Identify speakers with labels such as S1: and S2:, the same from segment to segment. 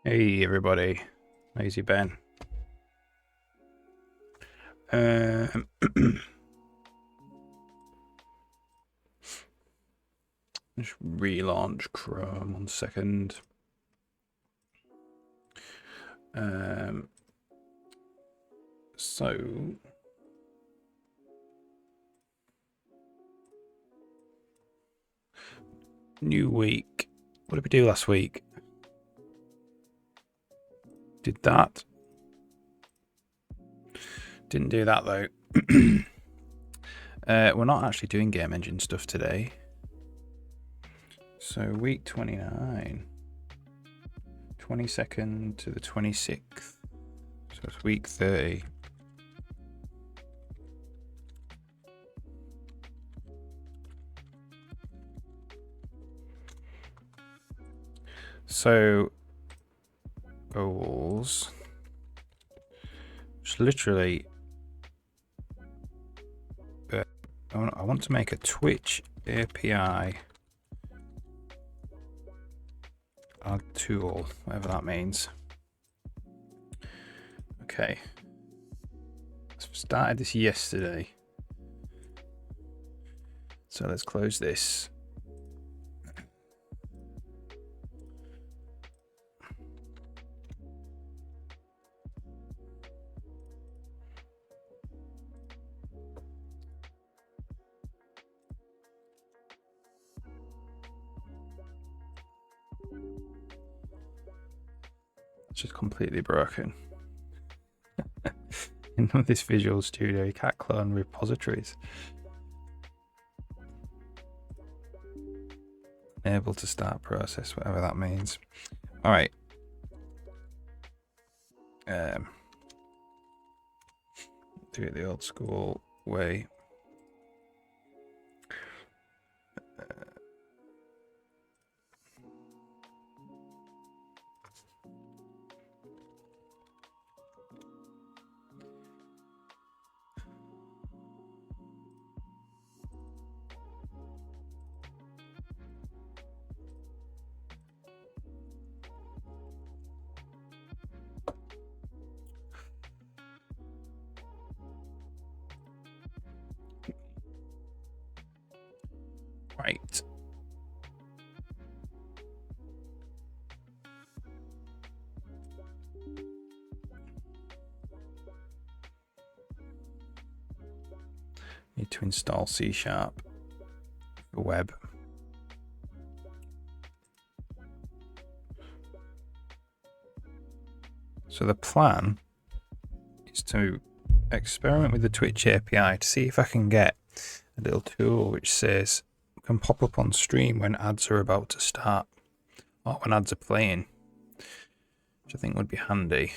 S1: Hey everybody, Lazy Ben. Um, just relaunch Chrome 1 second. So new week. What did we do last week? Did that? Didn't do that though. We're not actually doing game engine stuff today. So week 29, 22nd to the 26th. So it's week 30. So goals. Just literally. I want to make a Twitch API add tool, whatever that means. Okay. I started this yesterday. So let's close this. It's just completely broken. In this Visual Studio, you can't clone repositories. Able to start process, whatever that means. All right. Do it the old school way. Right. Need to install C# for web. So the plan is to experiment with the Twitch API to see if I can get a little tool which says can pop up on stream when ads are about to start or when ads are playing, which I think would be handy.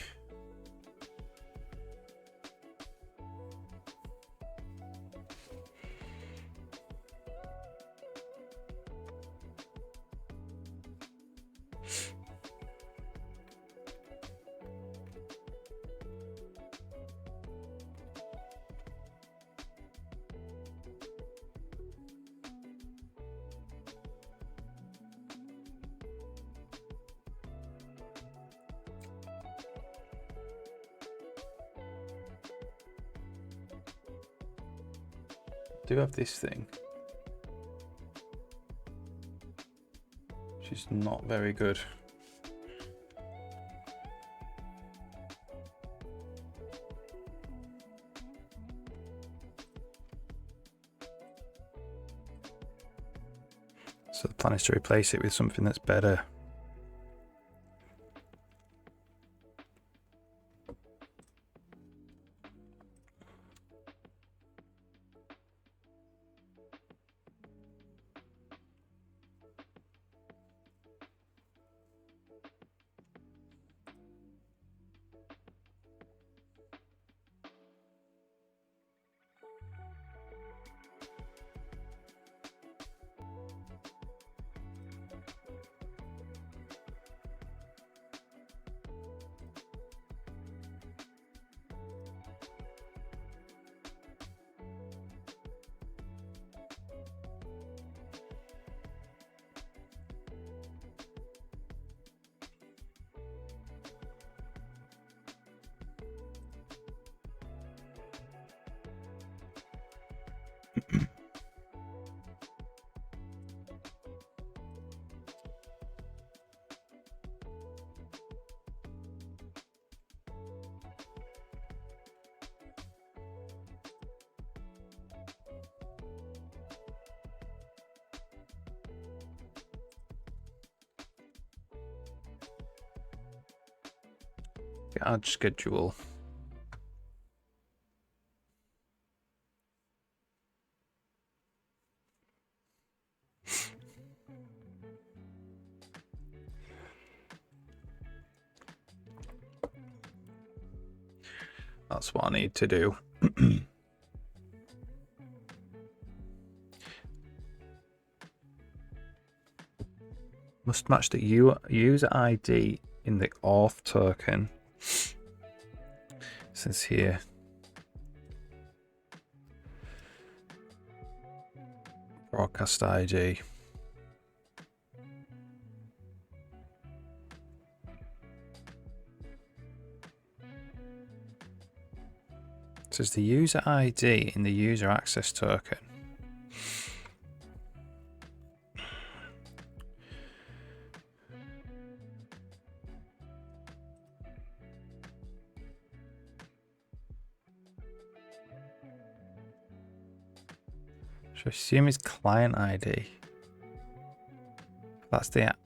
S1: I do have this thing, which is not very good. So the plan is to replace it with something that's better. Add schedule. That's what I need to do. Must match the user ID in the auth token. Says here. Broadcast ID. Says the user ID in the user access token. Should I assume it's client ID? That's the app.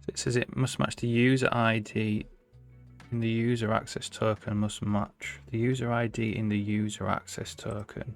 S1: It says it must match the user ID in the user access token, must match the user ID in the user access token.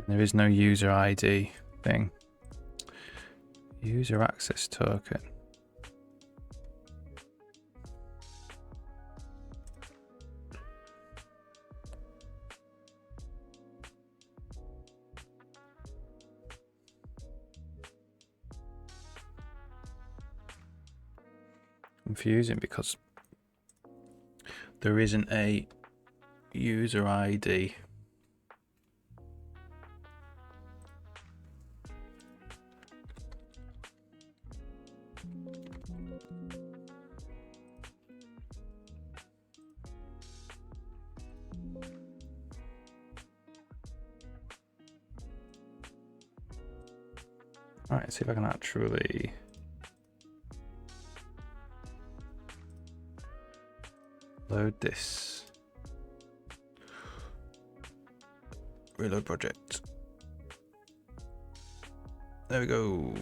S1: There is no user ID thing. User access token. Confusing because there isn't a user ID. All right, see if I can actually load this. Reload project. There we go.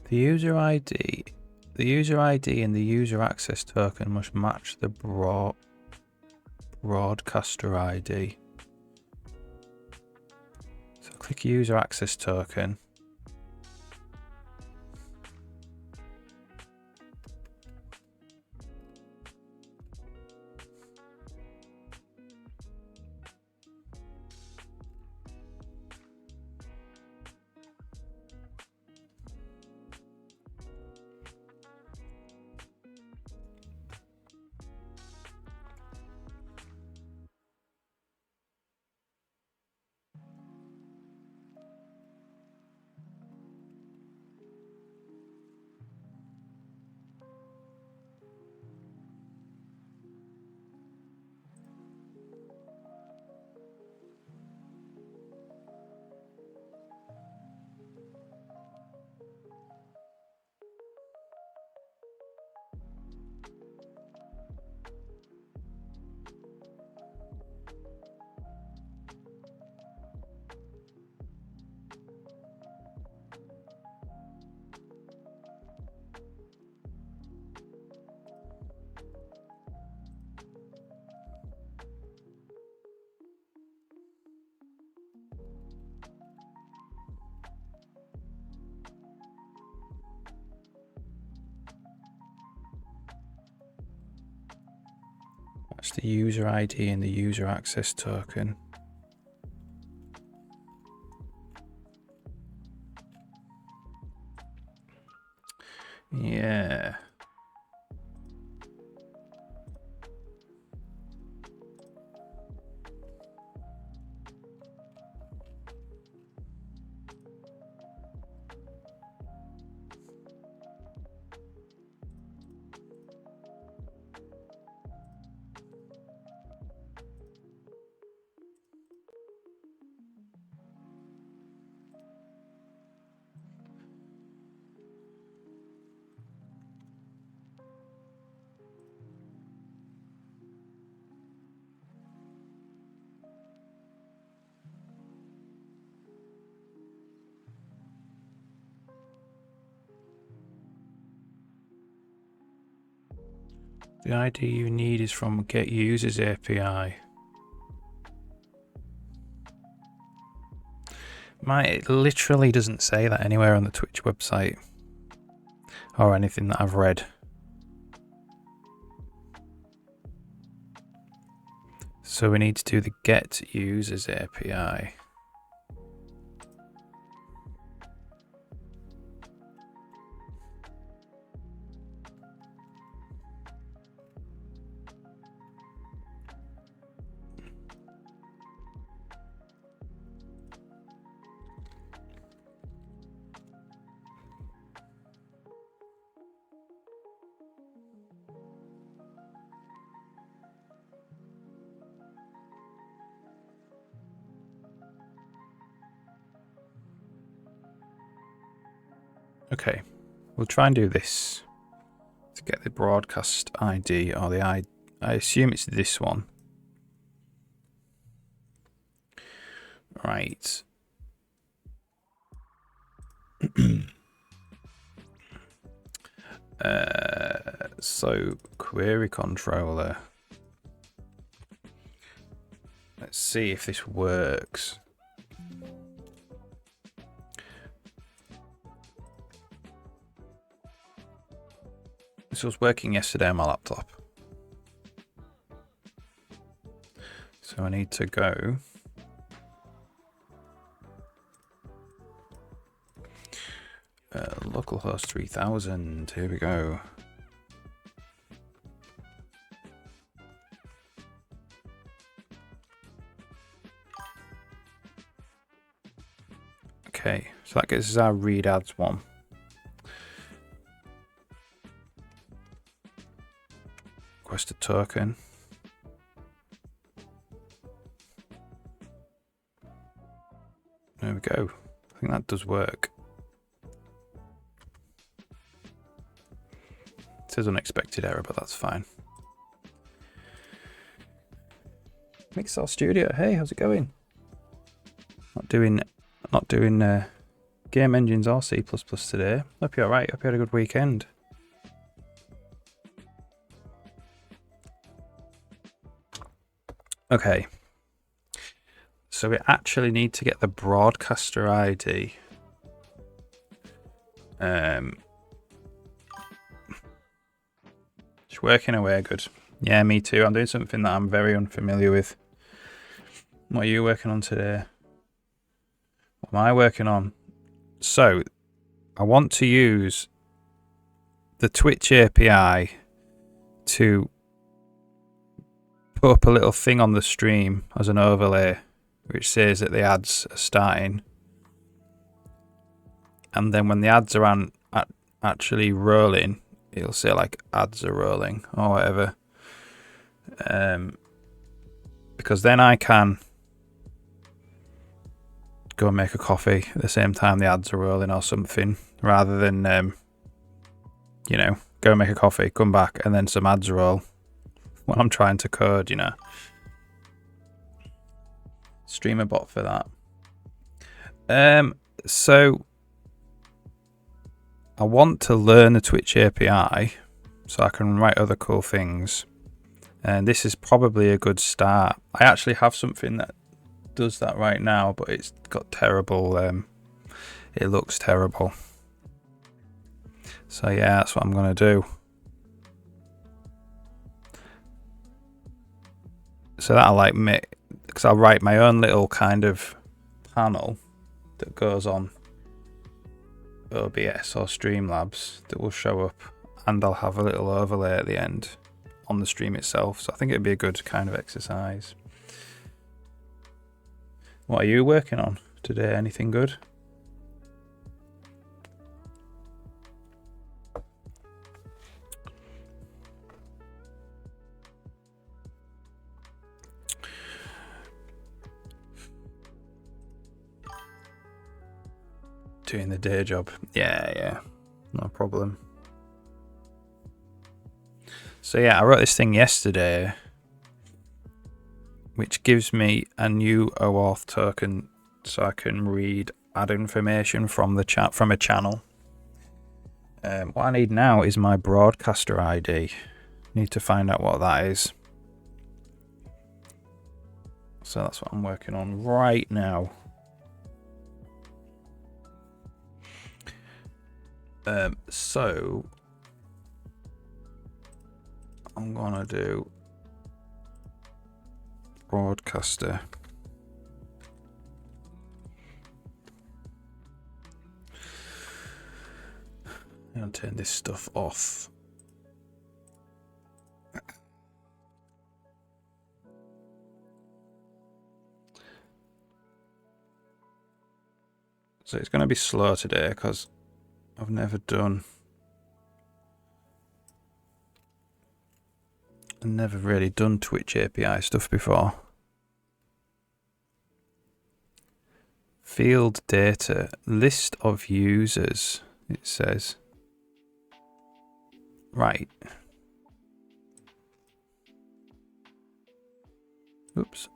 S1: The user ID in the user access token must match the broadcaster ID. So click user access token. That's the user ID and the user access token. Yeah. The ID you need is from Get Users API. It literally doesn't say that anywhere on the Twitch website or anything that I've read. So we need to do the Get Users API. Okay, we'll try and do this to get the broadcast ID, or the I assume it's this one. Right. So query controller. Let's see if this works. This was working yesterday on my laptop. So I need to go localhost 3000. Here we go. Okay, so that gets us our read ads one. Request a token. There we go. I think that does work. It says unexpected error, but that's fine. Mixel Studio, hey, how's it going? Not doing game engines or C++ today. Hope you're alright. Hope you had a good weekend. Okay. So we actually need to get the broadcaster ID. It's working away good. Yeah, me too. I'm doing something that I'm very unfamiliar with. What are you working on today? What am I working on? So, I want to use the Twitch API to put up a little thing on the stream as an overlay, which says that the ads are starting. And then when the ads are actually rolling, it'll say like ads are rolling or whatever. Because then I can go and make a coffee at the same time the ads are rolling or something, rather than go and make a coffee, come back, and then some ads roll when I'm trying to code, Streamer bot for that. So I want to learn the Twitch API so I can write other cool things. And this is probably a good start. I actually have something that does that right now, but it's got terrible, it looks terrible. So yeah, that's what I'm going to do. So that I like make, because I'll write my own little kind of panel that goes on OBS or Streamlabs that will show up, and I'll have a little overlay at the end on the stream itself. So I think it'd be a good kind of exercise. What are you working on today? Anything good? Doing the day job. Yeah, no problem. So yeah, I wrote this thing yesterday, which gives me a new OAuth token, so I can read ad information from the chat from a channel. What I need now is my broadcaster ID. Need to find out what that is. So that's what I'm working on right now. So I'm gonna do broadcaster. I'm gonna turn this stuff off. So it's gonna be slow today because I've never really done Twitch API stuff before. Field data, list of users, it says. Right. Oops.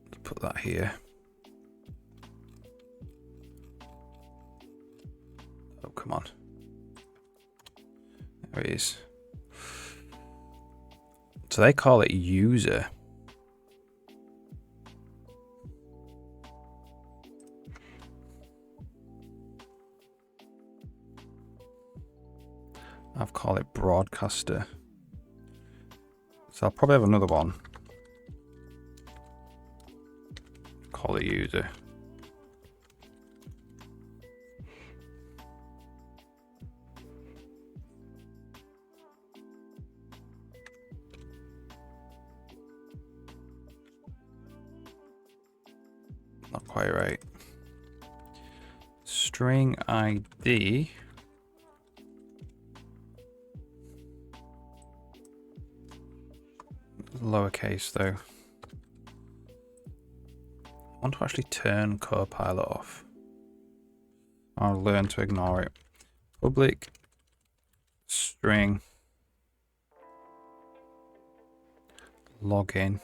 S1: Let's put that here. Oh, come on. There it is. So they call it user. I've called it broadcaster. So I'll probably have another one. Call it user. Not quite right. String ID. Lowercase though. I want to actually turn Copilot off. I'll learn to ignore it. Public string login.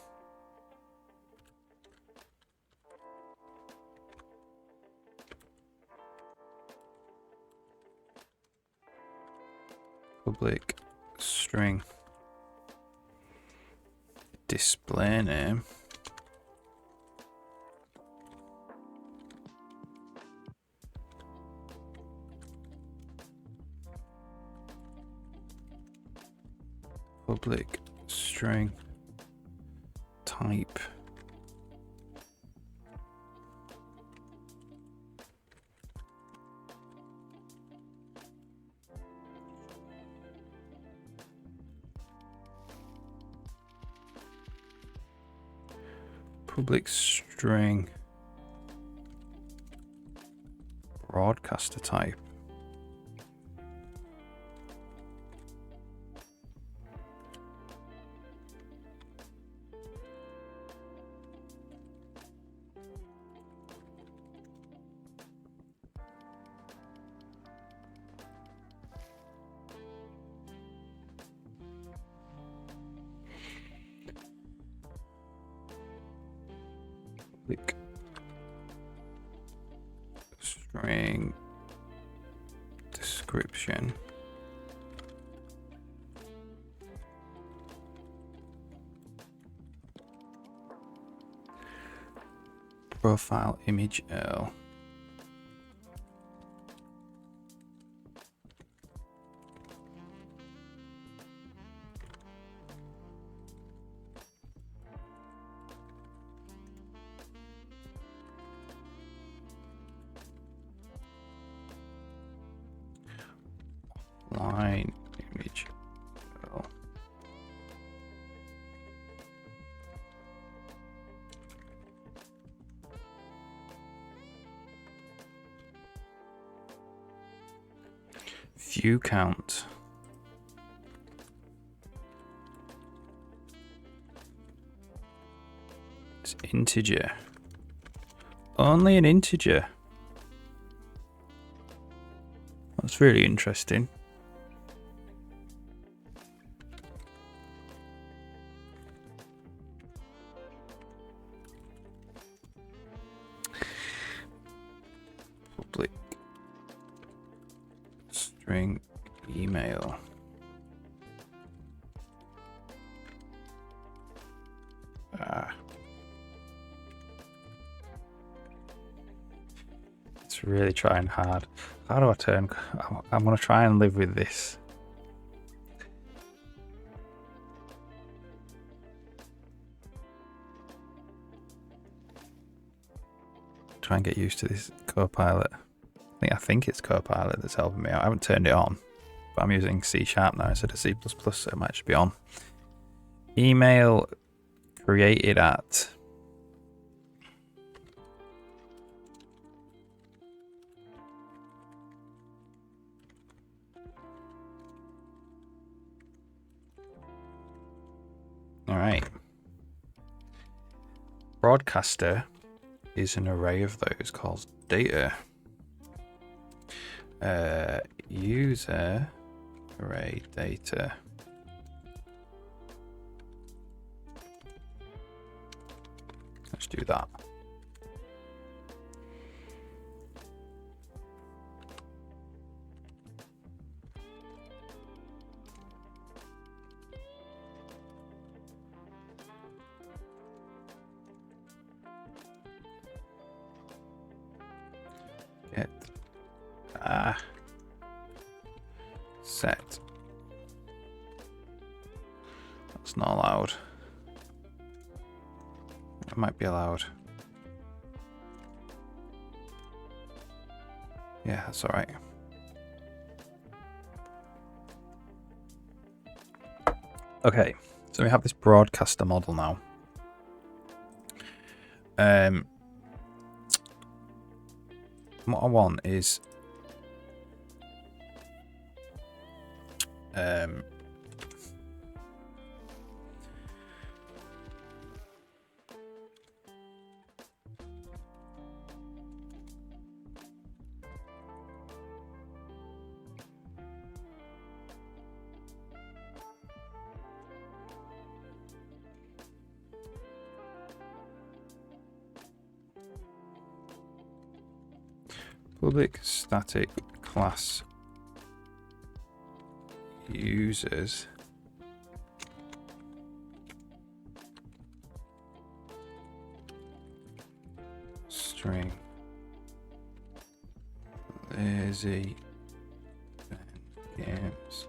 S1: Public string display name. Public string type. Public string broadcaster type. Public string description. Profile image L. View count. It's integer. Only an integer. That's really interesting. Public string email. It's really trying hard. How do I turn? I'm going to try and live with this. Try and get used to this Copilot. I think it's Copilot that's helping me out. I haven't turned it on, but I'm using C# now instead of C++, so it might just be on. Email created at. All right. Broadcaster is an array of those called data. User array data. Let's do that. Get set. That's not allowed. It might be allowed. Yeah, that's all right. Okay, so we have this broadcaster model now. What I want is public static class users string lazy games.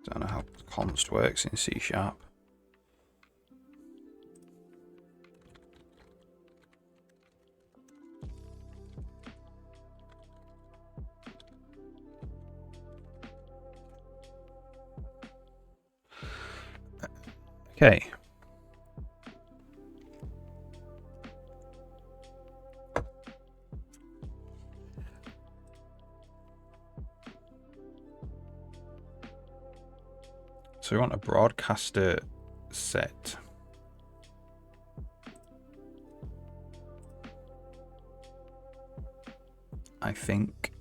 S1: Don't know how const works in C#. Okay. So we want a broadcaster set. I think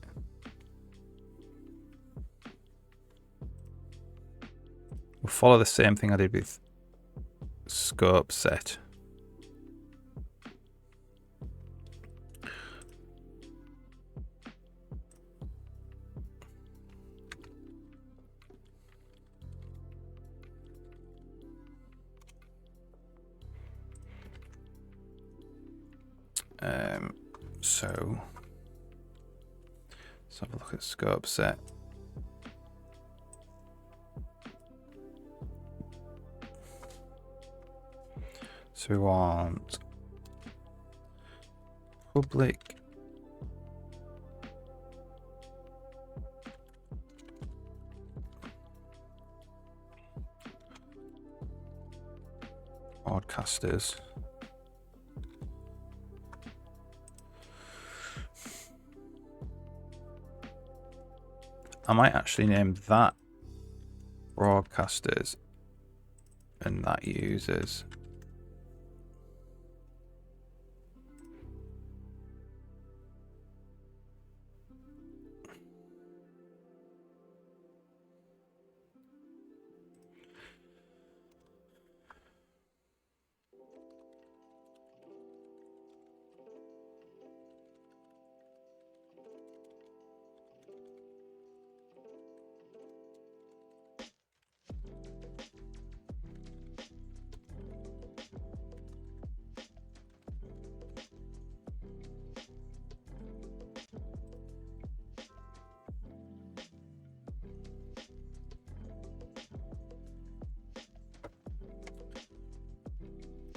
S1: we'll follow the same thing I did with scope set. So let's have a look at scope set. So we want public broadcasters. I might actually name that broadcasters and that users.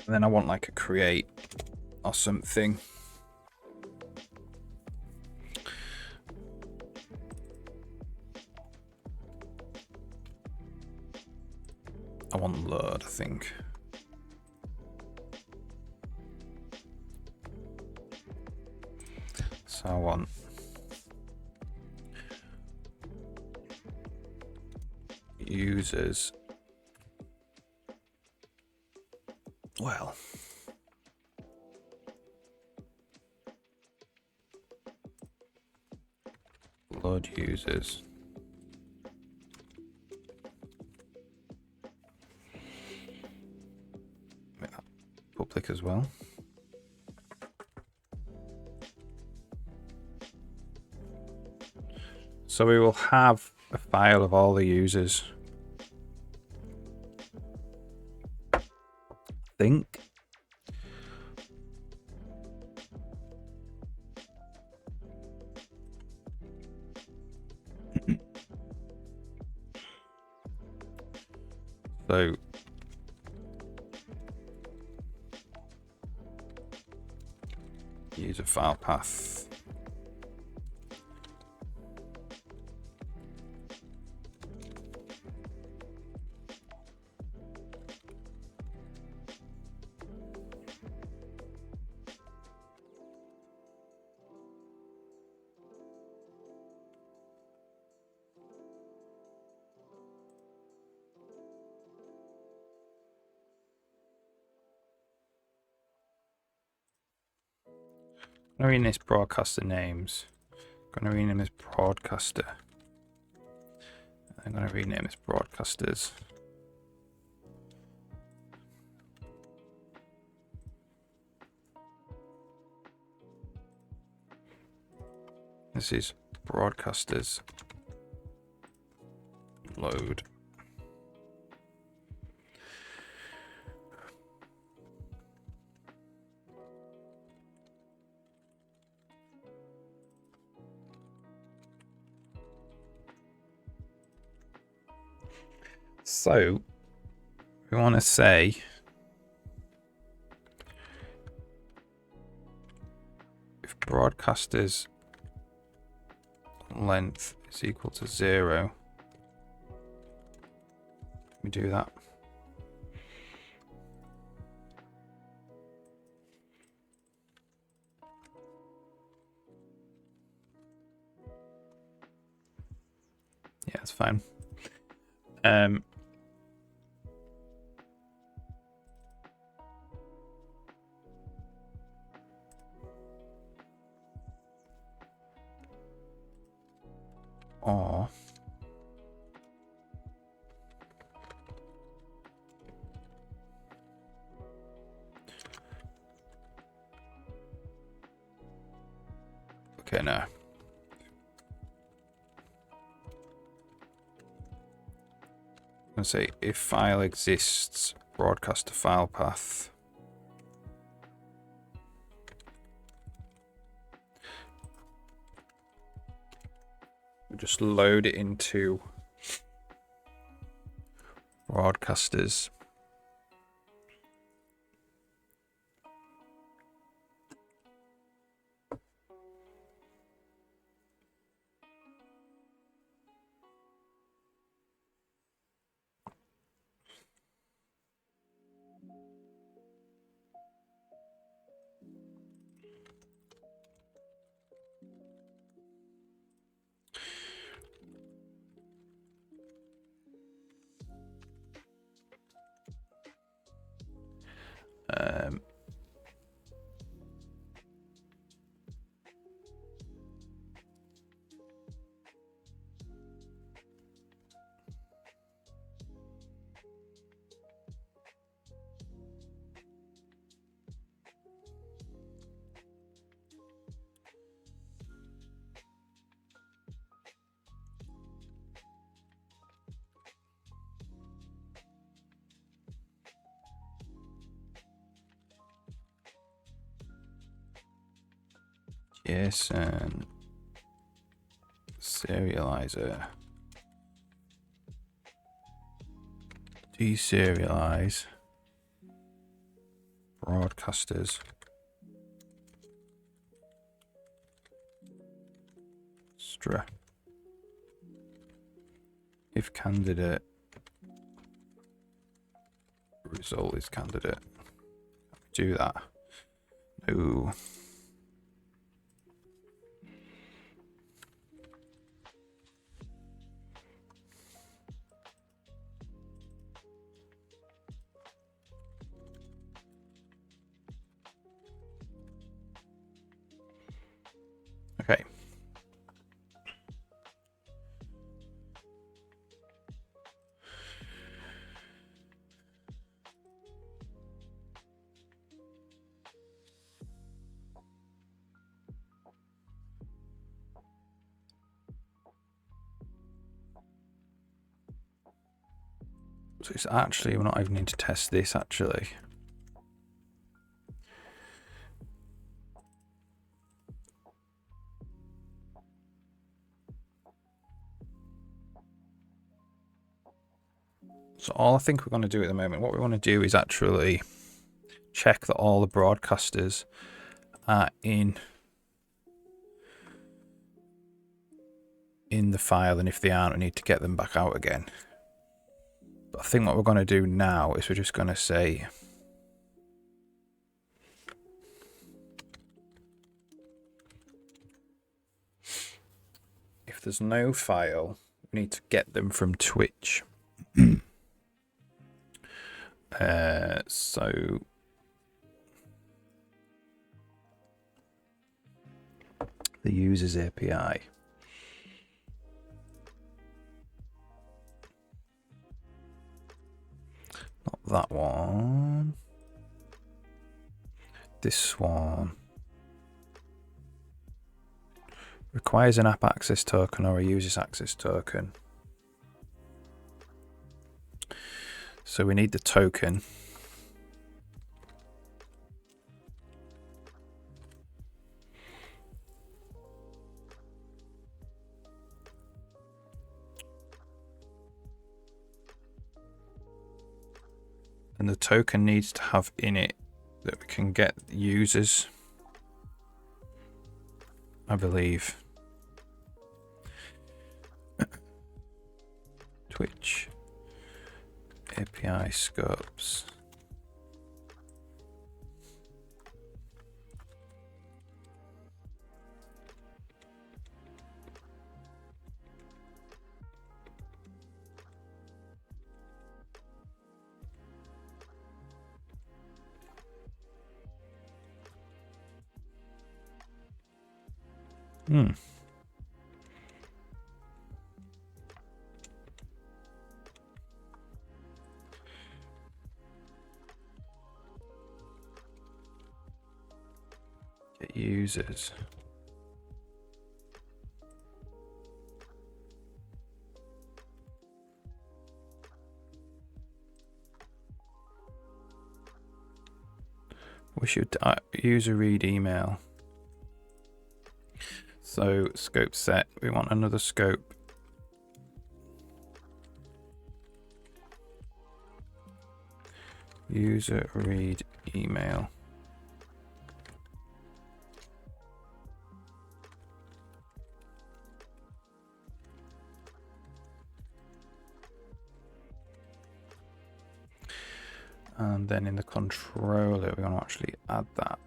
S1: And then I want like a create or something. I want load, I think. So I want users. Well, load users. Make that public as well. So we will have a file of all the users. I think. So user file path. I'm going to rename this broadcaster names. I'm going to rename this broadcaster. I'm going to rename this broadcasters. This is broadcasters load. So we want to say if broadcasters length is equal to 0, we do that. Yeah, it's fine. Or okay, no. I'm going to say if file exists, broadcaster file path. We just load it into broadcasters. JSON serializer. Deserialize broadcasters. Stra. If candidate result is candidate. Do that. No. Okay. So it's actually, we're not even need to test this actually. So all I think we're going to do at the moment, what we want to do is actually check that all the broadcasters are in the file, and if they aren't, we need to get them back out again. But I think what we're going to do now is we're just going to say if there's no file, we need to get them from Twitch. So the users API. Not that one. This one. Requires an app access token or a user's access token. So we need the token. And the token needs to have in it that we can get users, I believe. Twitch API scopes. Get users. We should user read email. So scope set, we want another scope. User read email. And then in the controller, we're going to actually add that.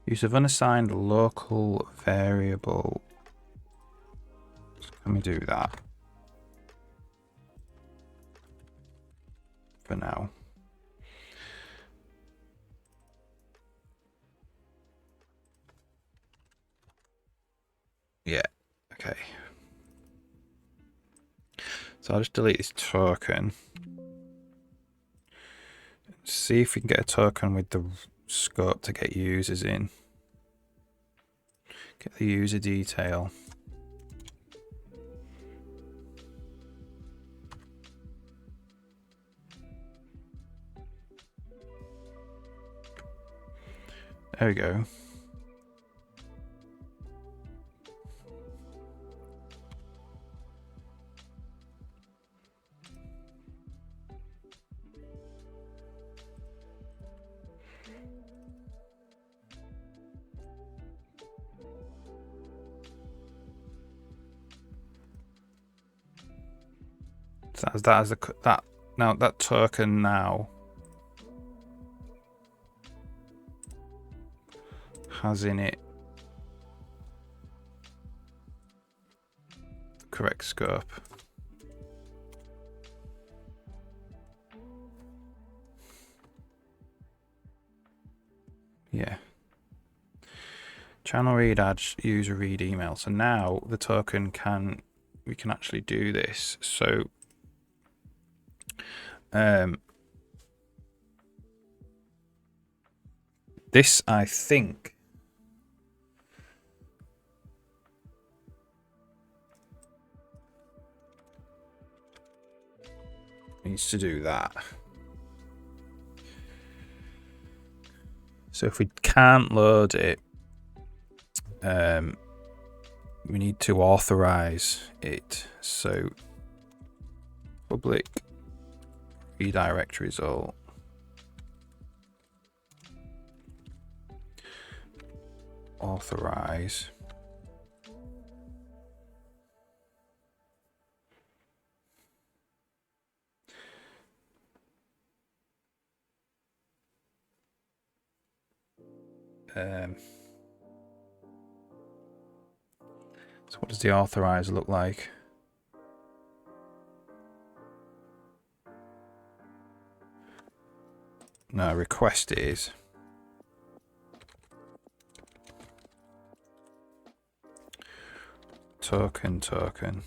S1: Use of unassigned local variable. Can we do that for now? Yeah, okay. So I'll just delete this token. See if we can get a token with the scope to get users in. Get the user detail. There we go. So that as that now that token now has in it the correct scope. Yeah. Channel read adds user read email. So now the token we can actually do this. So this, I think, needs to do that. So if we can't load it, we need to authorize it. So public redirect result. Authorize. So what does the authorize look like? No, request is. Token. Doesn't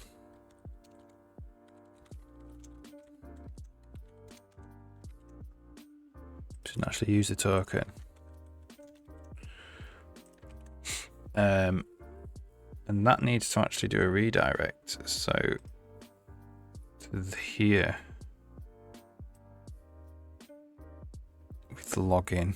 S1: actually use the token. And that needs to actually do a redirect. So to here with the login.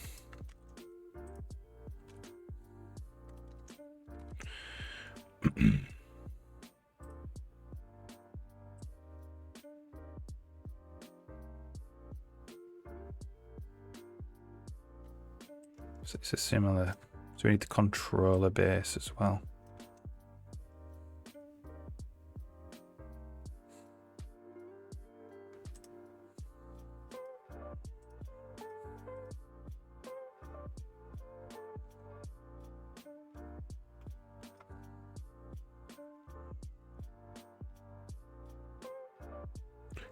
S1: So it's a similar. So we need the controller base as well.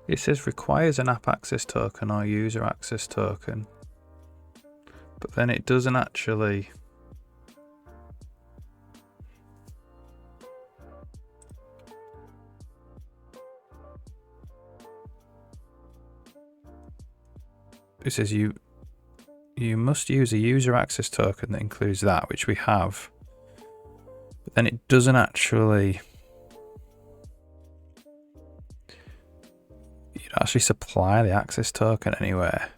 S1: It says requires an app access token or user access token, but then it doesn't actually. It says you must use a user access token that includes that, which we have, but then it doesn't actually. You don't actually supply the access token anywhere.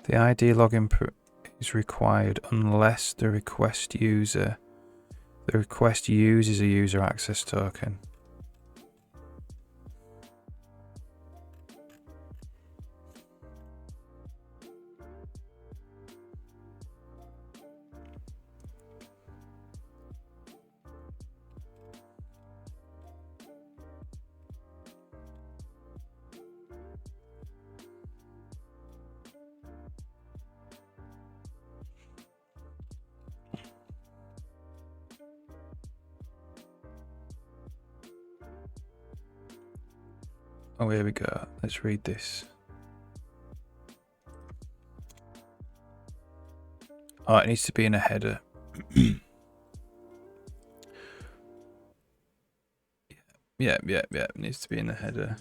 S1: The ID login is required unless the request uses a user access token. Oh, here we go. Let's read this. Oh, it needs to be in a header. Yeah. It needs to be in the header.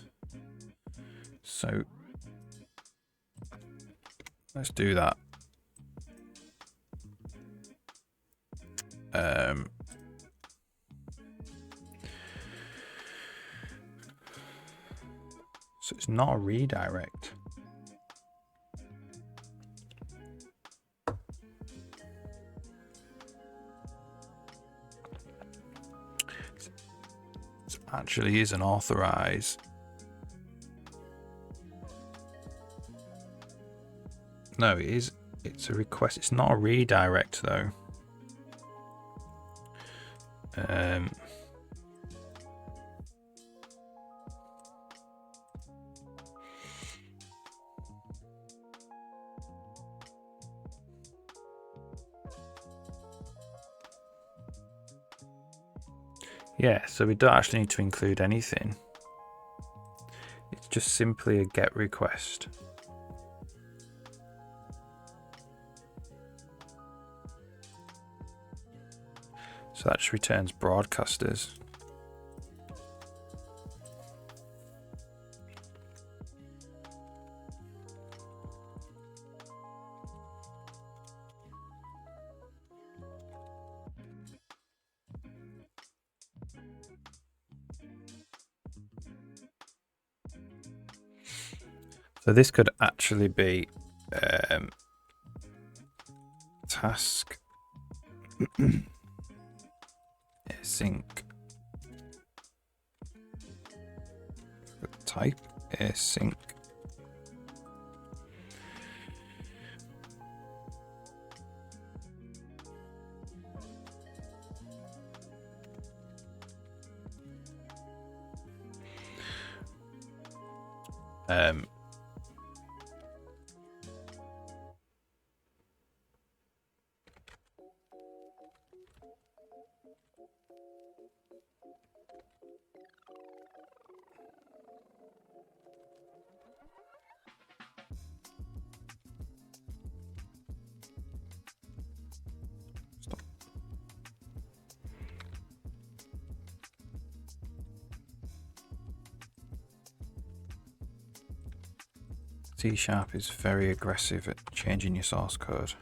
S1: So let's do that. So it's not a redirect. It actually is an authorize. No, it is. It's a request. It's not a redirect though. Yeah, so we don't actually need to include anything. It's just simply a GET request. So that just returns broadcasters. So this could actually be task async type async. C# is very aggressive at changing your source code.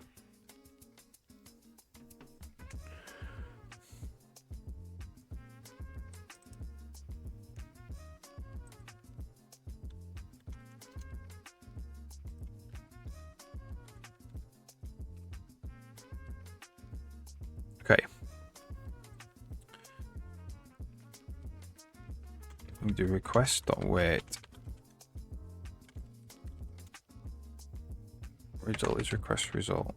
S1: Okay. We do request.wait. Result is request result.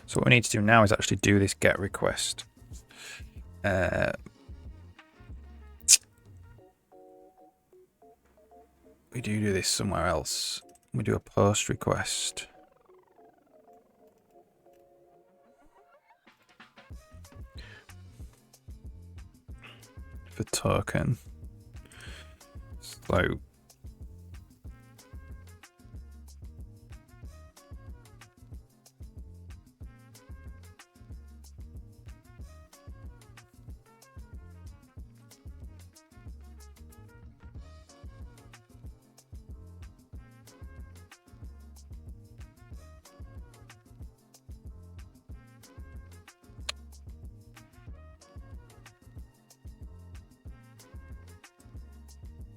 S1: So what we need to do now is actually do this GET request. We do this somewhere else. We do a post request. For token.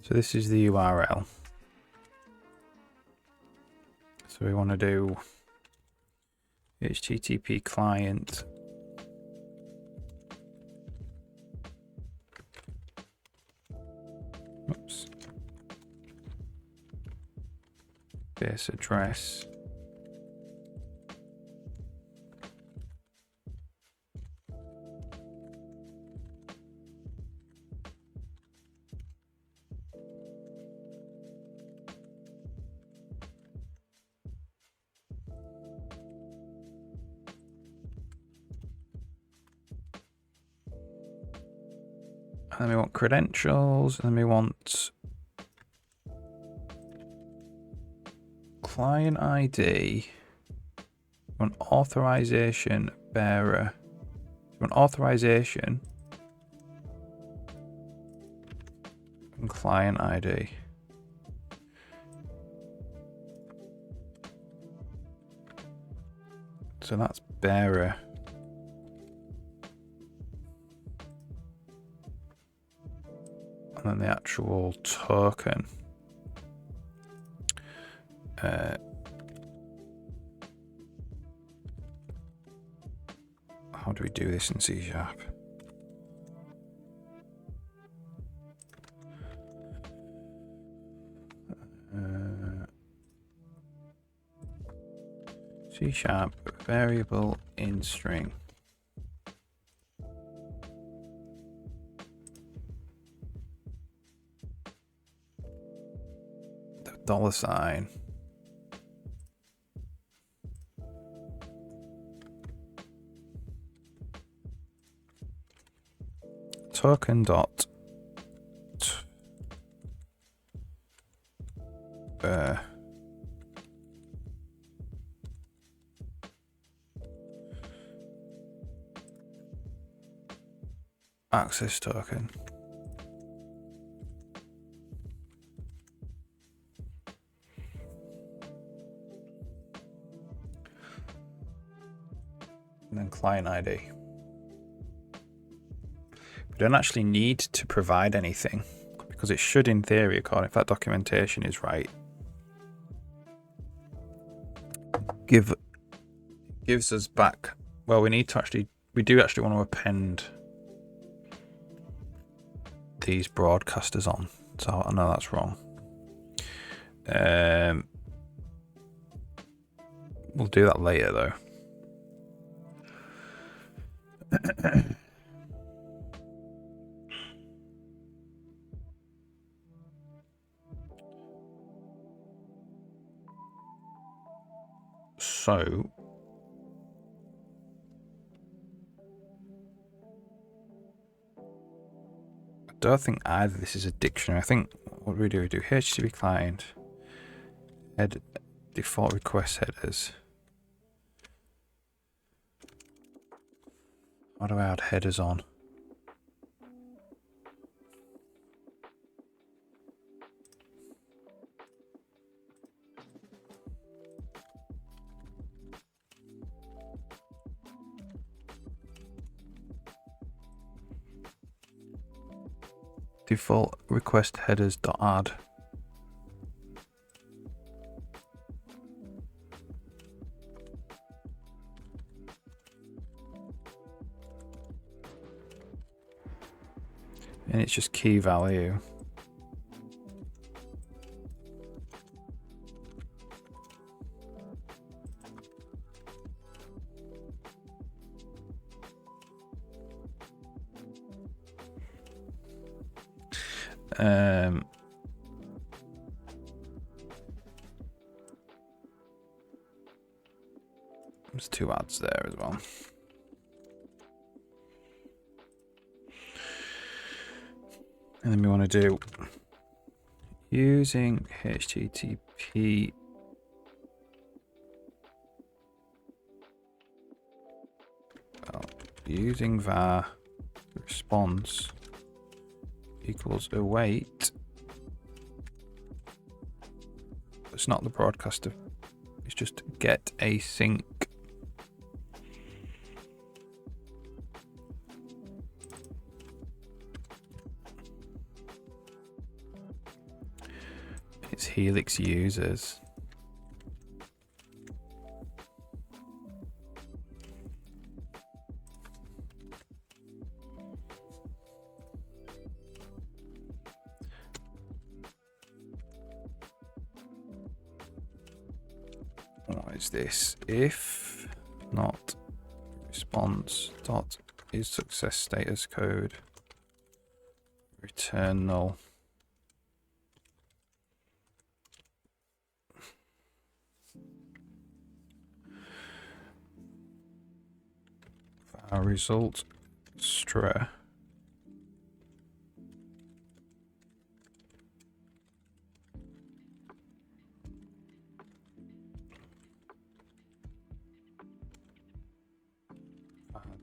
S1: So this is the URL. So we want to do HTTP client. Oops. Base address. And then we want credentials, and then we want client ID, an authorization bearer, an authorization and client ID. So that's bearer. And then the actual token. How do we do this in C#? C# variable in string. The $. Token dot access token. And then client ID. We don't actually need to provide anything because it should, in theory, according if that documentation is right, gives us back. Well, we do actually want to append these broadcasters on, so I know that's wrong. We'll do that later though. So I don't think either this is a dictionary. I think what we do HTTP client head default request headers. How do I add headers on? Default request headers dot add. And it's just key value. There's 2 adds there as well. And then we want to do using HTTP using var response equals await. It's not the broadcaster, it's just get async. It's Helix users. What is this? If not response dot is success status code return null. Our result str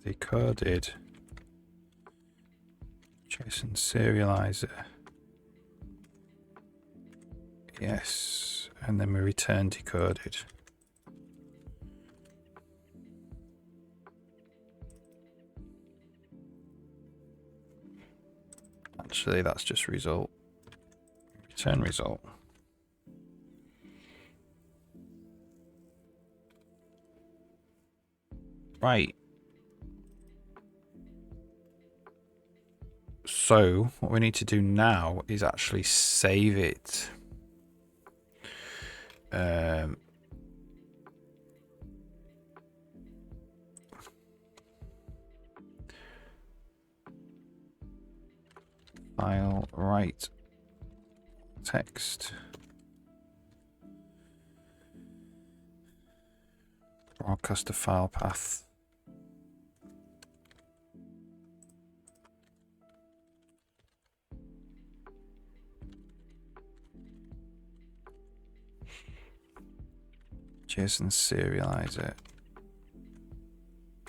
S1: decoded JSON serializer. Yes, and then we return decoded. Actually, that's just result. Return result. Right. So what we need to do now is actually save it. File, write, text, broadcaster file path. JSON serializer.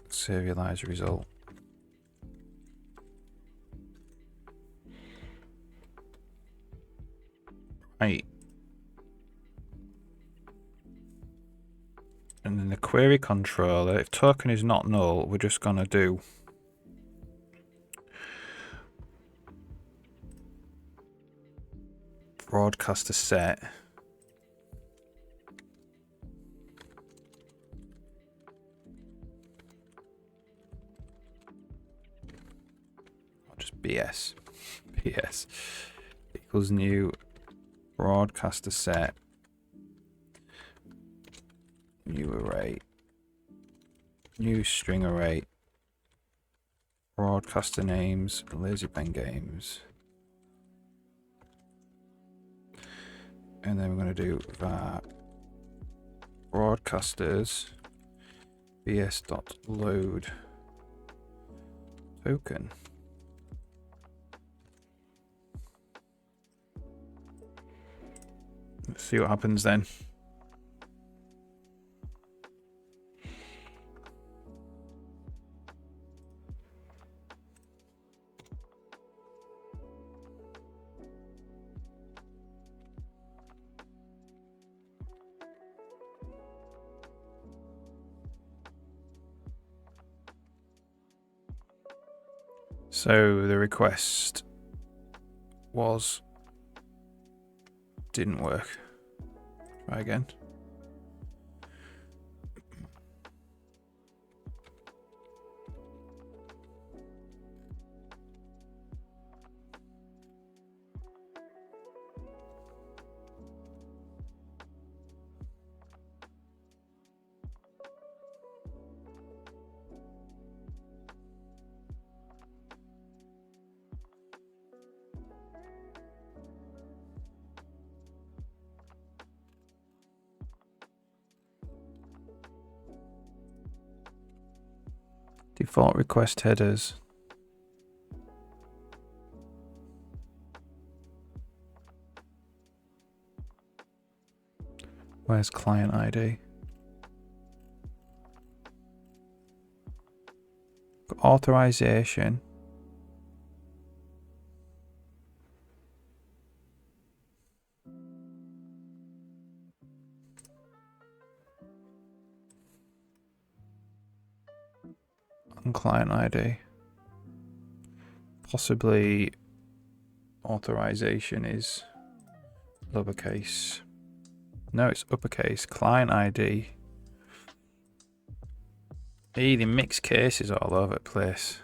S1: Serialize result. Right. And then the query controller, if token is not null, we're just going to do broadcaster set. Or just BS. BS equals new broadcaster set. New array. New string array. Broadcaster names. LazyPen Games. And then we're going to do var broadcasters bs.load token. Let's see what happens then. So the request didn't work. Try again. Default request headers. Where's client ID? Authorization. And client ID. Possibly authorization is lowercase. No, it's uppercase. Client ID. The mixed cases all over the place.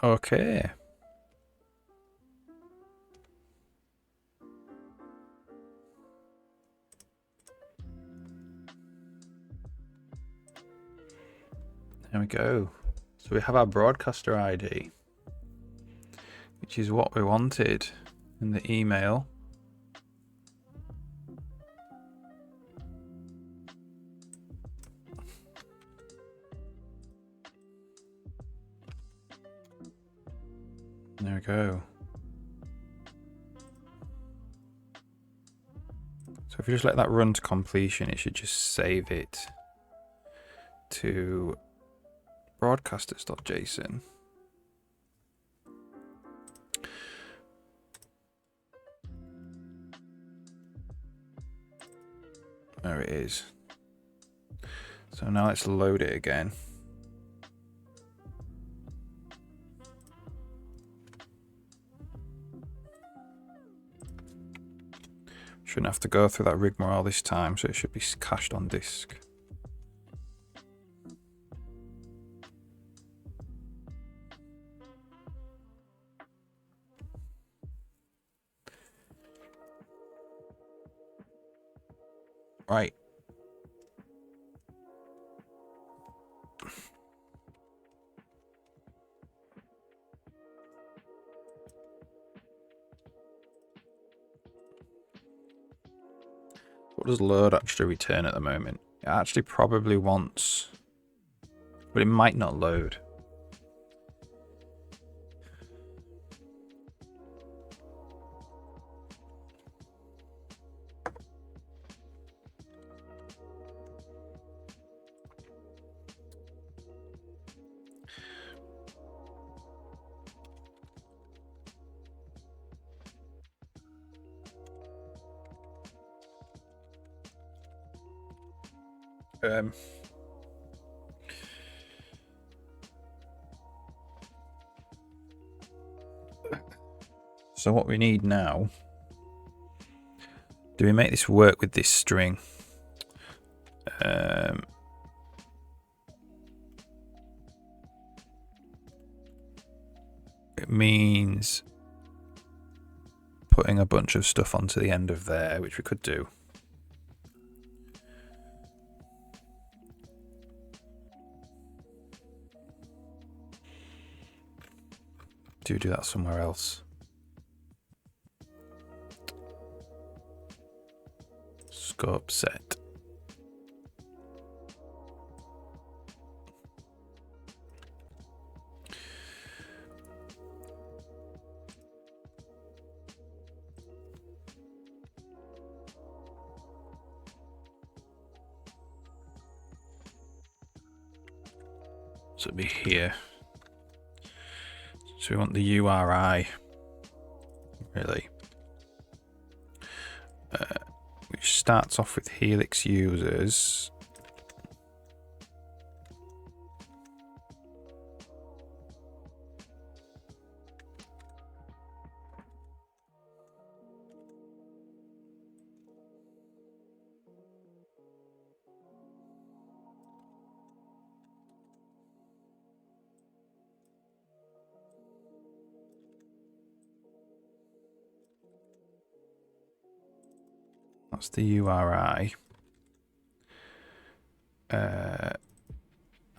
S1: Okay. There we go. So we have our broadcaster ID, which is what we wanted in the email. There we go. So if you just let that run to completion, it should just save it to broadcasters.json. There it is. So now let's load it again. Shouldn't have to go through that rigmarole this time, so it should be cached on disk. Right. What does load actually return at the moment? It actually probably wants, but it might not load. So what we need now, do we make this work with this string? It means putting a bunch of stuff onto the end of there, which we could do. Do that somewhere else. Scope set. So it'll be here. So we want the URI, really, which starts off with Helix users. That's the URI.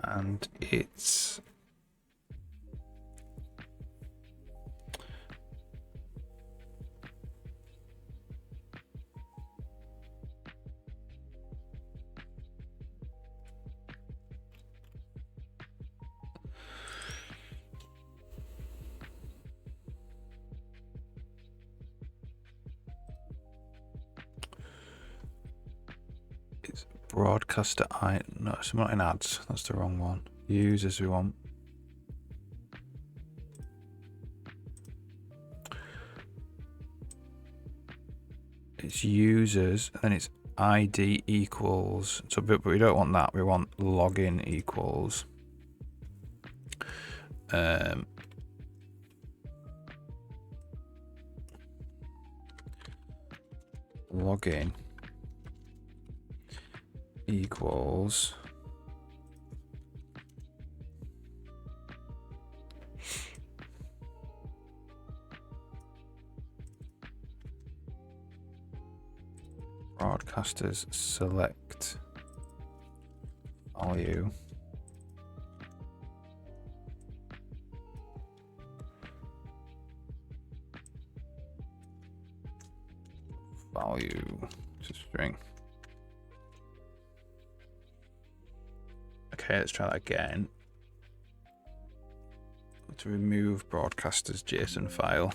S1: And it's broadcaster no, it's not in ads, that's the wrong one. Users we want. It's users and then it's ID equals, so but we don't want that, we want login equals login equals broadcasters select value to string. Okay, let's try that again. to remove broadcaster's JSON file.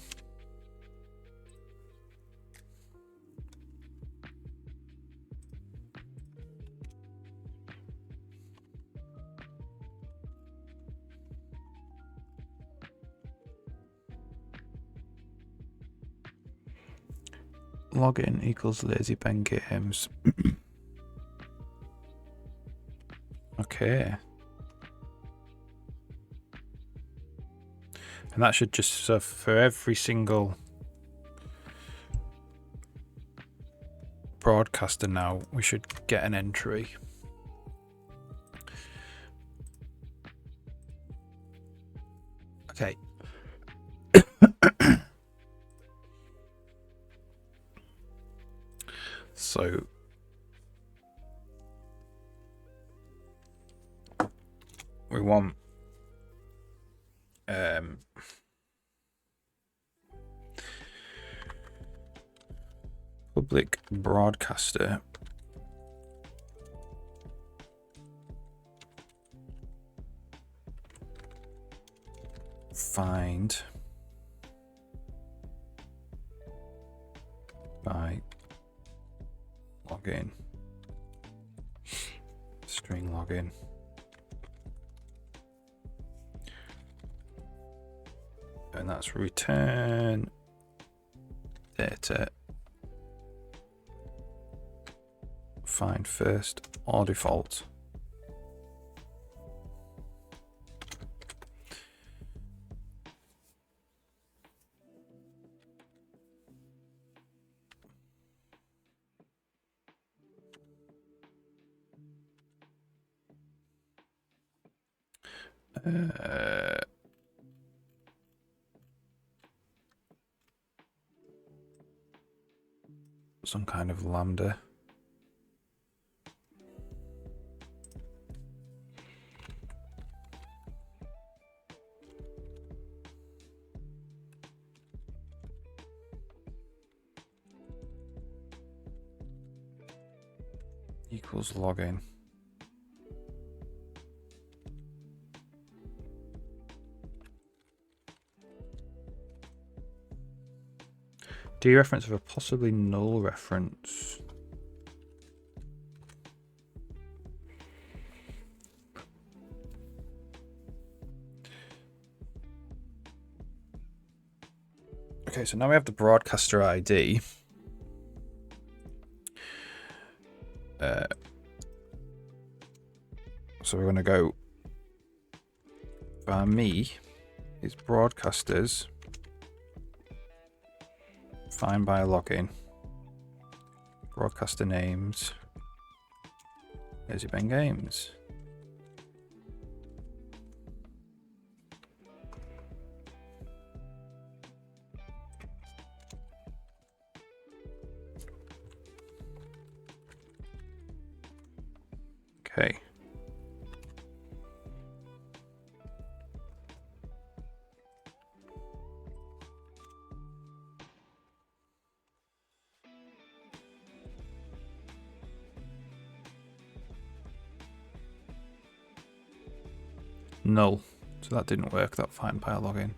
S1: Login equals LazyPen Games. Okay. And that should just, so for every single broadcaster now, we should get an entry. Okay. So we want public broadcaster find by login, string login, and that's return data find first or default. Some kind of lambda. Equals login. Dereference of a possibly null reference. Okay, so now we have the broadcaster ID. So we're going to go by me is broadcasters find by login, broadcaster names, LazyPen Games. Okay. Null. So that didn't work, that find by login.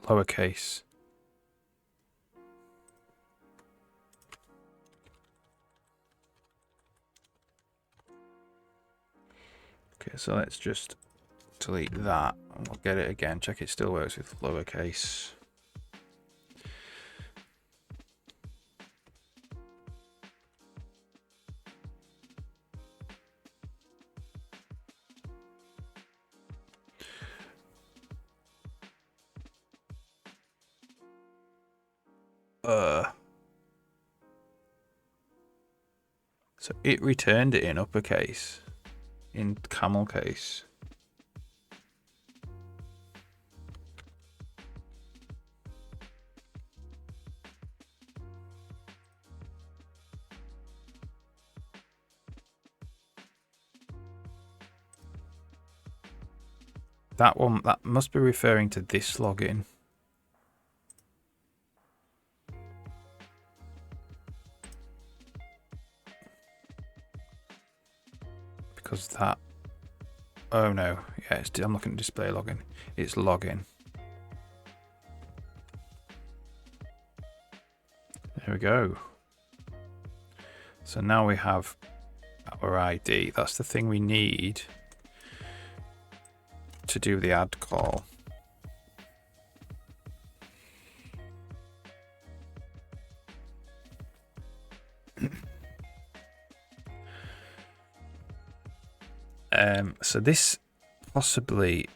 S1: Lowercase. Okay, so let's just delete that and we'll get it again. Check it still works with lowercase. So it returned it in uppercase, in camel case. That one, that must be referring to this login. Because that, oh no, yeah, I'm looking at display login. It's login. There we go. So now we have our ID. That's the thing we need to do the add call. So this possibly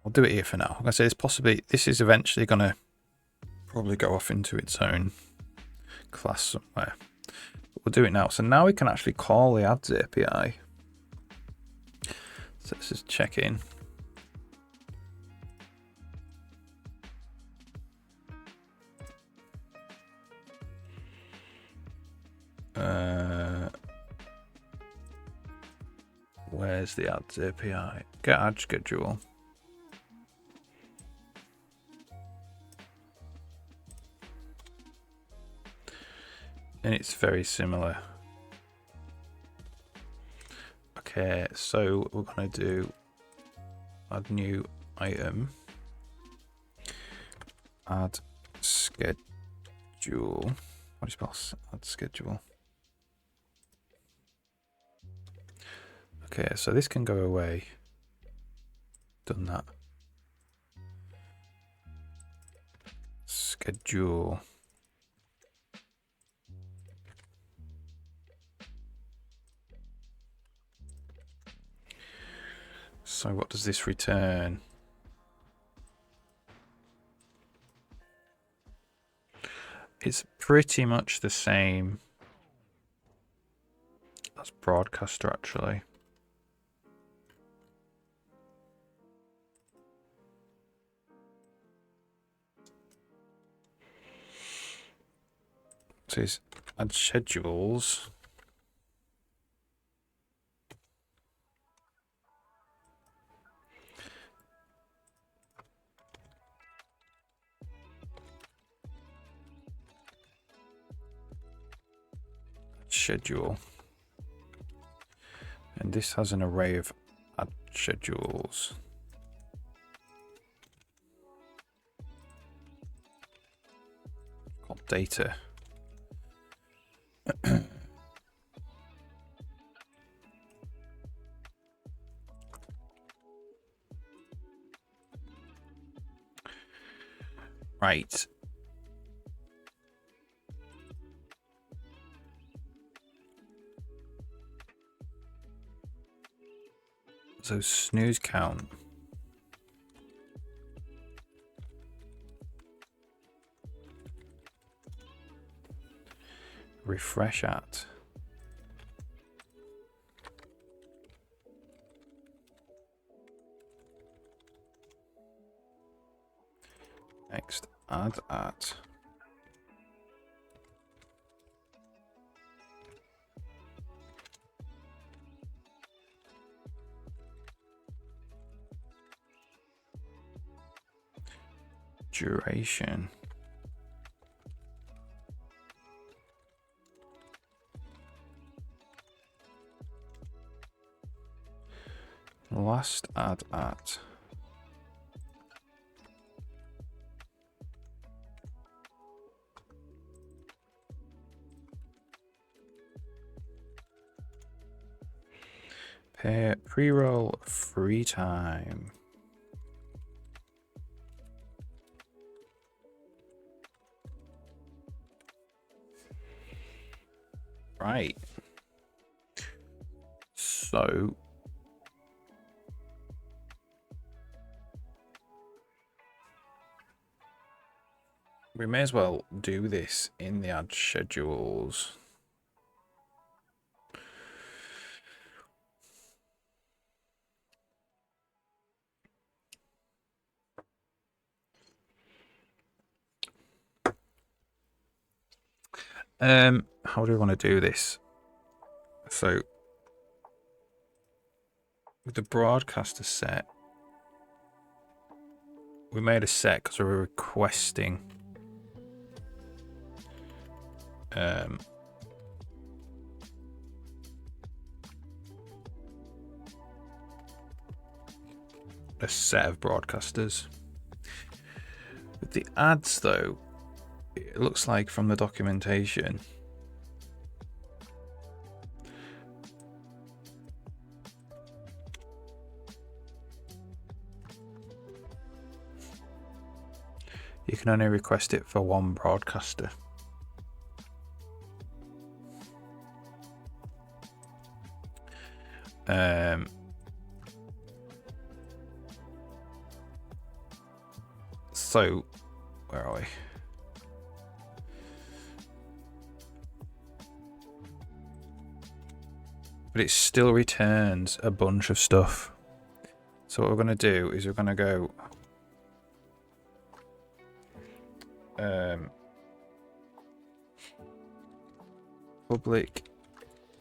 S1: I'll do it here for now. Like I say, it's possibly, this is eventually going to probably go off into its own class somewhere. But we'll do it now. So now we can actually call the ads API. So let's just check in. Where's the ads API? Get ad schedule. And it's very similar. Okay, so we're going to do add new item, add schedule. What do you spell add schedule? Okay, so this can go away. Done that. Schedule. So what does this return? It's pretty much the same as broadcaster actually. So it's add schedules. Schedule. And this has an array of add schedules. Called data. Right. So snooze count. Refresh at. Next, add at. Duration. Last add at. Pair pre-roll free time. Right. So we may as well do this in the ad schedules. How do we want to do this? So, with the broadcaster set, we made a set because we were requesting a set of broadcasters. With the ads, though, it looks like from the documentation you can only request it for one broadcaster. So, where are we? But it still returns a bunch of stuff. So what we're going to do is we're going to go public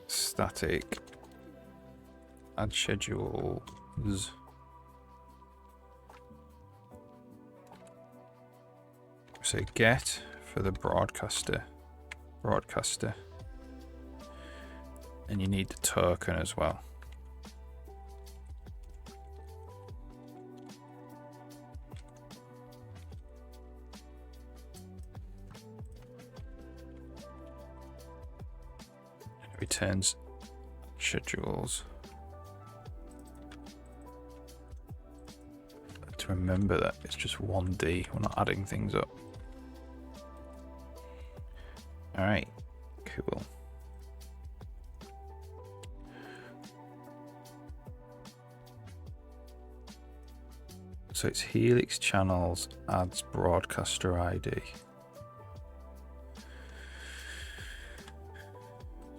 S1: static add schedules. So get for the broadcaster, and you need the token as well. It returns schedules. To remember that it's just 1D, we're not adding things up. Alright, cool. So it's Helix Channels adds broadcaster ID.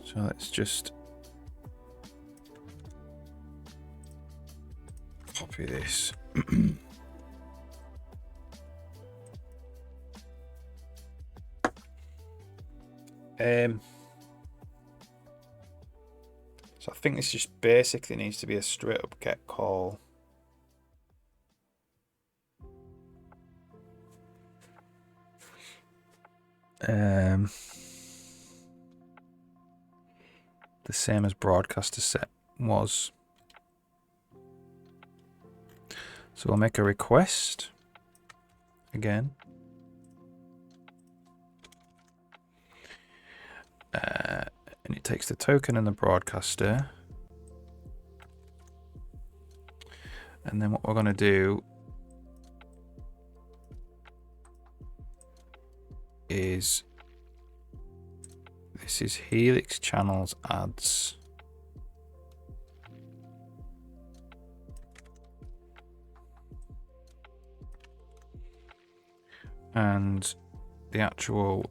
S1: So let's just copy this. So I think this just basically needs to be a straight up get call. The same as broadcaster set was. So we'll make a request again. And it takes the token and the broadcaster. And then what we're going to do is this is Helix Channels adds. And the actual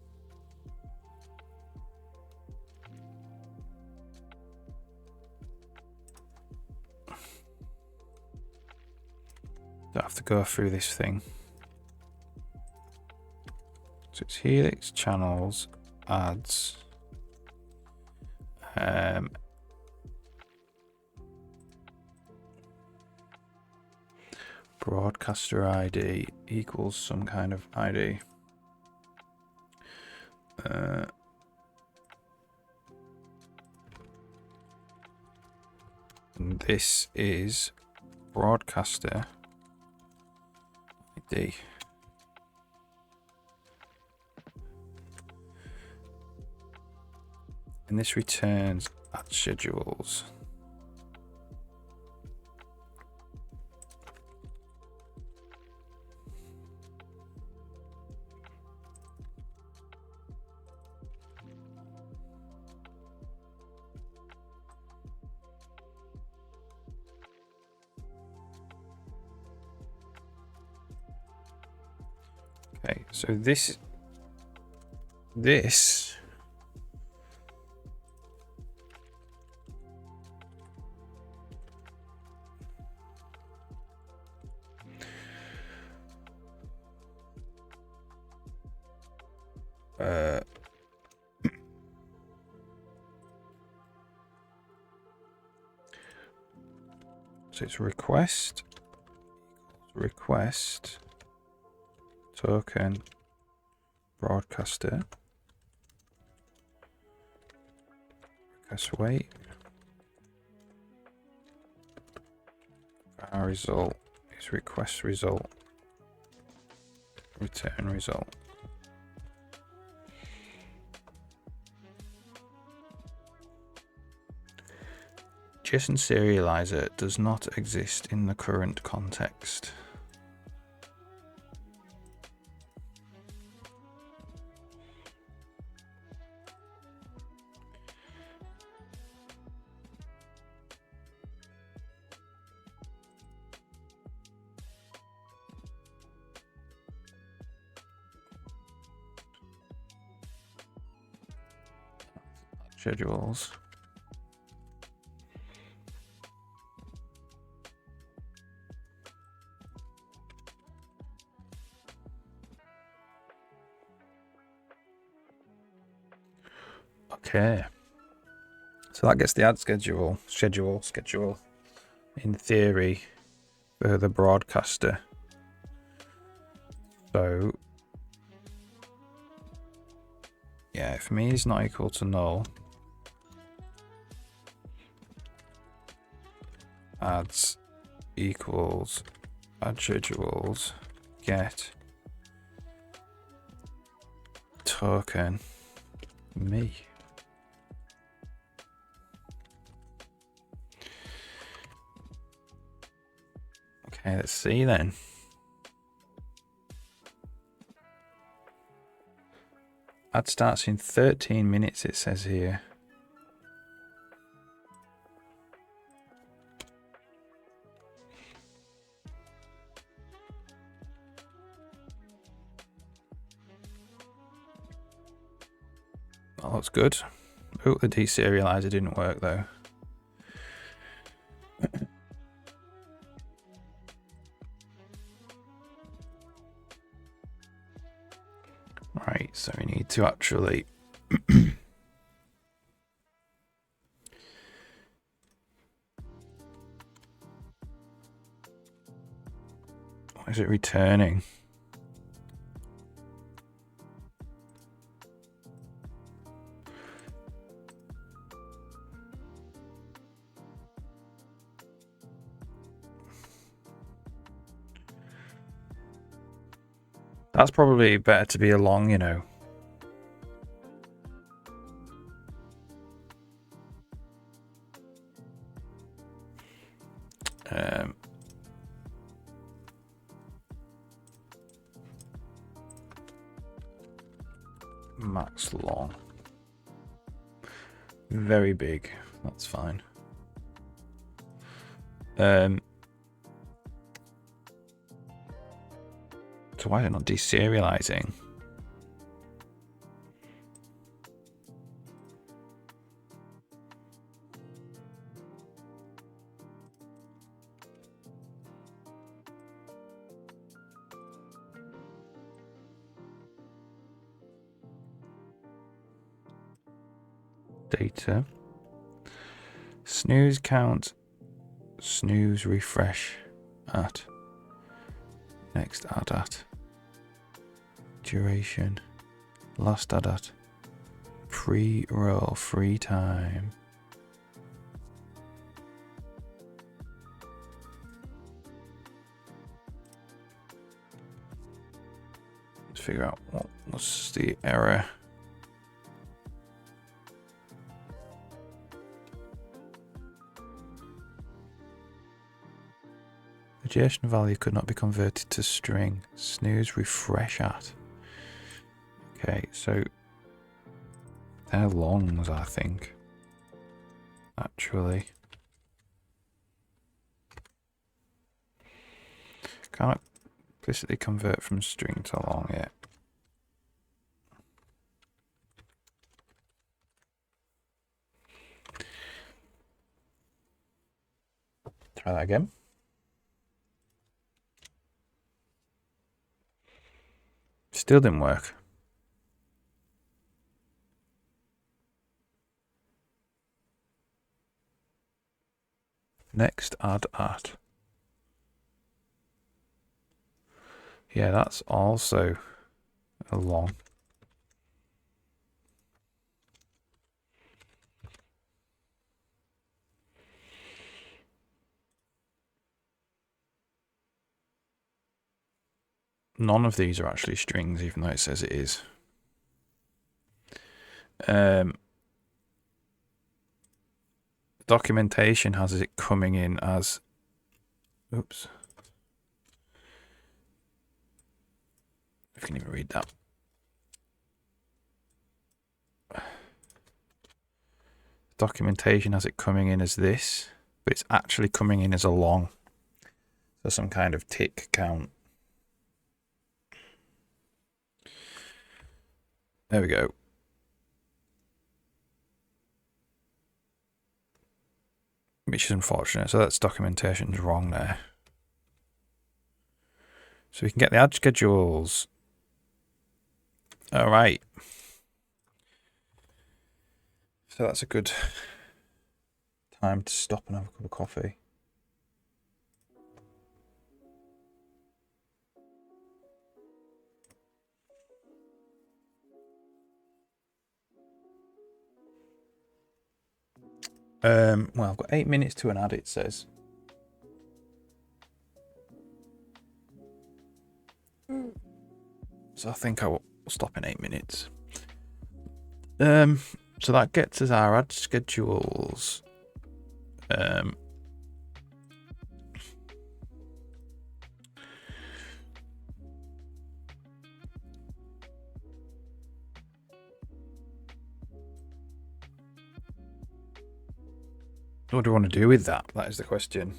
S1: don't have to go through this thing. So it's Helix Channels adds broadcaster ID equals some kind of ID. And this is broadcaster ID. And this returns at schedules. Okay, so this So it's request token broadcaster request wait. Our result is request result return result. JSON serializer does not exist in the current context. Schedules. Okay. So that gets the ad schedule in theory for the broadcaster. So yeah, if me is not equal to null, ads equals ad schedules get token me. Okay, let's see then. Ad starts in 13 minutes, it says here. That looks good. Oh, the deserializer didn't work though. Right, so we need to actually what is it returning? That's probably better to be a long, you know. Max long. Very big. That's fine. So why is it not deserializing? Data. Snooze count. Snooze refresh at. Next add at. Duration. Last add at. Pre-roll free time. Let's figure out what's the error. The JSON value could not be converted to string. Snooze refresh at. Okay, so they're longs, I think. Actually. Can't explicitly convert from string to long yet. Try that again. Still didn't work. Next add at. Yeah, that's also a long. None of these are actually strings, even though it says it is. Documentation has it coming in as, oops. I can even read that. Documentation has it coming in as this, but it's actually coming in as a long. So some kind of tick count. There we go. Which is unfortunate. So that's documentation's wrong there. So we can get the ad schedules. All right. So that's a good time to stop and have a cup of coffee. Well, I've got 8 minutes to an ad, it says. So I think I will stop in 8 minutes. So that gets us our ad schedules. What do I want to do with that? That is the question.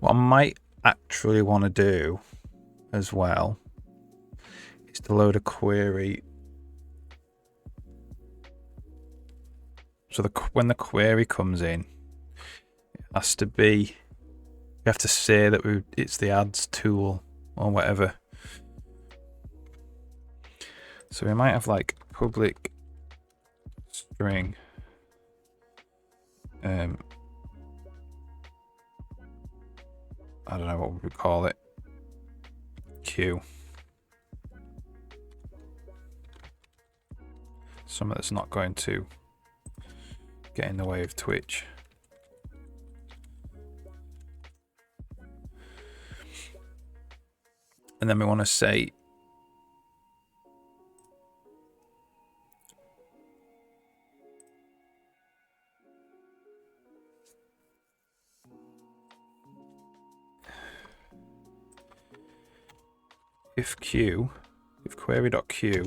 S1: What I might actually want to do as well is to load a query. So when the query comes in, it has to be, we have to say that it's the ads tool or whatever. So we might have like public string. I don't know what we would call it. Q. Something that's not going to get in the way of Twitch. And then we want to say if query.q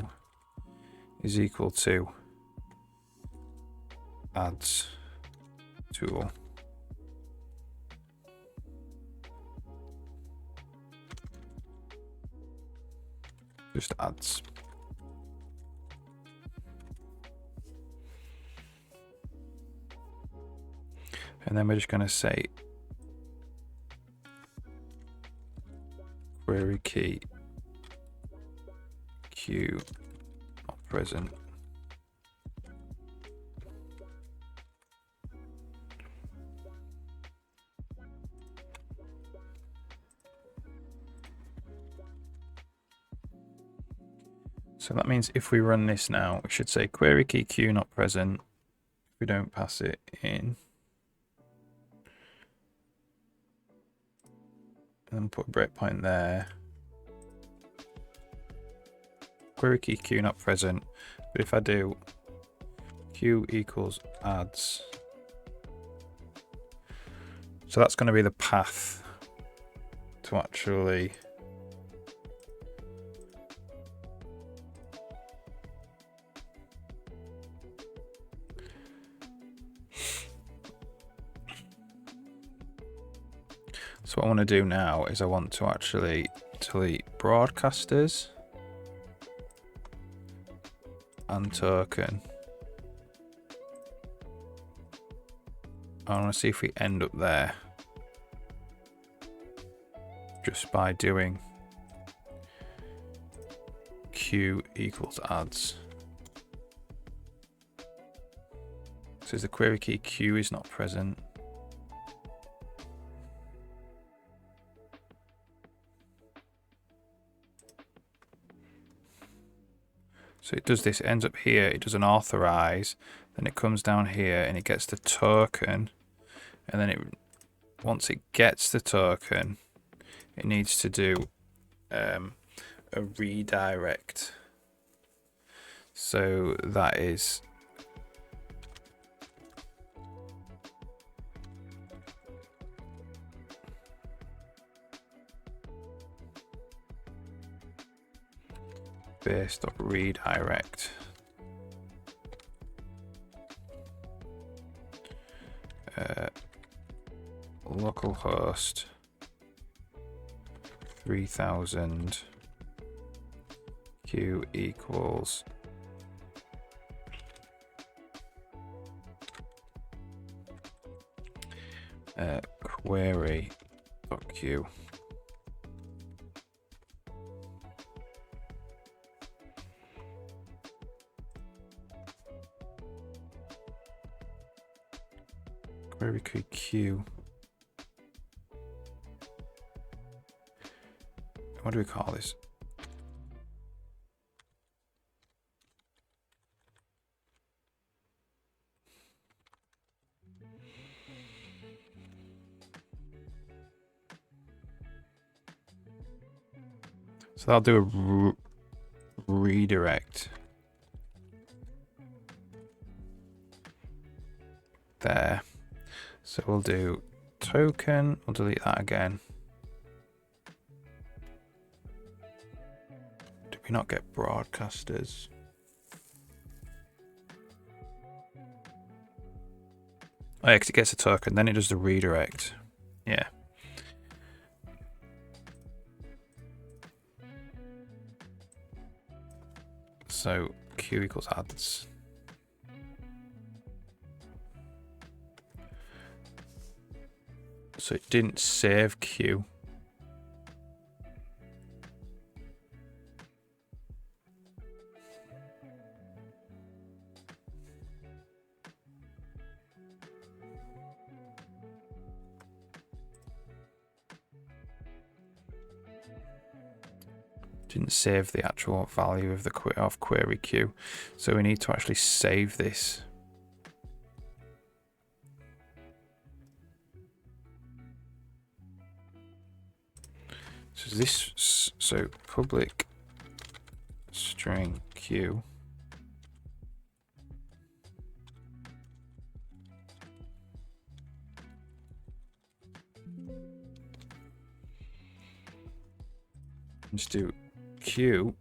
S1: is equal to ads tool. Just ads. And then we're just going to say query key q not present. So that means if we run this now, we should say query key q not present. If we don't pass it in, and then put a breakpoint there. Query key q not present. But if I do q equals ads, so that's going to be the path to actually So what I want to do now is I want to actually delete broadcasters and token. I want to see if we end up there. just by doing Q equals adds. Says the query key Q is not present. So it does this, it ends up here, it does an authorize, then it comes down here and it gets the token, and then once it gets the token, it needs to do a redirect. So that is base.redirect. Localhost 3000 Q equals query.q. Query Q. What do we call this? So I'll do a redirect there. So we'll do token, we'll delete that again. Did we not get broadcasters? Oh yeah, 'cause it gets a token, then it does the redirect. Yeah. So Q equals adds. So it didn't save Q. Didn't save the actual value of the query Q. So we need to actually save this. So public string Q let's do Q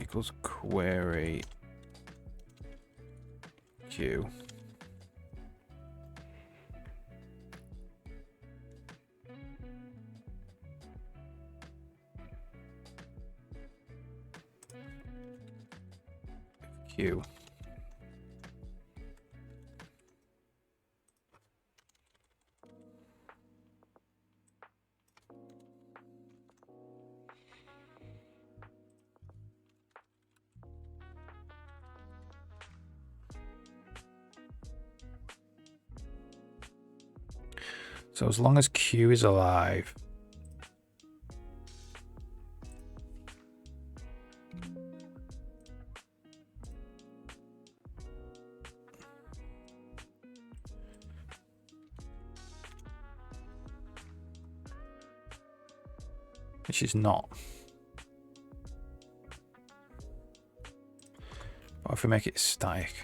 S1: equals query Q. Q. So as long as Q is alive, which is not. What if we make it static?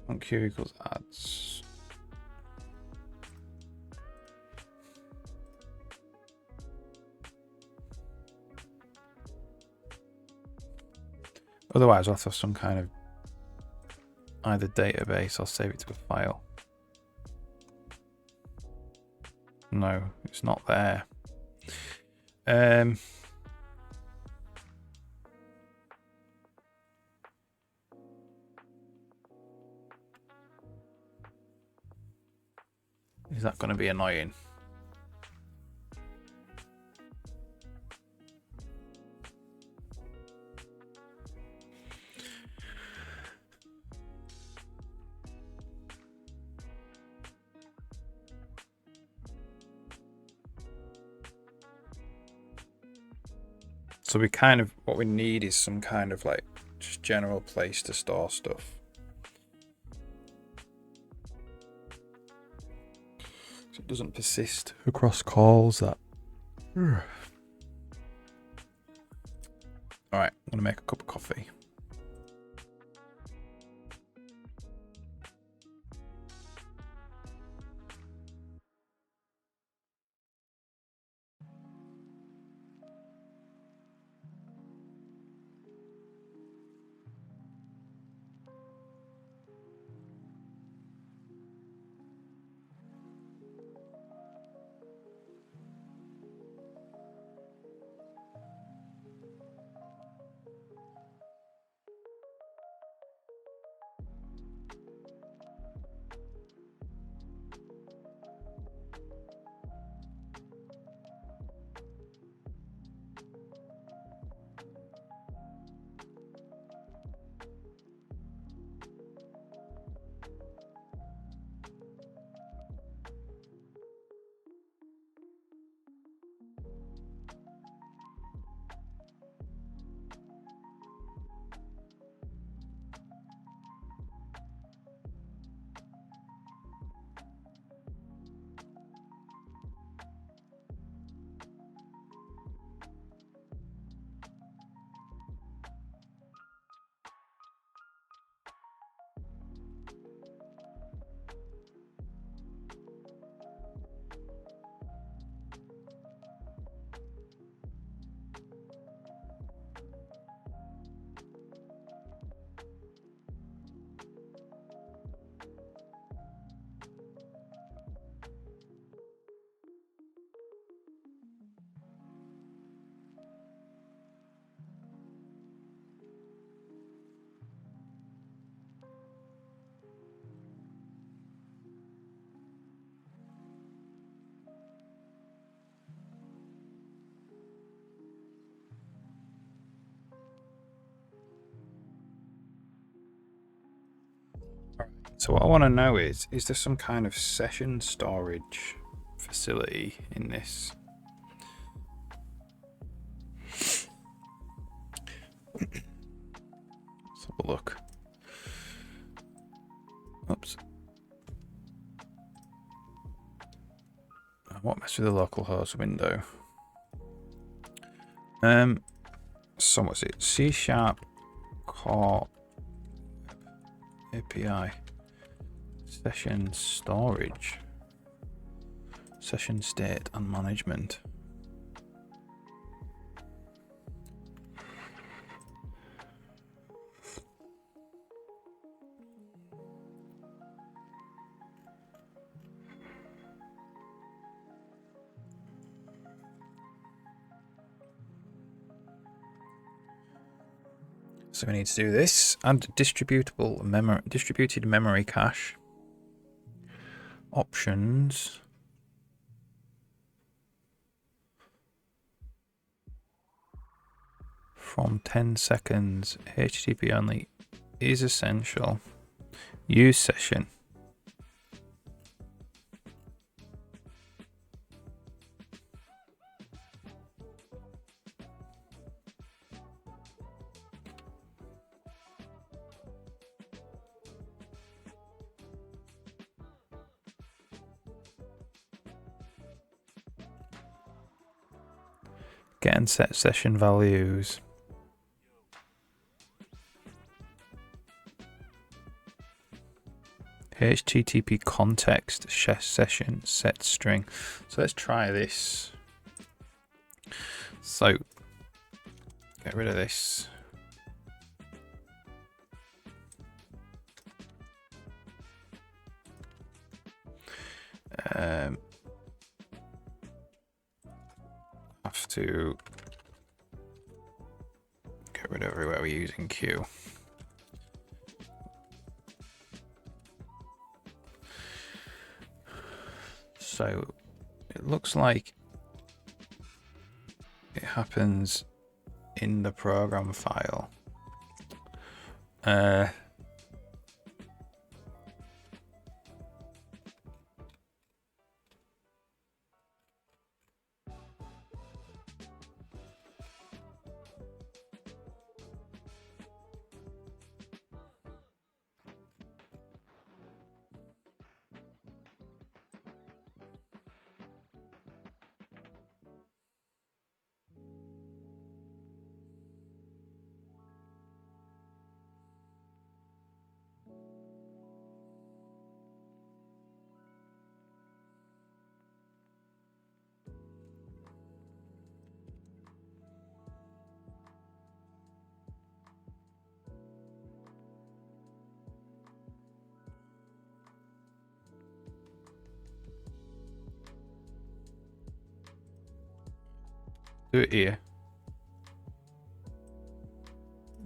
S1: On Q equals ads. Otherwise, I'll have some kind of either database or save it to a file. No, it's not there. Is that going to be annoying? So we kind of, what we need is some kind of like just general place to store stuff. So it doesn't persist across calls that. Alright, I'm gonna make a cup of coffee. So what I want to know is there some kind of session storage facility in this? Let's have a look. Oops. I won't mess with the localhost window. So what's it? C# core API. Session storage, session state and management. So we need to do this. Add distributed memory cache. Options. From 10 seconds. HTTP only is essential. Use session. Get and set session values. HTTP context session set string. So let's try this. So get rid of this. Have to get rid of everywhere we're using Q. So it looks like it happens in the program file. Do it here.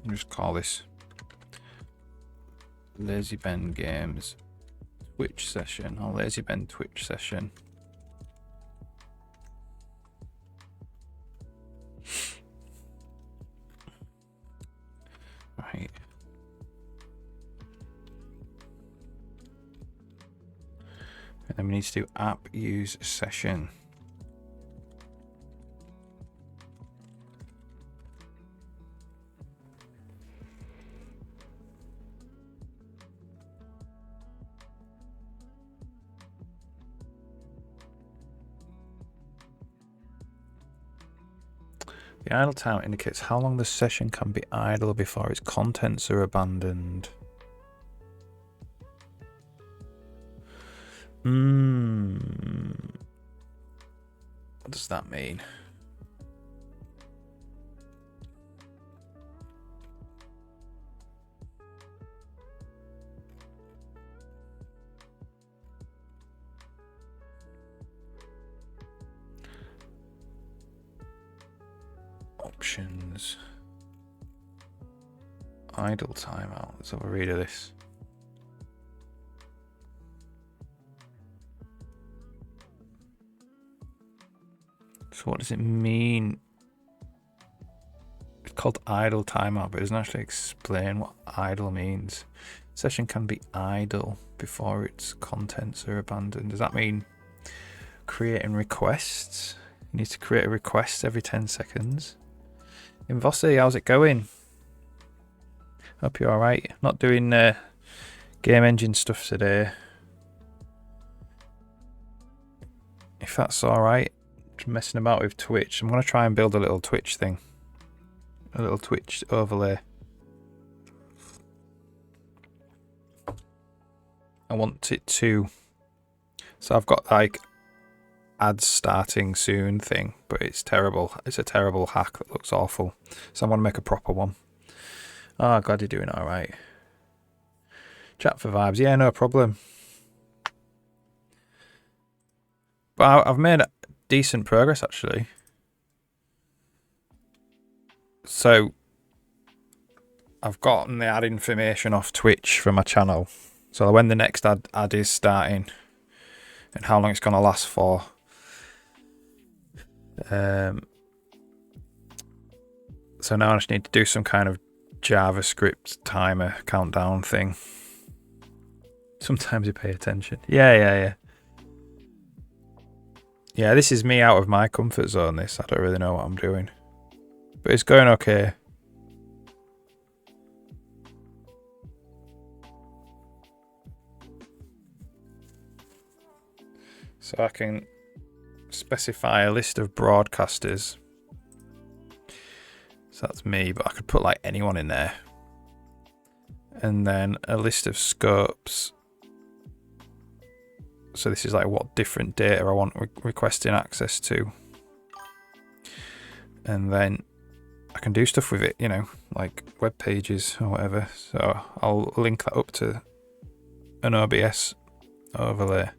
S1: I'll just call this Lazy Ben Games Twitch session or Lazy Ben Twitch session. Right. And then we need to do app use session. The idle time indicates how long the session can be idle before its contents are abandoned. What does that mean? Options. Idle timeout. Let's have a read of this. So what does it mean? It's called idle timeout, but it doesn't actually explain what idle means. Session can be idle before its contents are abandoned. Does that mean creating requests? You need to create a request every 10 seconds. Invossi, how's it going? Hope you're alright. Not doing game engine stuff today. If that's alright. Messing about with Twitch. I'm going to try and build a little Twitch thing. A little Twitch overlay. I want it to... So I've got like ads starting soon thing, but it's terrible. It's a terrible hack that looks awful. So I want to make a proper one. Oh, glad you're doing alright. Chat for vibes. Yeah, no problem. But I've made decent progress actually. So I've gotten the ad information off Twitch for my channel. So when the next ad is starting and how long it's going to last for. So now I just need to do some kind of JavaScript timer countdown thing. Sometimes you pay attention. Yeah. Yeah, this is me out of my comfort zone, this. I don't really know what I'm doing. But it's going okay. So I can specify a list of broadcasters. So that's me, but I could put like anyone in there. And then a list of scopes. So this is like what different data I want requesting access to. And then I can do stuff with it, you know, like web pages or whatever. So I'll link that up to an OBS overlay.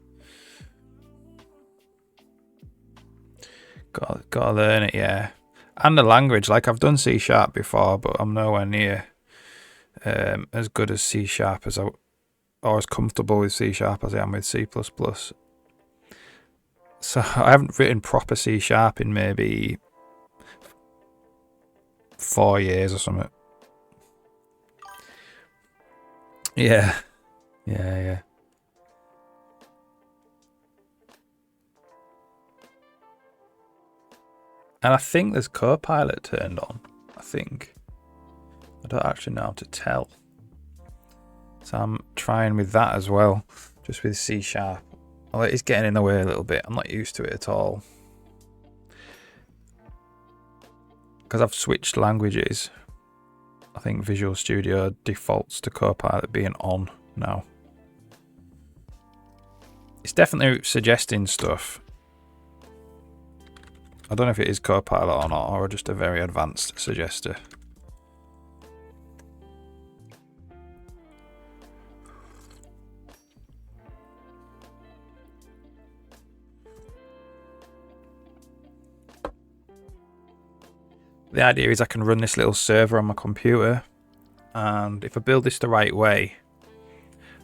S1: Got to learn it, yeah. And the language, like I've done C# before, but I'm nowhere near as good as C# or as comfortable with C# as I am with C++. So I haven't written proper C# in maybe 4 years or something. Yeah. And I think there's Copilot turned on. I think. I don't actually know how to tell. So I'm trying with that as well, just with C#. Well, it is getting in the way a little bit. I'm not used to it at all. Because I've switched languages. I think Visual Studio defaults to Copilot being on now. It's definitely suggesting stuff. I don't know if it is Copilot or not, or just a very advanced suggester. The idea is I can run this little server on my computer, and if I build this the right way,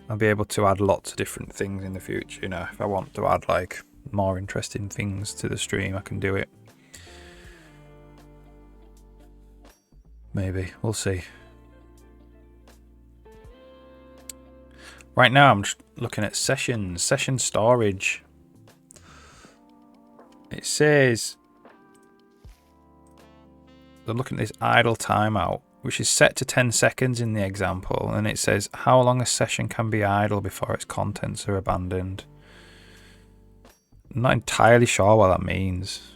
S1: I'll be able to add lots of different things in the future. You know, if I want to add like more interesting things to the stream, I can do it. Maybe, we'll see. Right now I'm just looking at session storage. It says they're looking at this idle timeout, which is set to 10 seconds in the example, and it says how long a session can be idle before its contents are abandoned. I'm not entirely sure what that means.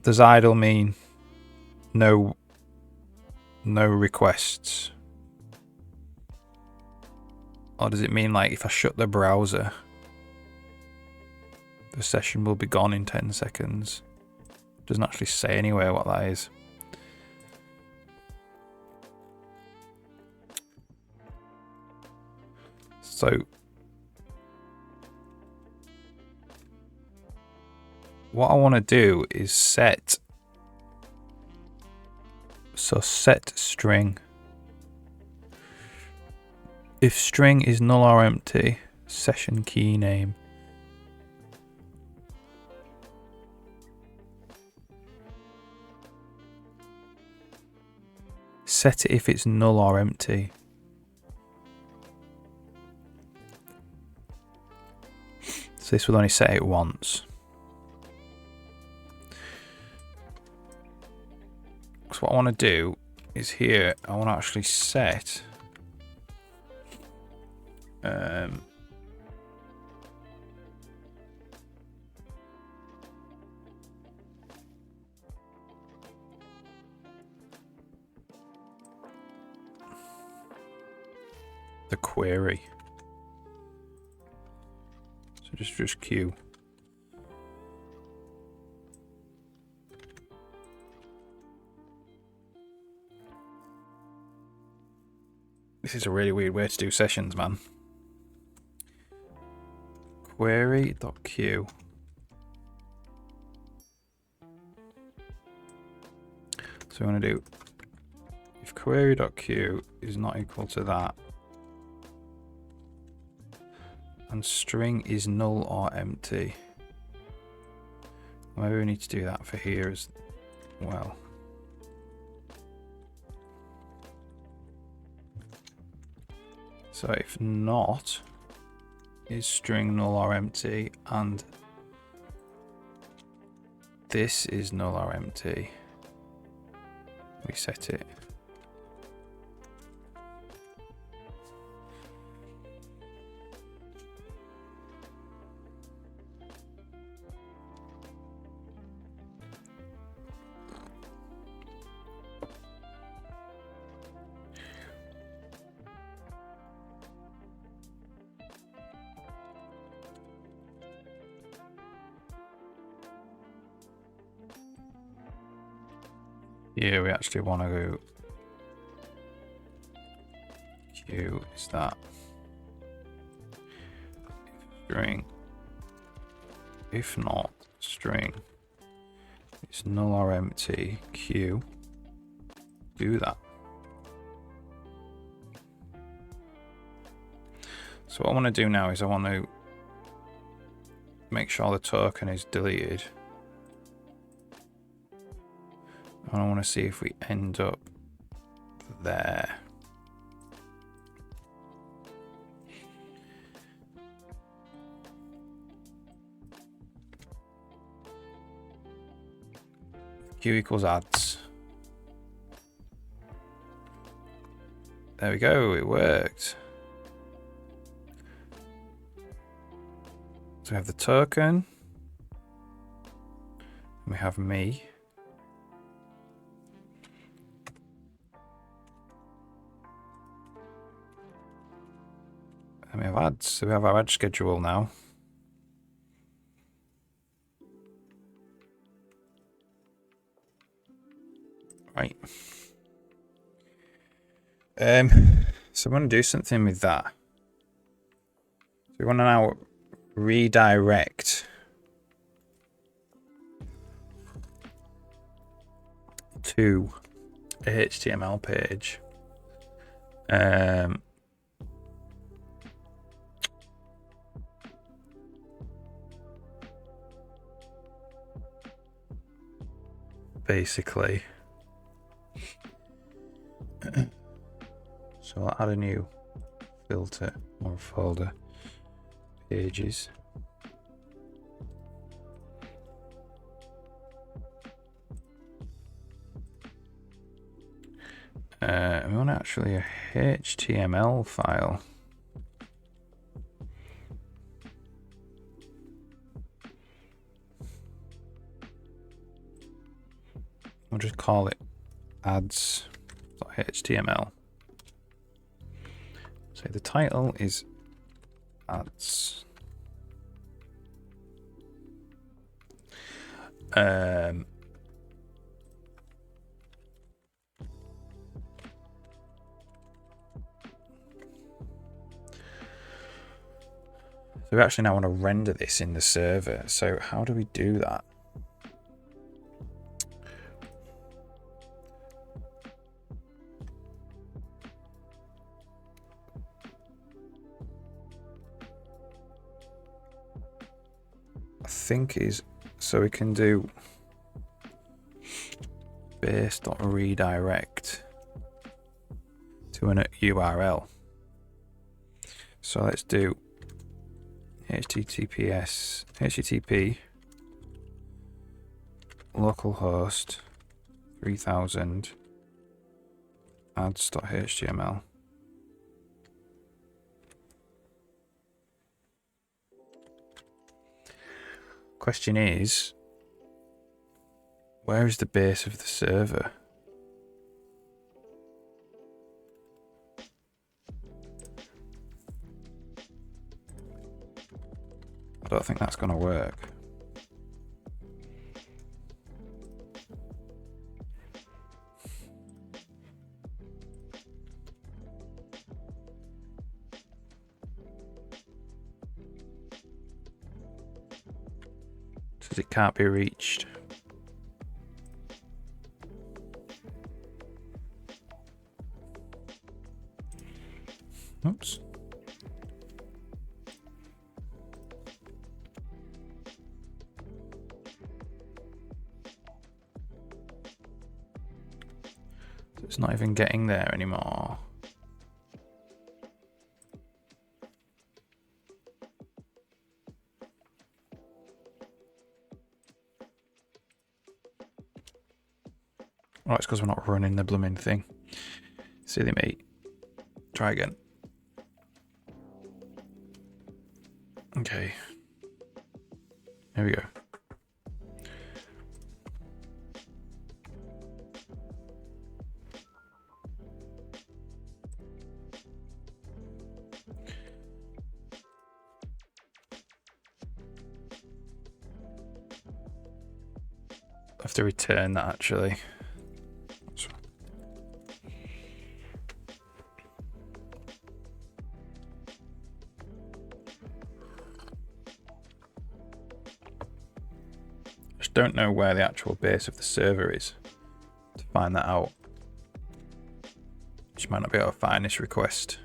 S1: Does idle mean no requests? Or does it mean like if I shut the browser, the session will be gone in 10 seconds? It doesn't actually say anywhere what that is. So what I want to do is set string. If string is null or empty, session key name. Set it if it's null or empty. So this will only set it once. So what I want to do is here, I want to actually set the query. So just Q. This is a really weird way to do sessions, man. Query.q. So we want to do if query.q is not equal to that, and string is null or empty. Maybe we need to do that for here as well. So if not is string null or empty, and this is null or empty, we set it. Yeah, we actually want to go. Q is that string. If not, string is null or empty. Q. Do that. So what I want to do now is I want to make sure the token is deleted. And I want to see if we end up there. Q equals adds. There we go, it worked. So we have the token. We have me. And we have ads. So we have our ad schedule now. Right. So I'm going to do something with that. So we want to now redirect to a HTML page. Basically. So I'll add a new filter or folder, pages. We want actually a HTML file. We'll just call it ads.html. So the title is ads. So we actually now want to render this in the server. So how do we do that? I think is so we can do base.redirect to an URL. So let's do HTTP localhost 3000 ads.html. Question is, where is the base of the server? I don't think that's going to work. Says it can't be reached. Oops. So it's not even getting there anymore. Oh, it's because we're not running the blooming thing. Silly mate. Try again. Okay. Here we go. I have to return that actually. just don't know where the actual base of the server is to find that out. Just might not be able to find this request.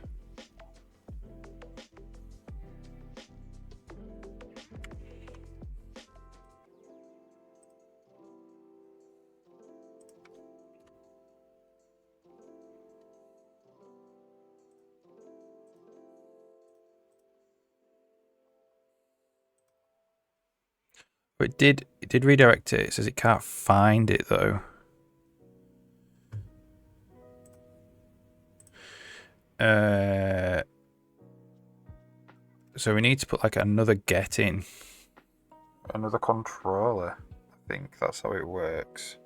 S1: But it did redirect it. It says it can't find it though. So we need to put like another get in. Another controller. I think that's how it works.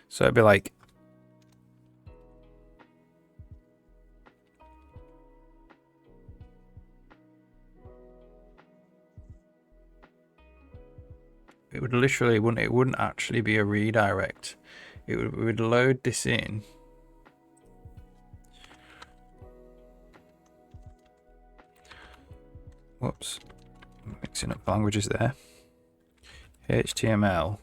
S1: So it'd be like it would literally wouldn't actually be a redirect. It would load this in. Whoops. Mixing up languages there. HTML.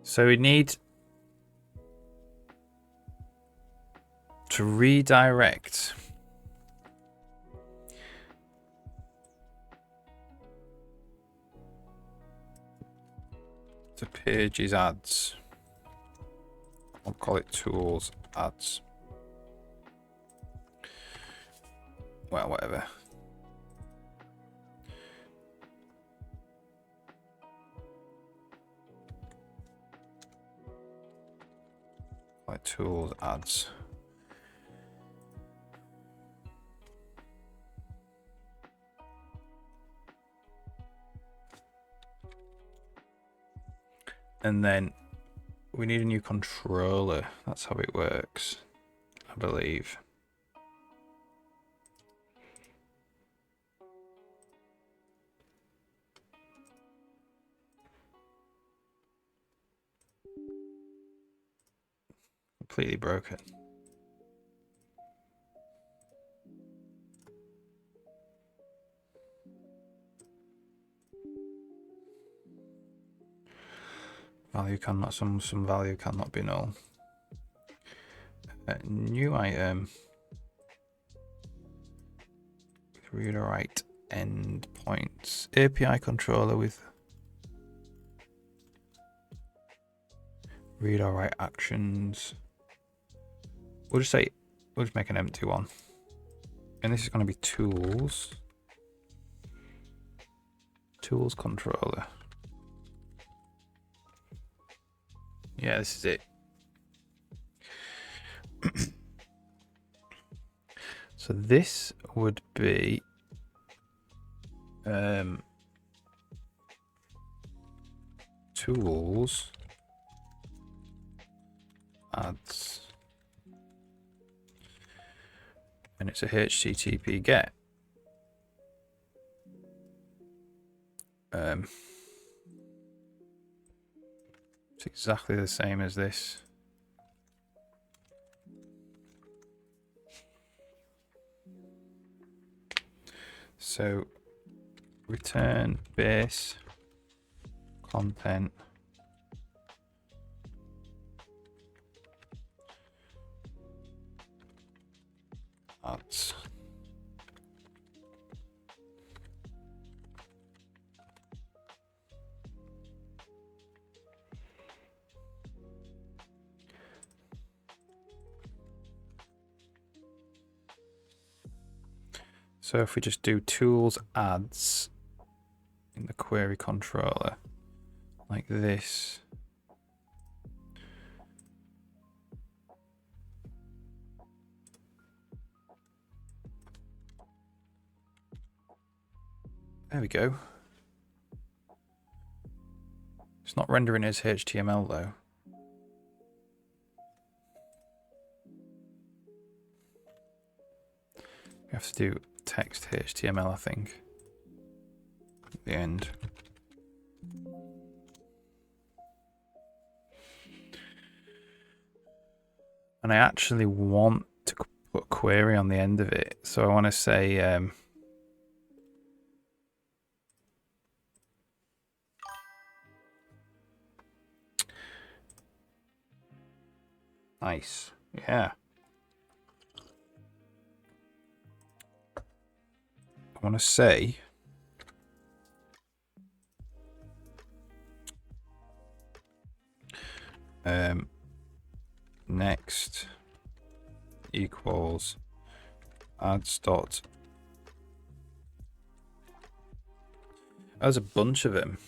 S1: So we need to redirect to pages ads. I'll call it tools ads. Well, whatever. Like tools ads. And then we need a new controller. That's how it works, I believe. Completely broken. Value cannot, some value cannot be null. New item. Read or write endpoints. API controller with read or write actions. We'll just make an empty one. And this is going to be tools. Tools controller. Yeah, this is it. So this would be tools ads, and it's a HTTP get. It's exactly the same as this. So return base content ads. So if we just do tools ads in the query controller like this, there we go. It's not rendering as HTML though. We have to do text HTML, I think. At the end. And I actually want to put a query on the end of it. So I want to say nice. Yeah. I want to say next equals ads dot. There's a bunch of them.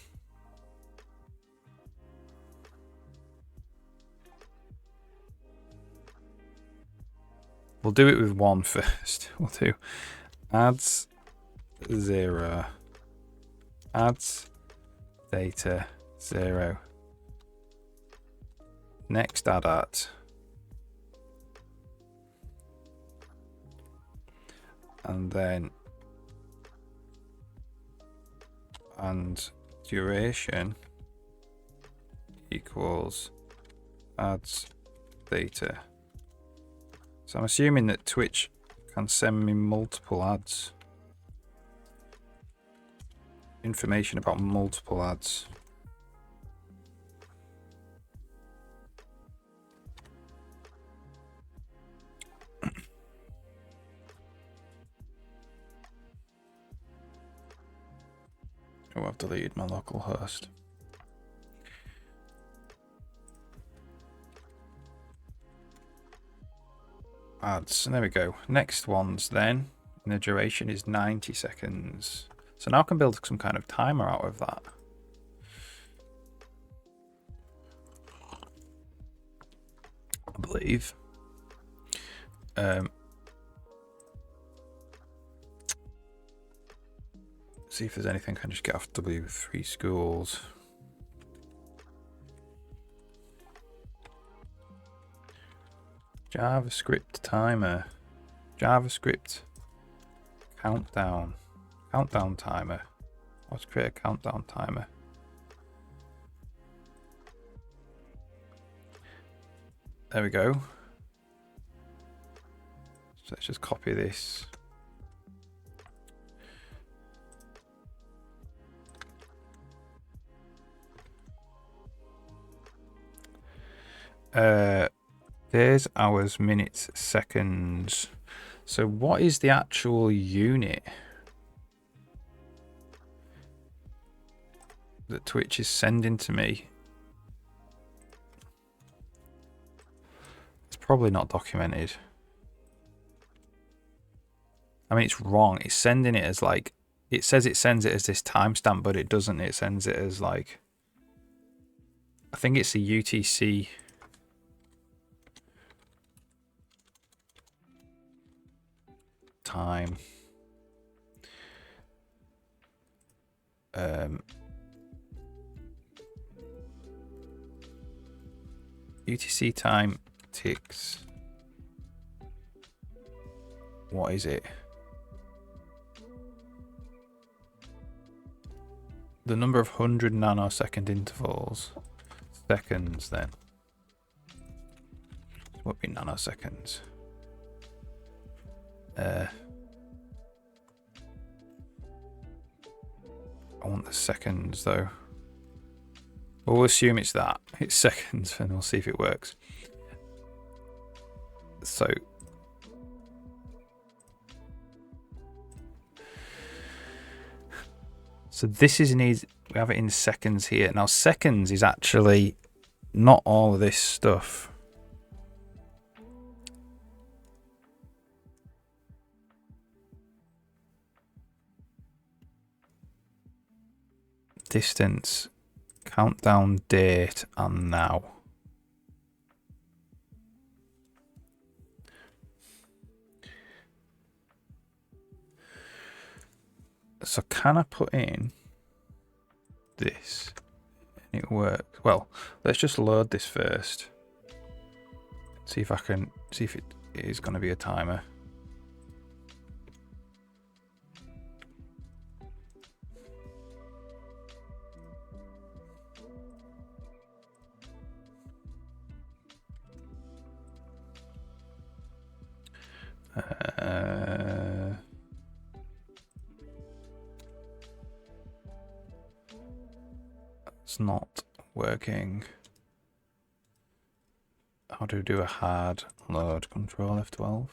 S1: We'll do it with one first. We'll do ads 0, ads data 0, next add at, and then and duration equals ads data. So I'm assuming that Twitch can send me multiple ads. Information about multiple ads. Oh, I've deleted my local host. Ads, and there we go. Next ones then, and the duration is 90 seconds. So now I can build some kind of timer out of that. I believe. See if there's anything I can just get off W3 schools. JavaScript timer. JavaScript countdown. Countdown timer. Let's create a countdown timer. There we go. So let's just copy this. Days, hours, minutes, seconds. So what is the actual unit that Twitch is sending to me? It's probably not documented. I mean, it's wrong. It's sending it as like, it says it sends it as this timestamp, but it doesn't. It sends it as like, I think it's a UTC. Time. UTC time ticks. What is it? The number of 100 nanosecond intervals. Seconds then. What would be nanoseconds? I want the seconds though. We'll assume it's that. It's seconds and we'll see if it works. So this is we have it in seconds here. Now seconds is actually not all of this stuff. Distance, countdown, date, and now. So can I put in this and it works? Well, let's just load this first. See if I can see if it is going to be a timer. That's not working. How do we do a hard load? Control F12.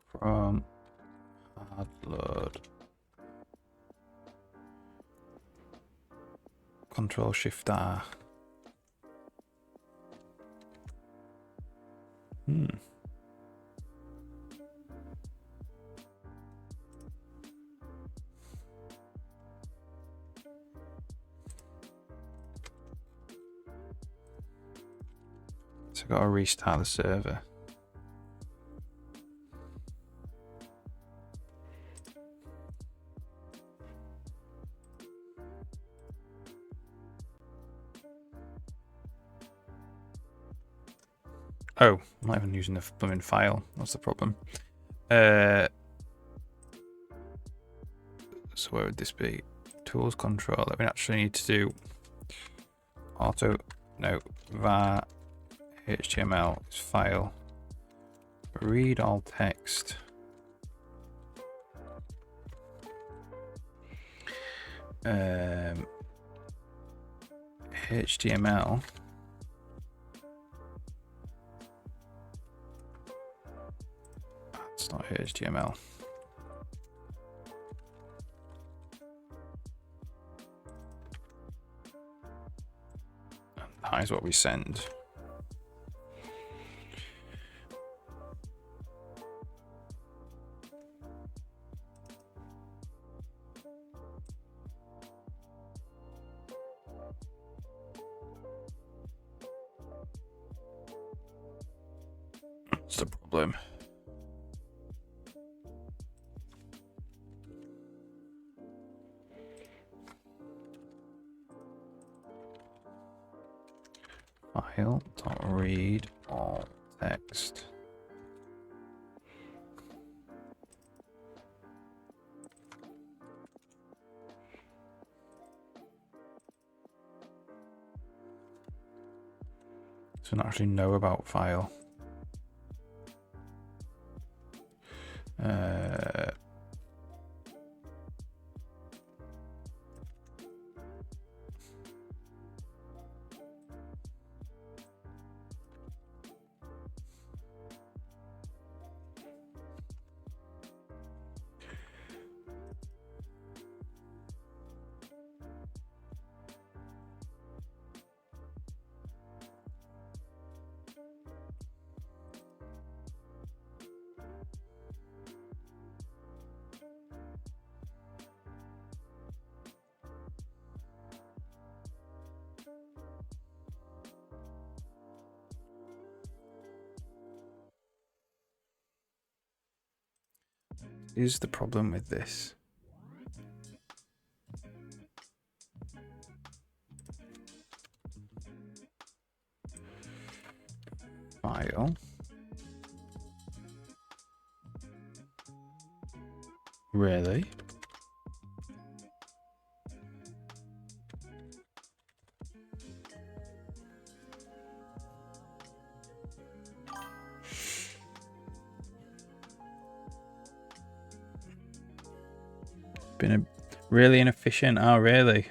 S1: From hard load. Control Shift R. So I've got to restart the server. Oh, I'm not even using the blooming file. That's the problem. So where would this be? Tools control. That we actually need to do var HTML is file. Read all text. HTML. It's not HTML. That is what we send. That's the problem. File.read all text. So not actually know about file. Is the problem with this? File. Really? Been a really inefficient. Oh, really?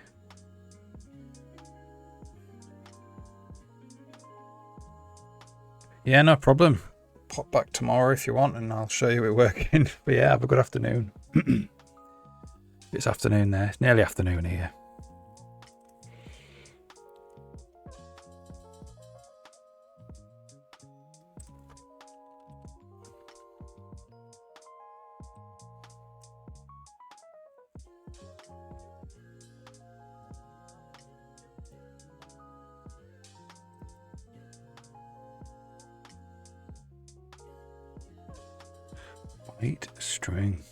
S1: Yeah, no problem. Pop back tomorrow if you want and I'll show you it working. But yeah, have a good afternoon. It's afternoon there. It's nearly afternoon here. Byte string.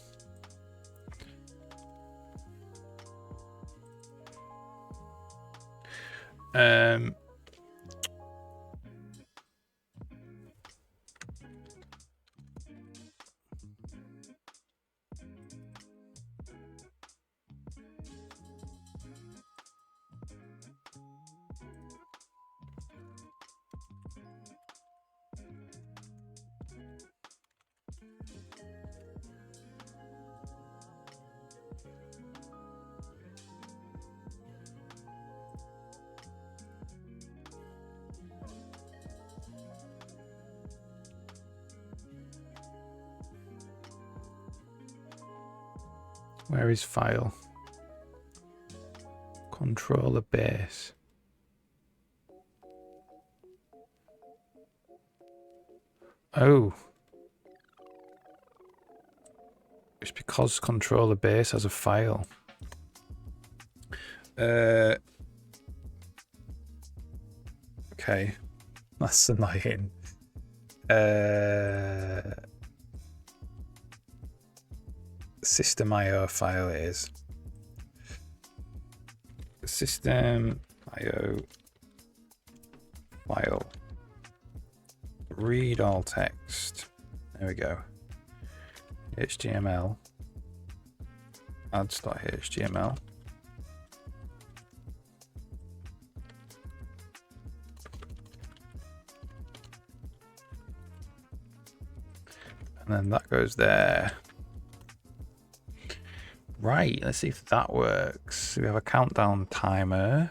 S1: Where is file? Controller base. Oh. It's because controller base has a file. Okay. That's annoying. System.io file is. System.io file. Read all text. There we go. HTML. Ads.html. And then that goes there. Right, let's see if that works. We have a countdown timer.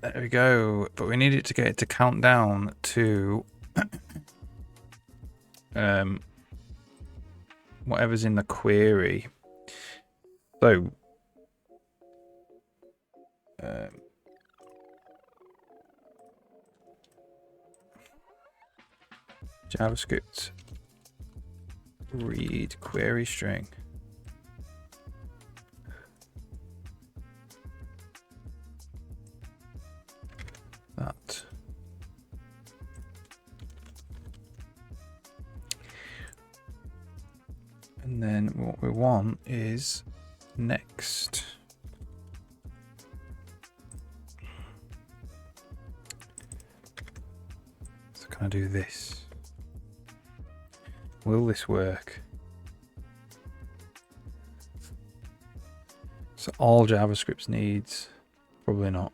S1: There we go. But we need it to get it to count down to whatever's in the query. So JavaScript read query string. That. And then what we want is next. So can I do this? Will this work? So all JavaScript needs, probably not.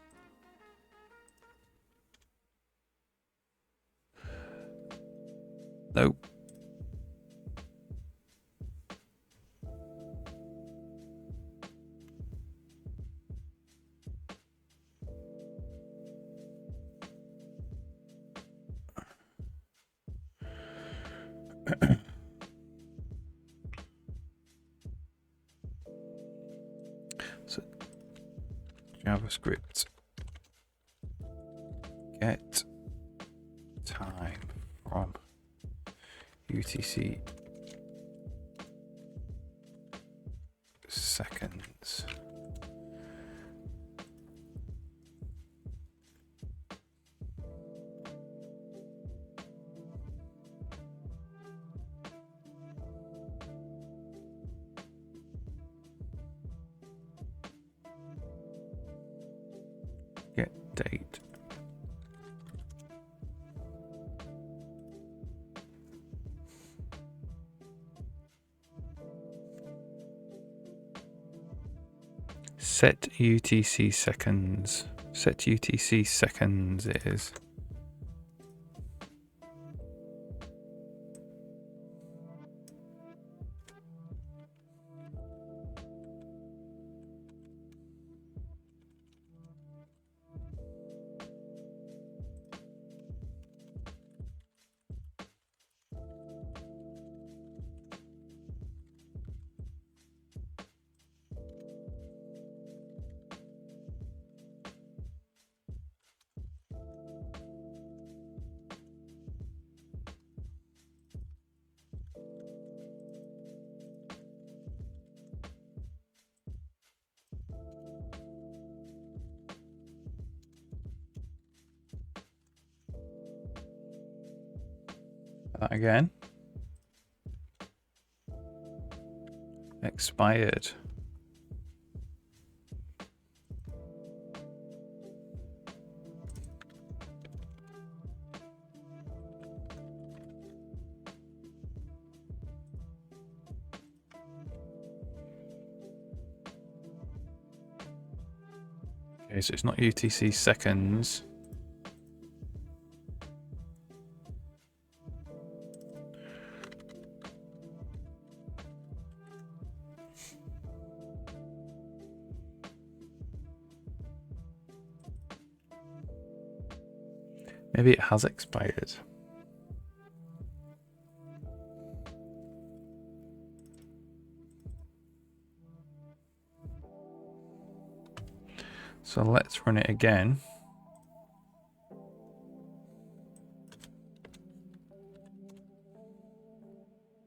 S1: Nope. So JavaScript get time from UTC seconds. Get date. Set UTC seconds. Set UTC seconds is. That again. Expired. Okay, so it's not UTC seconds. Maybe it has expired. So let's run it again.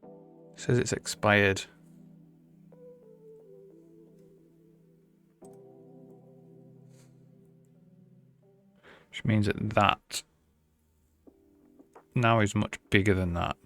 S1: It says it's expired. Which means that now is much bigger than that.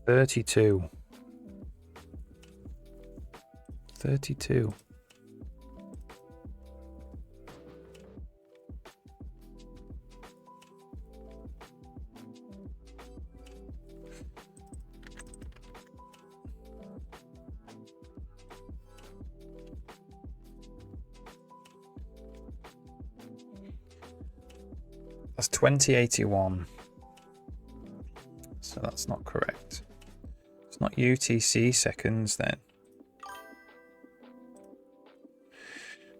S1: $32. That's 2081. So that's not correct. It's not UTC seconds then.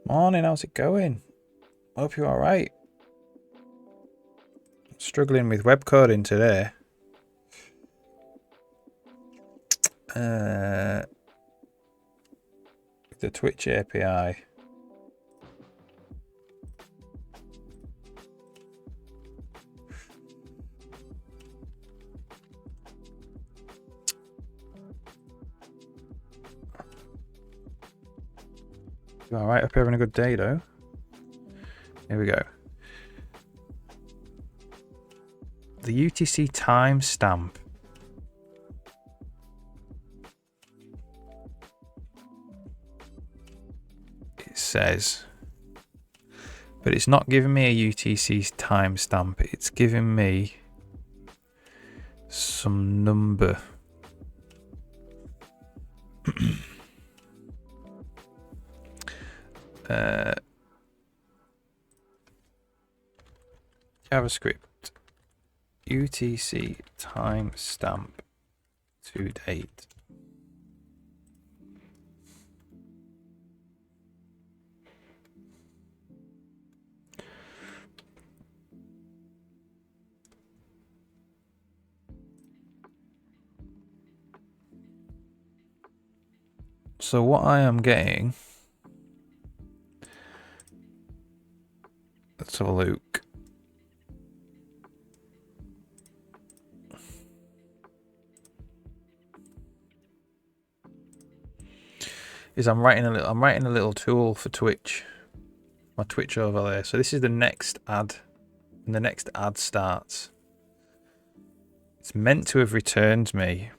S1: Morning, how's it going? Hope you're alright. Struggling with web coding today. The Twitch API. You alright? Hope you're having a good day though. Here we go. The UTC timestamp. It says, but it's not giving me a UTC timestamp. It's giving me some number. JavaScript UTC timestamp to date. So what I am getting, let's have a look. Is I'm writing a little tool for Twitch, my Twitch overlay. So this is the next ad, and the next ad starts. It's meant to have returned me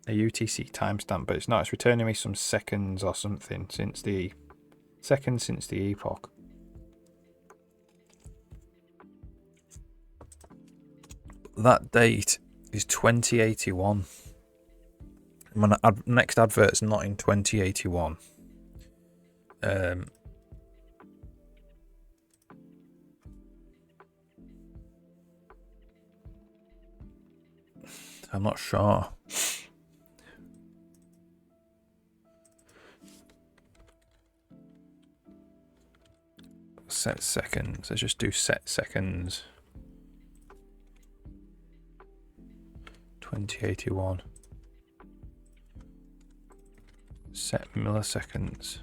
S1: a UTC timestamp, but it's not. It's returning me some seconds or something since the epoch. That date is 2081. My next advert's not in 2081. I'm not sure. Set seconds. Let's just do set seconds. 2081. Set milliseconds.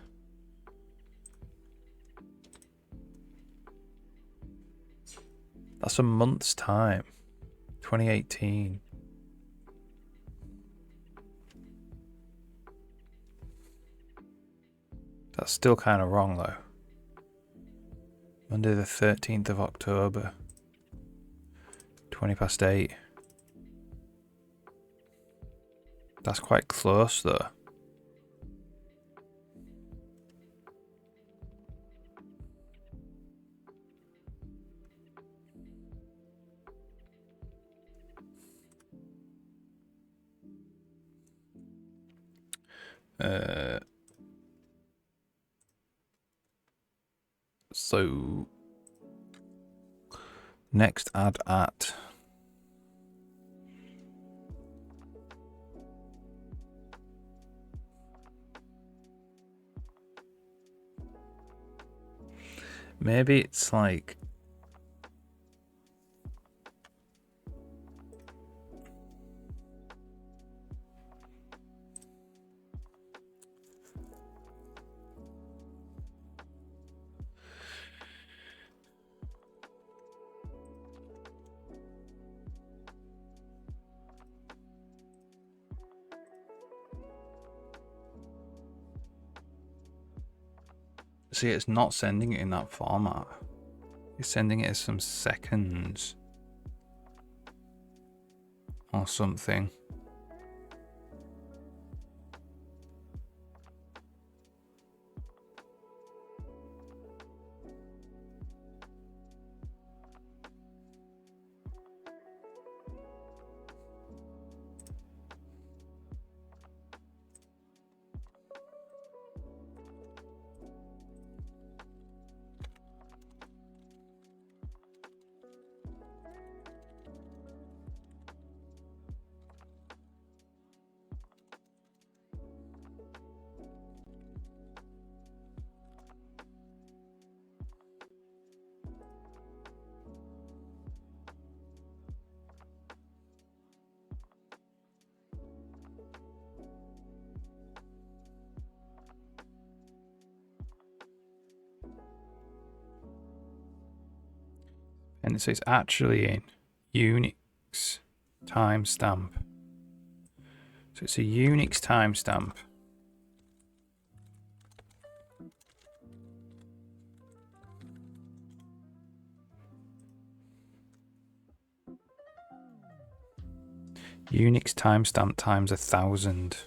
S1: That's a month's time. 2018. That's still kind of wrong though. Monday the 13th of October. 20 past 8. That's quite close though. So next ad at Maybe it's like... See, it's not sending it in that format. It's sending it as some seconds or something. And so it's actually in Unix timestamp. So it's a Unix timestamp. Unix timestamp times 1000.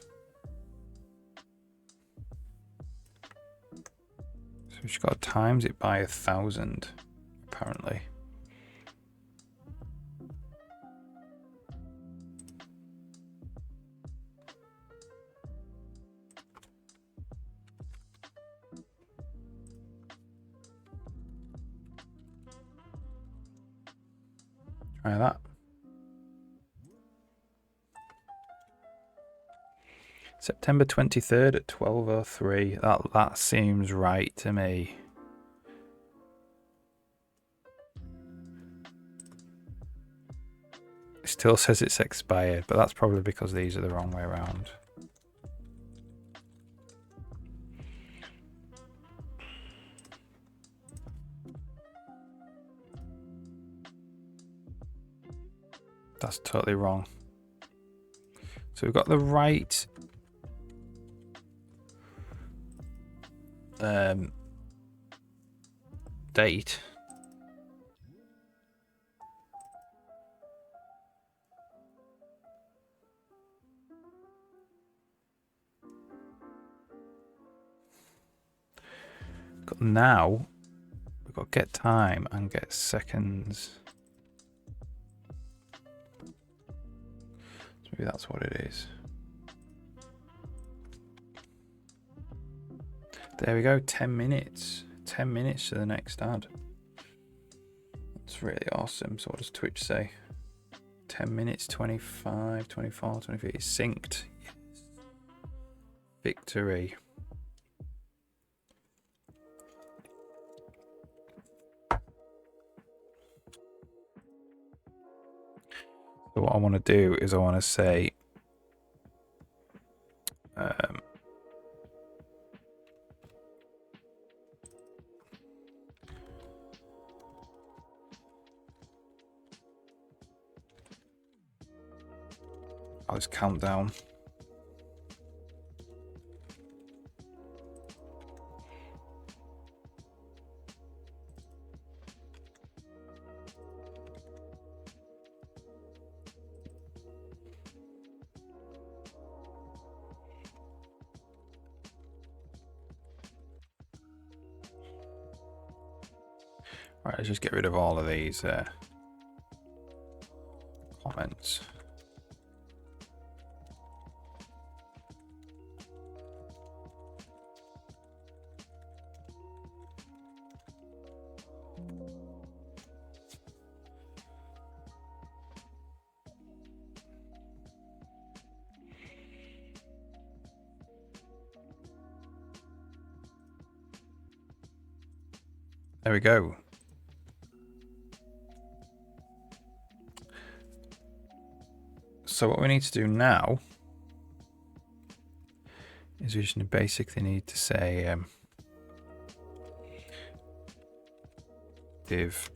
S1: So we've got to times it by 1000, apparently. Try that. September 23rd at 12:03. That seems right to me. It still says it's expired, but that's probably because these are the wrong way around. That's totally wrong. So we've got the right date. Got now we've got get time and get seconds. So maybe that's what it is. There we go, 10 minutes. 10 minutes to the next ad. That's really awesome. So what does Twitch say? 10 minutes, 25, 24, 25. It's synced. Yes. Victory. So what I want to do is I want to say I'll just count down. Right, let's just get rid of all of these comments. There we go. So what we need to do now is we just basically need to say div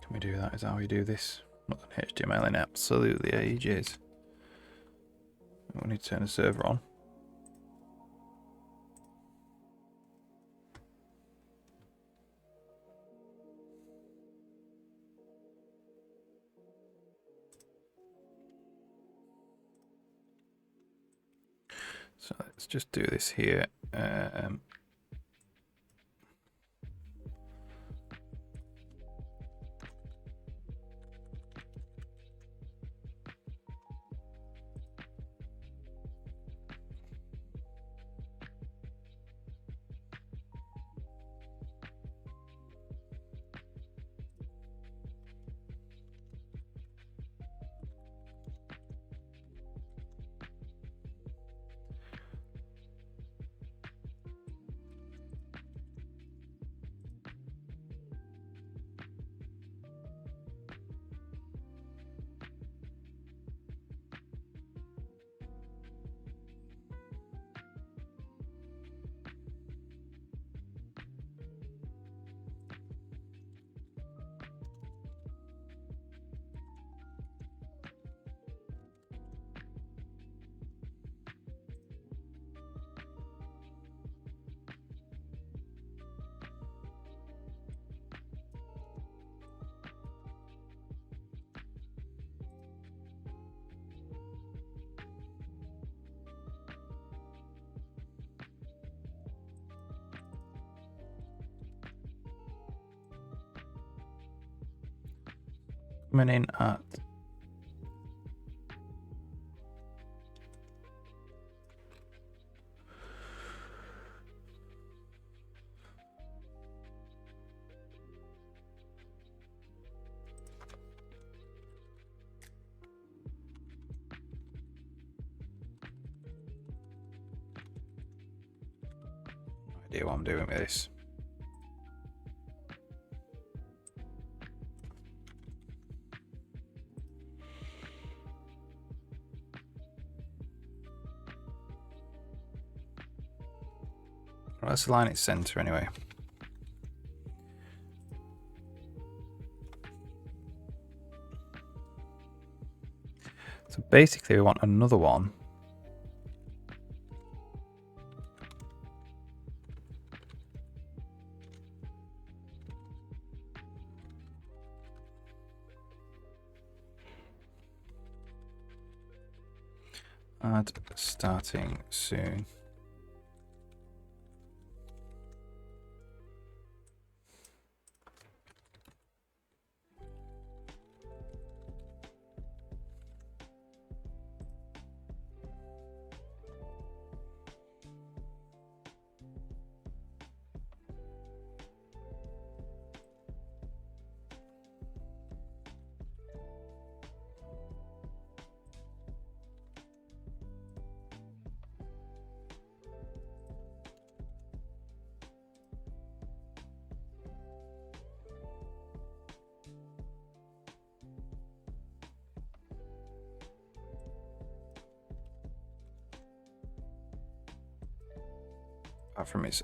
S1: can we do that? Is that how we do this? Not done HTML in absolutely ages. We need to turn the server on. So let's just do this here. Coming in at no idea what I'm doing with this. Well, let's align its center anyway. So basically we want another one. Add starting soon. Apart from its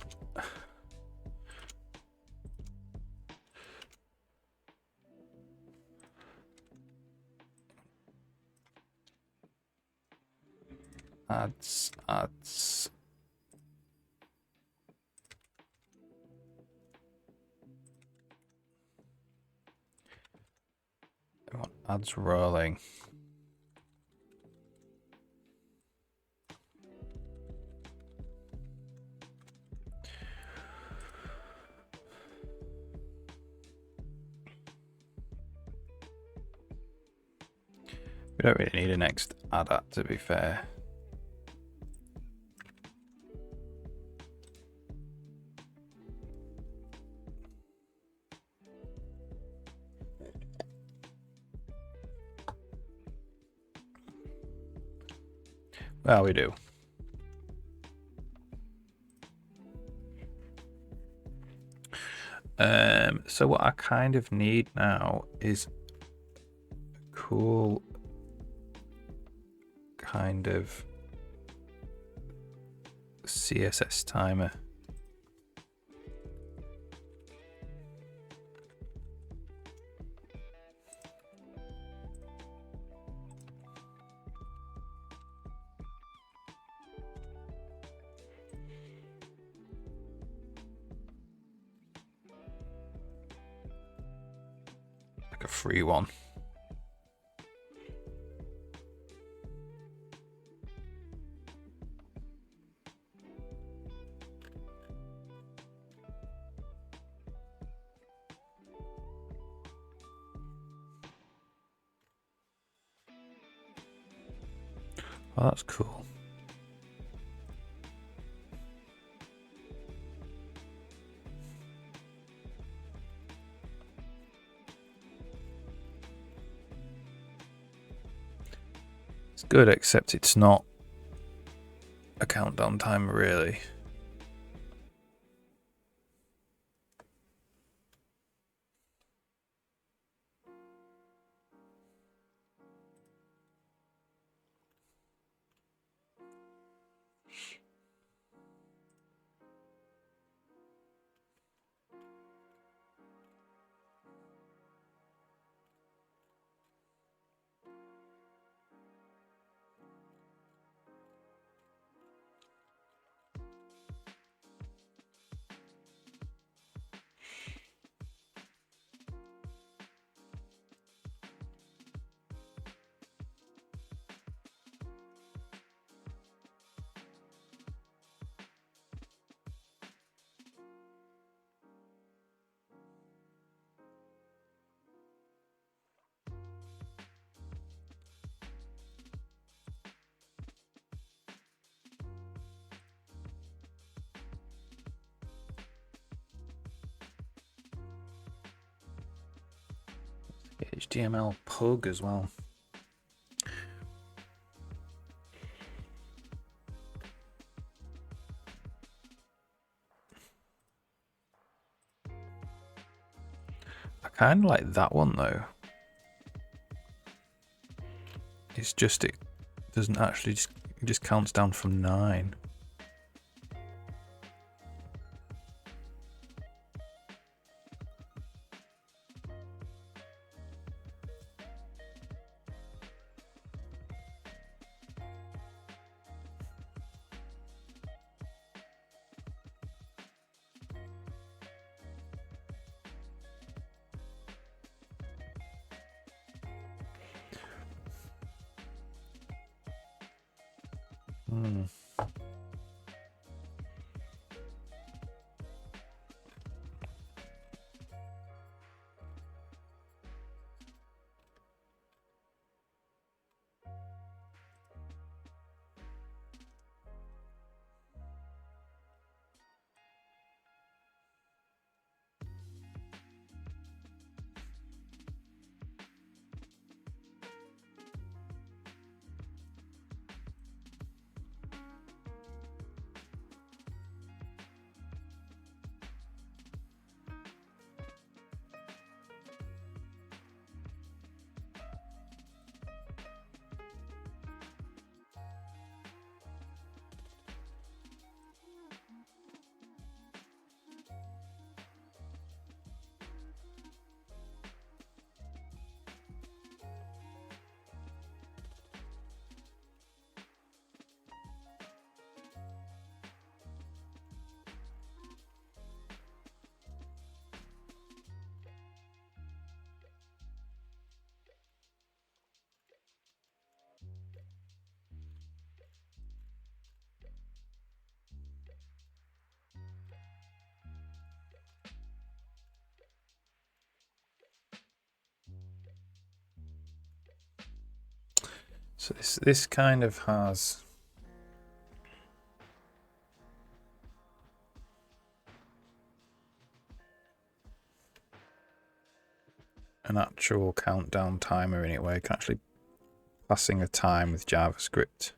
S1: ads. I want ads rolling. We don't really need a next ADAT, to be fair. Well, we do. So what I kind of need now is a cool kind of CSS timer. Like a free one. Oh, that's cool. It's good, except it's not a countdown timer, really. HTML pug as well. I kind of like that one though. It's just, it doesn't actually just, it just counts down from 9. So this kind of has an actual countdown timer in it where you can actually passing a time with JavaScript.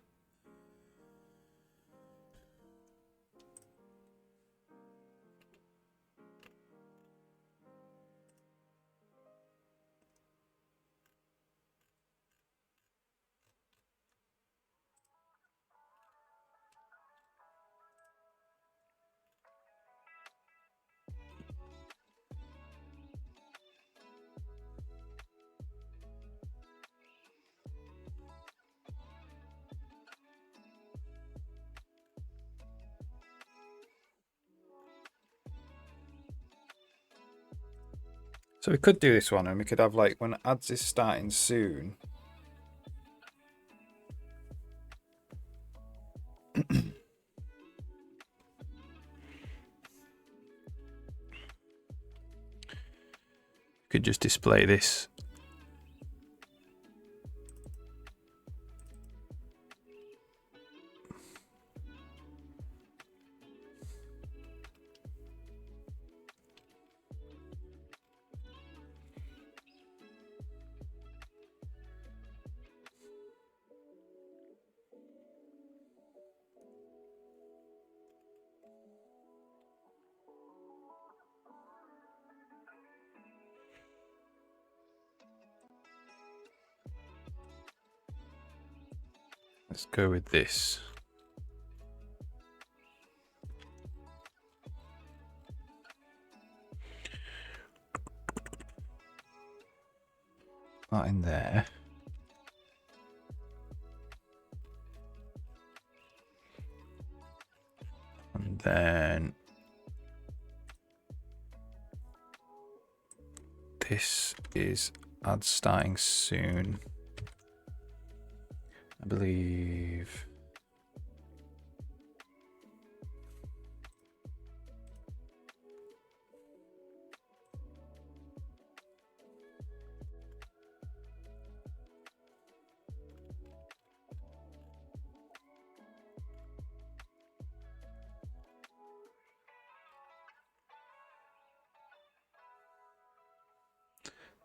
S1: So we could do this one and we could have like when ads is starting soon. Could just display this. Let's go with this. That in there. And then this is ads starting soon, I believe.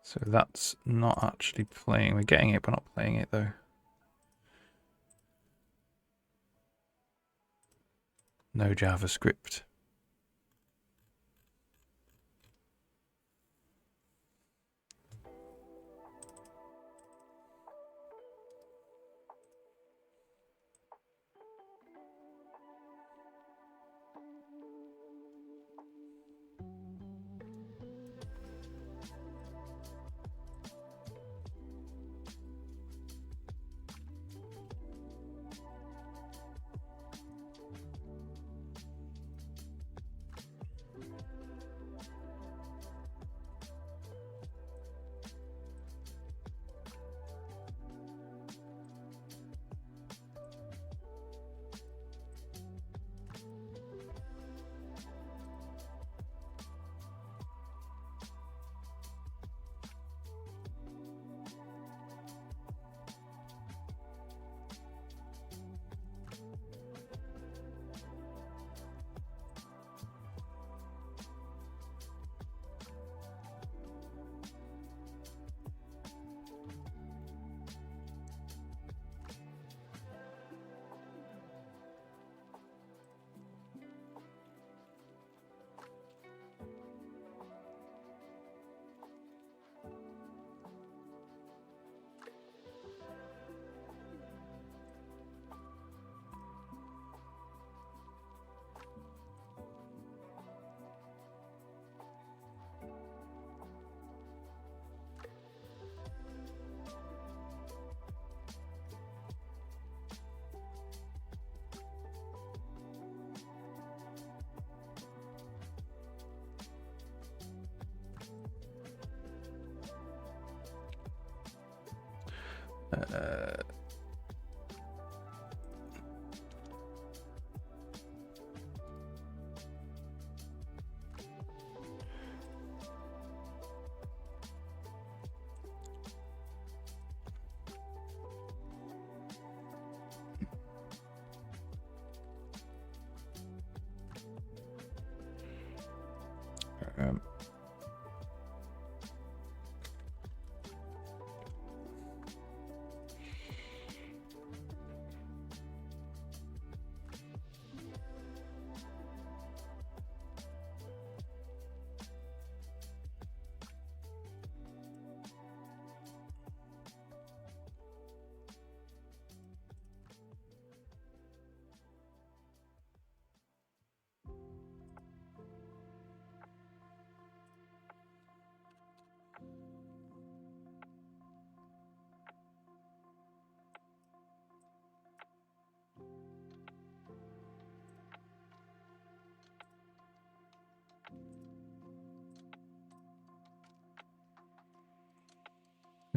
S1: So that's not actually playing. We're getting it, but not playing it though. No JavaScript.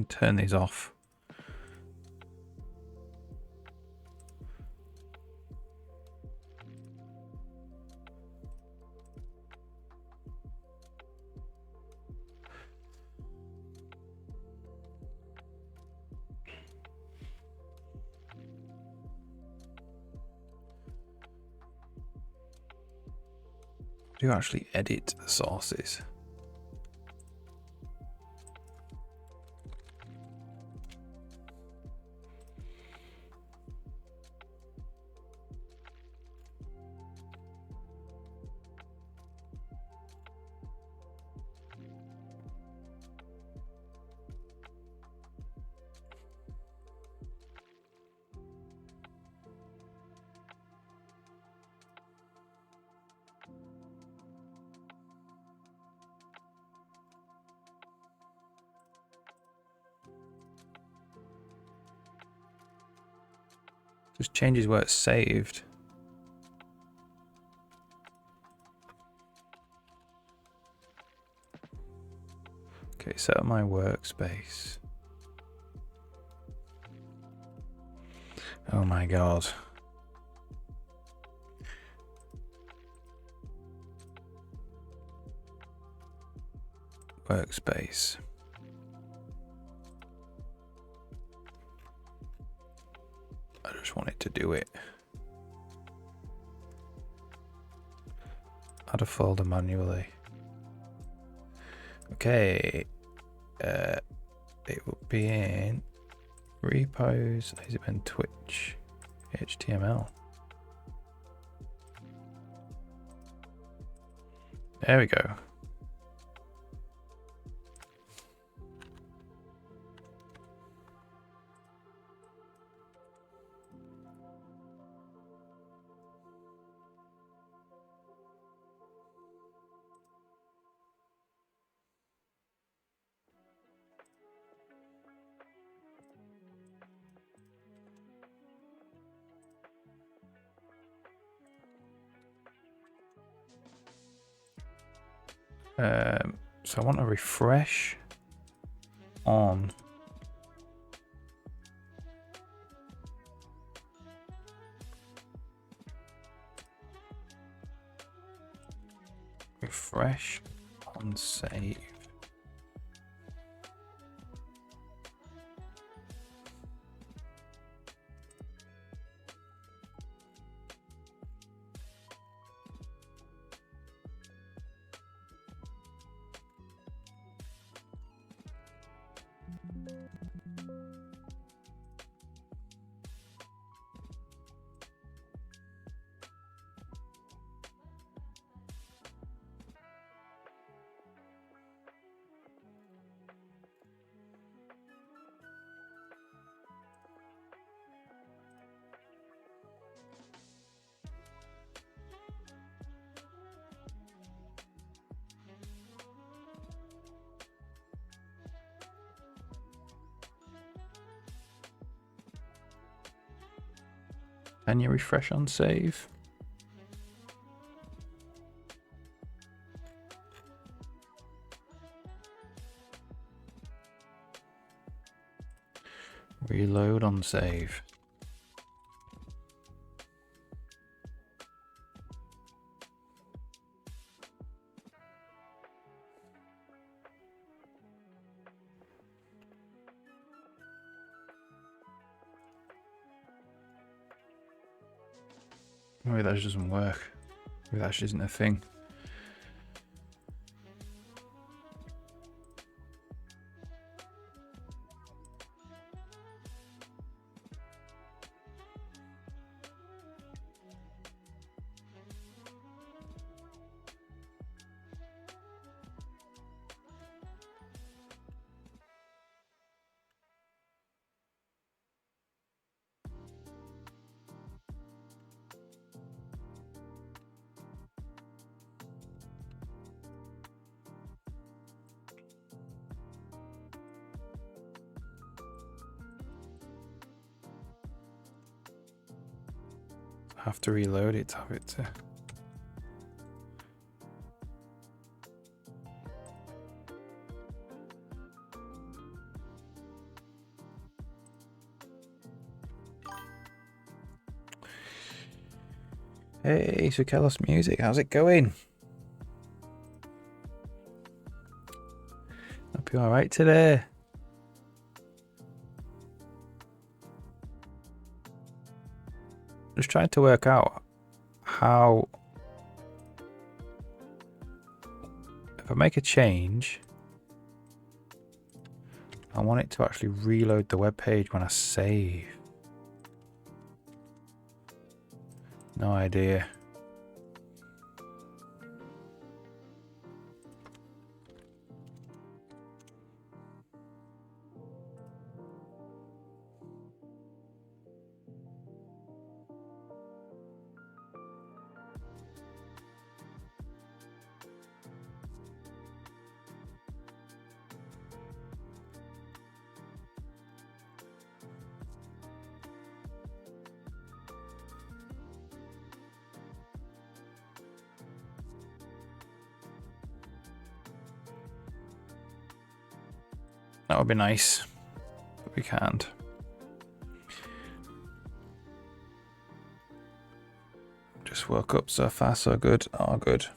S1: can turn these off. Do you actually edit the sources? Just changes where it's saved. Okay, set up my workspace. Oh my god. Workspace. I just wanted to do it. Add a folder manually. Okay. It will be in repos, Laserpen, Twitch, HTML. There we go. So I want to refresh on save. Can you refresh on save? Reload on save. Maybe that just doesn't work. Maybe that just isn't a thing. Have to reload it to have it to. Hey, Sukelos Music, how's it going? Hope you're alright today. Just trying to work out how, if I make a change, I want it to actually reload the web page when I save. No idea. That would be nice, but we can't. Just woke up, so far so good. Oh, good.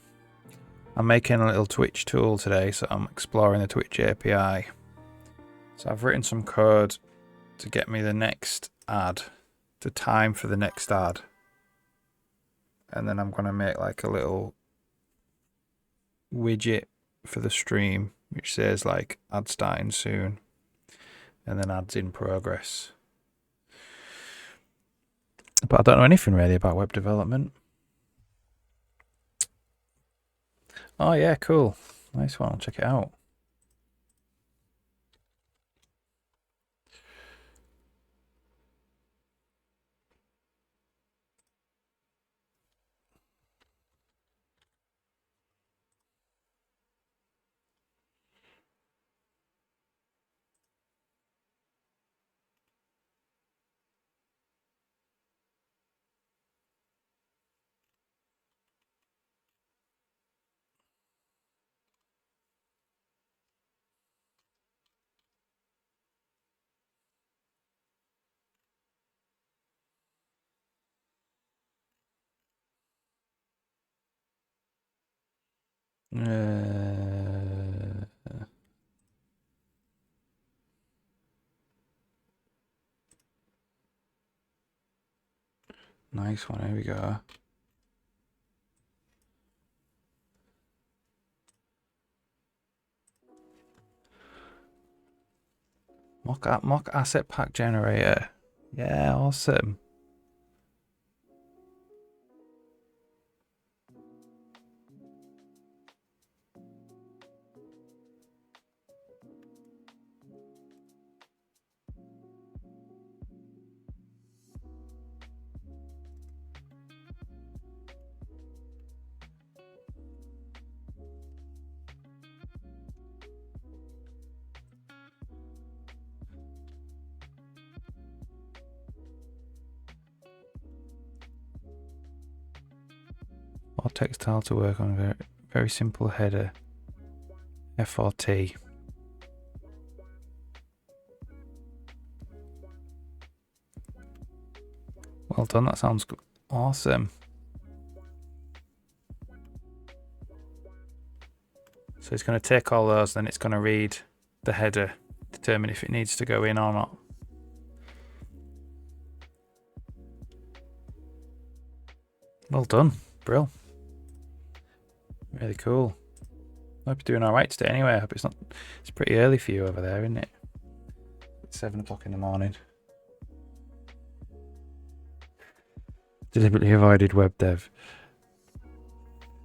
S1: I'm making a little Twitch tool today, so I'm exploring the Twitch API. So I've written some code to get me the next ad, the time for the next ad. And then I'm going to make like a little widget for the stream, which says like ad starting soon, and then ads in progress. But I don't know anything really about web development. Oh yeah, cool. Nice one, I'll check it out. Nice one, here we go. Mock asset pack generator. Yeah, awesome. Or textile to work on a very simple header. F4T. Well done, that sounds awesome. So it's going to take all those, then it's going to read the header, determine if it needs to go in or not. Well done, Brill. Really cool. I hope you're doing alright today anyway. I hope it's pretty early for you over there, isn't it? It's 7 o'clock in the morning. Deliberately avoided web dev.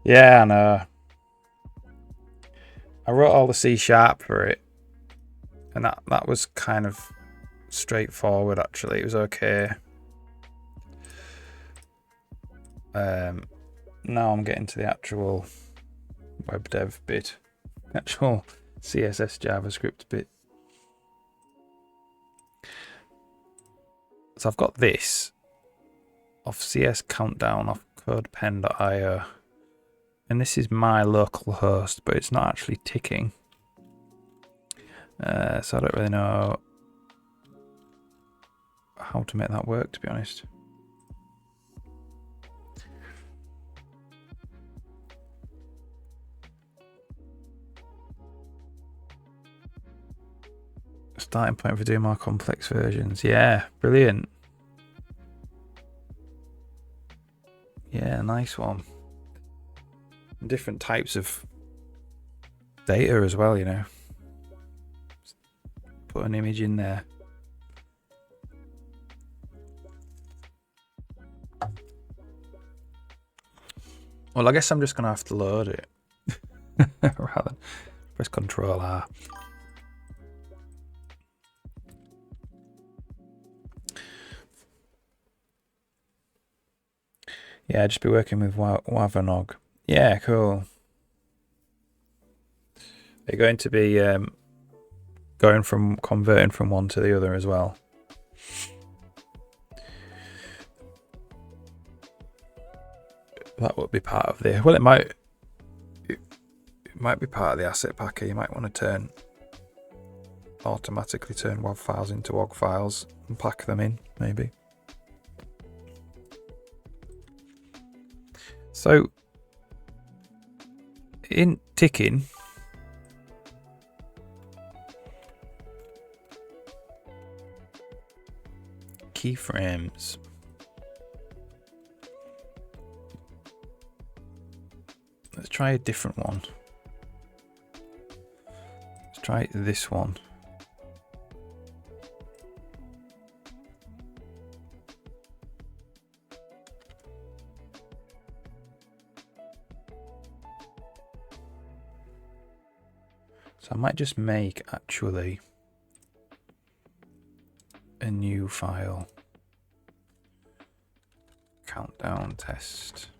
S1: Yeah, I know. I wrote all the C# for it, and that was kind of straightforward actually. It was okay. Now I'm getting to the actual web dev bit, actual CSS JavaScript bit. So I've got this off CS Countdown off CodePen.io, and this is my local host, but it's not actually ticking. So I don't really know how to make that work, to be honest. Starting point for doing more complex versions. Yeah, brilliant. Yeah, nice one. Different types of data as well, you know. Put an image in there. Well, I guess I'm just going to have to load it. Rather than press Control R. Yeah, just be working with Wavenog. Yeah, cool. They're going to be converting from one to the other as well. That would be part of the. Well, it might be part of the asset packer. You might want to automatically turn WAV files into WOG files and pack them in, maybe. So, in ticking, keyframes. Let's try a different one. Let's try this one. So I might just make actually a new file. Countdown test.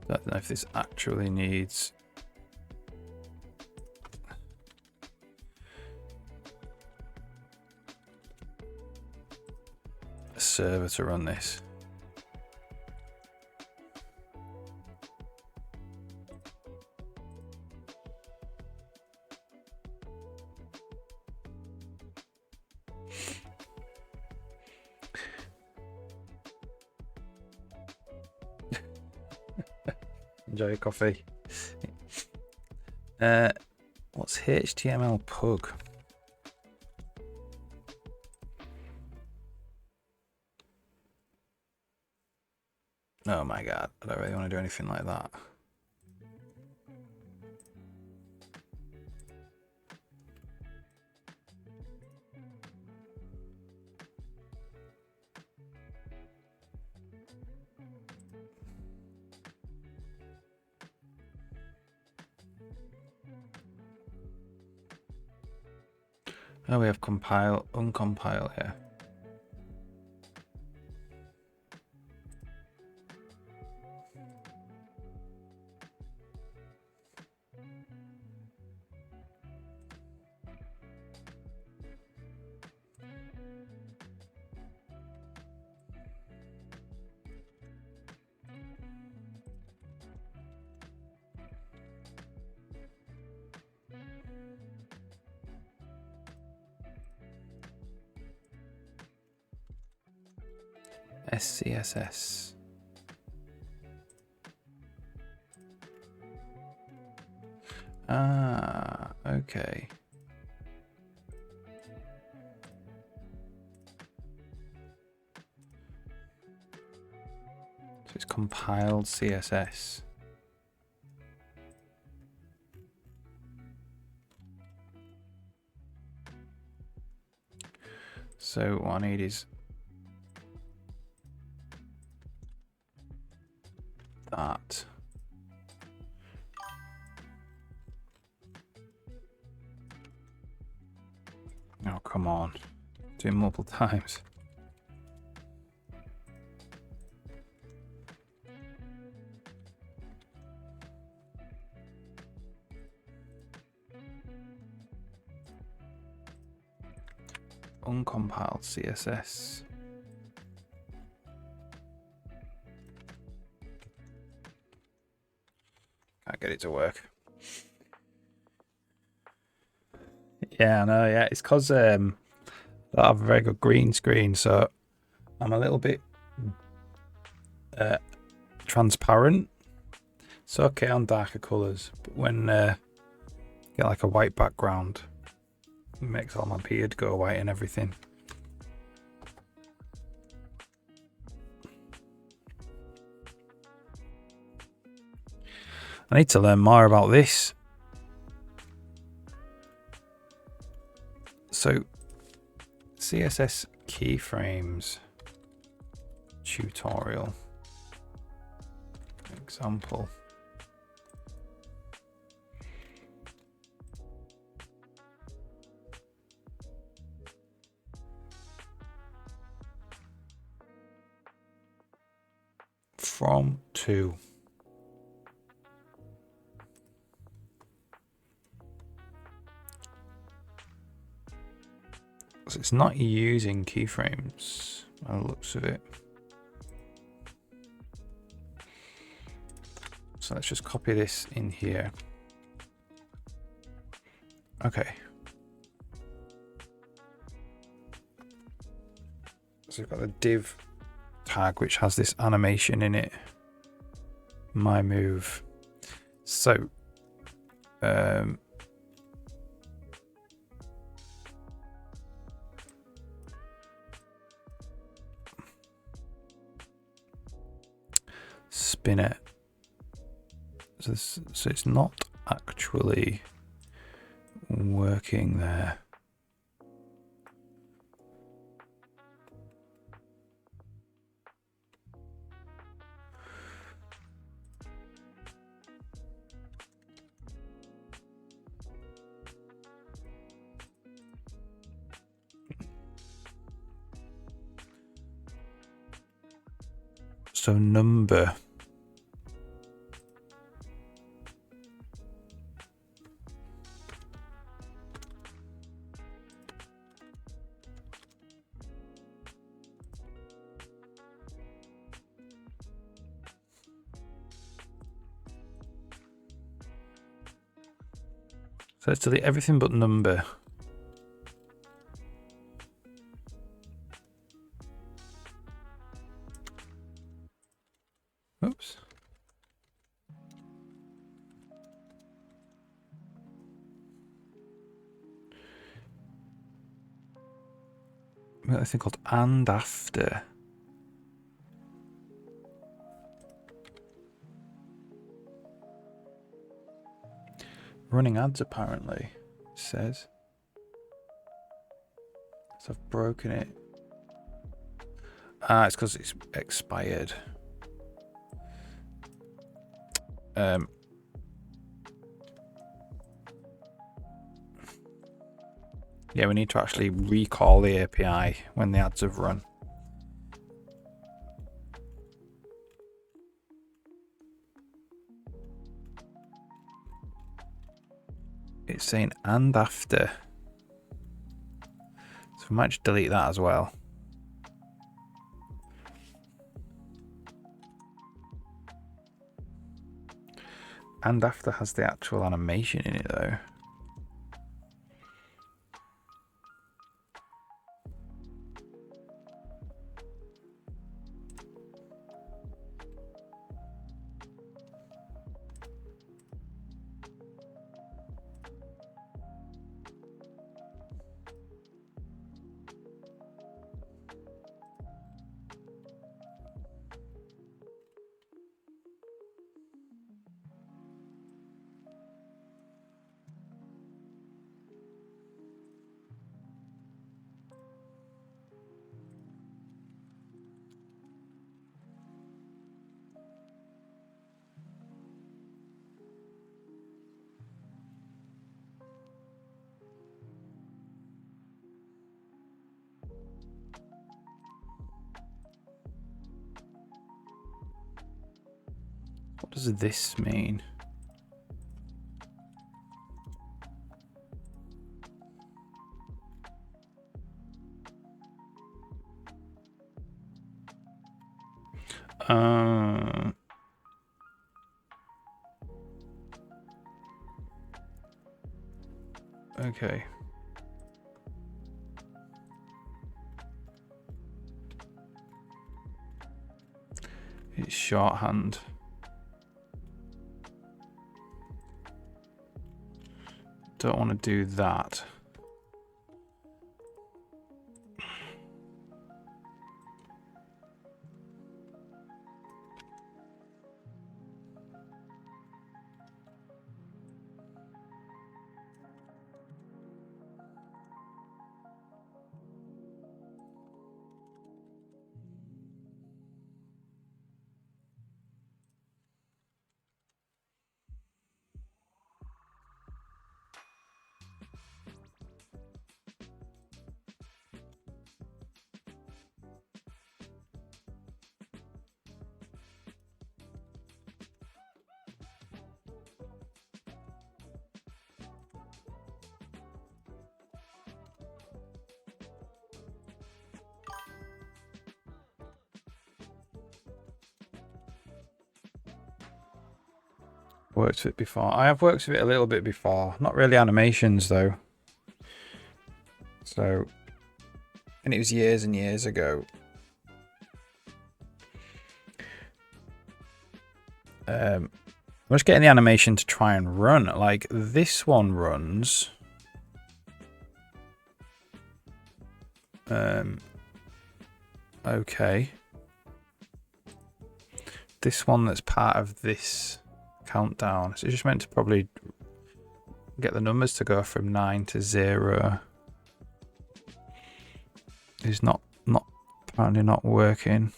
S1: I don't know if this actually needs a server to run this. Enjoy your coffee. What's HTML pug? Oh my god, I don't really want to do anything like that. Oh, we have compile, uncompile here. SCSS. Ah, okay. So it's compiled CSS. So what I need is that. Oh, come on. Do it multiple times. uncompiled CSS. Can't get it to work. Yeah, I know. Yeah, it's because I don't have a very good green screen, so I'm a little bit transparent. It's okay on darker colours, but when get like a white background, it makes all my beard go white and everything. I need to learn more about this. So, CSS keyframes tutorial example. From to. So it's not using keyframes by the looks of it. So let's just copy this in here. Okay. So we've got the div tag which has this animation in it. My move. So spin it. So it's not actually working there. So number. So let's delete everything but number. Oops. We've got a thing called and after. Running ads apparently, it says. So I've broken it. Ah, it's because it's expired. Yeah, we need to actually recall the API when the ads have run. It's saying and after. So we might just delete that as well. And after has the actual animation in it though. What does this mean? Okay. It's shorthand. Don't want to do that. Worked with it before. I have worked with it a little bit before. Not really animations though. So, and it was years and years ago. I'm just getting the animation to try and run. Like this one runs. Okay. This one that's part of this countdown. So it's just meant to probably get the numbers to go from 9 to 0. It's not apparently not working.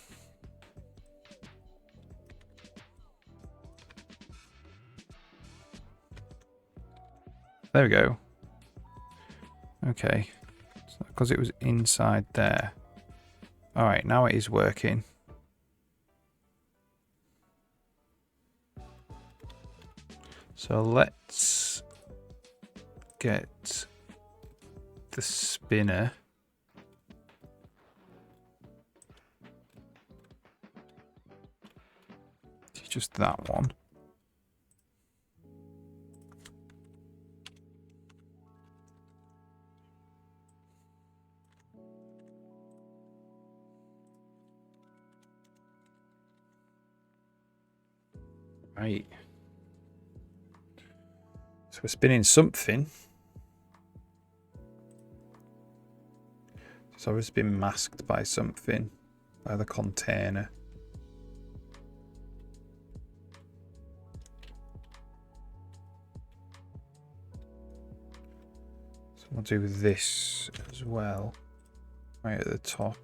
S1: There we go. Okay. Because it was inside there. Alright, now it is working. So let's get the spinner. Just that one. Right. So we're spinning something. It's obviously been masked by something, by the container. So we'll do this as well, right at the top.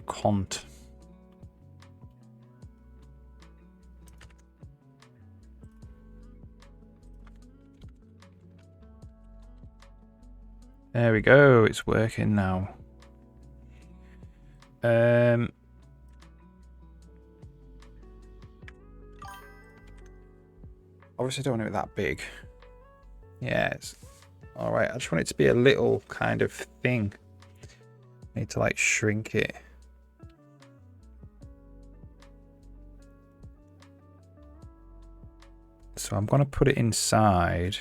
S1: Cont. There we go, it's working now. Obviously don't want it that big. Yeah, it's alright. I just want it to be a little kind of thing. Need to like shrink it. So I'm going to put it inside.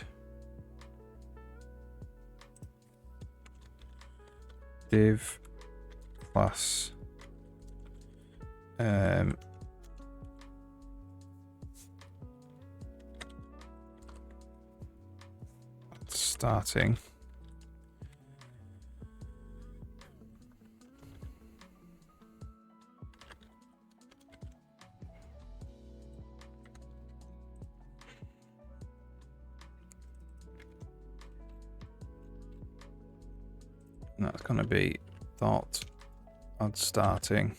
S1: Div class. Starting. And that's going to be dot add starting.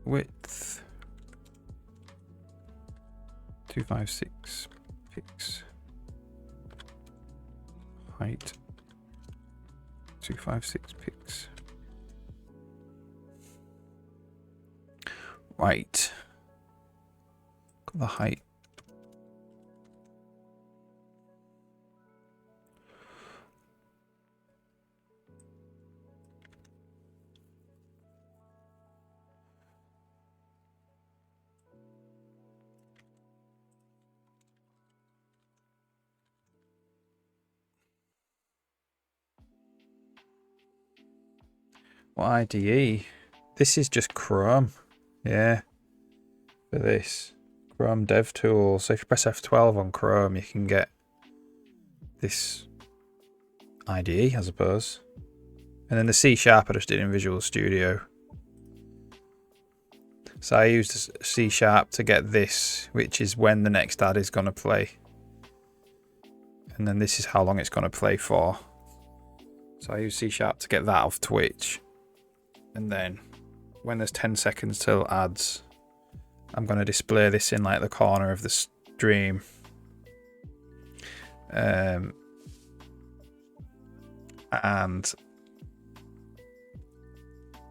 S1: Width 256 pics. Height 256 pics. Right. Got the height. What IDE? This is just Chrome. Yeah. For this. Chrome DevTools. So if you press F12 on Chrome, you can get this IDE, I suppose. And then the C# I just did in Visual Studio. So I used C# to get this, which is when the next ad is going to play. And then this is how long it's going to play for. So I use C# to get that off Twitch. And then when there's 10 seconds till ads, I'm going to display this in like the corner of the stream. And I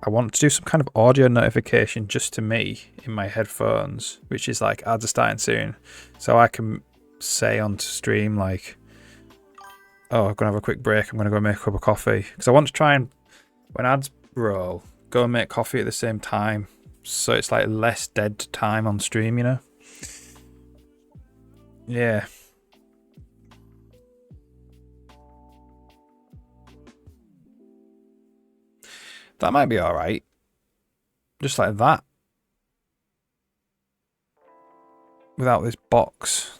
S1: want to do some kind of audio notification just to me in my headphones, which is like ads are starting soon. So I can say on stream like, oh, I'm going to have a quick break. I'm going to go make a cup of coffee. Because I want to try and, when ads roll, go and make coffee at the same time. So it's like less dead time on stream, you know? Yeah. That might be alright. Just like that. Without this box.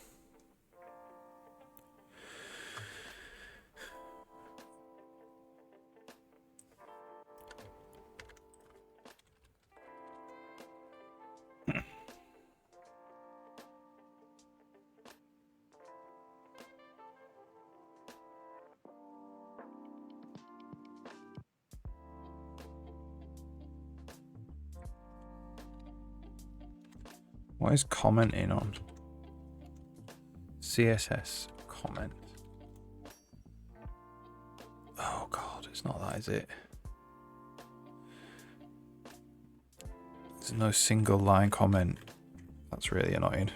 S1: What is commenting on? CSS comment. Oh god, it's not that, is it? There's no single line comment. That's really annoying.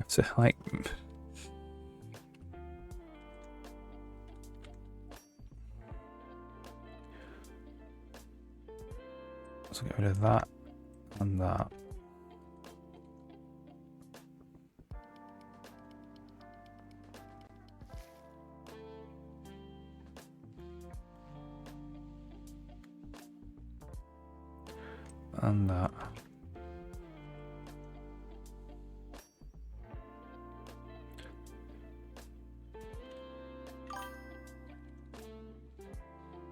S1: So like, let's get rid of that and that. And that.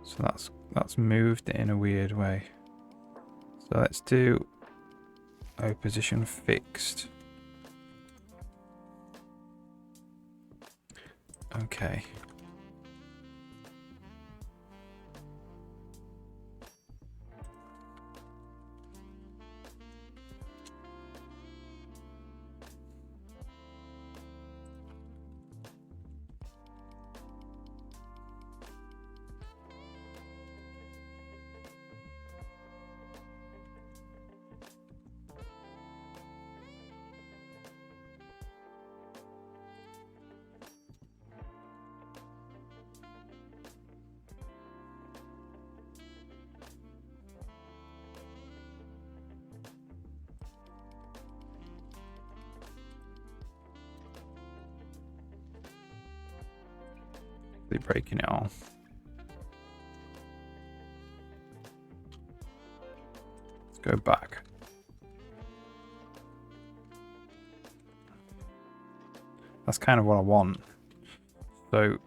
S1: So that's moved in a weird way. So let's do a position fixed. Okay. Breaking it off. Let's go back. That's kind of what I want. So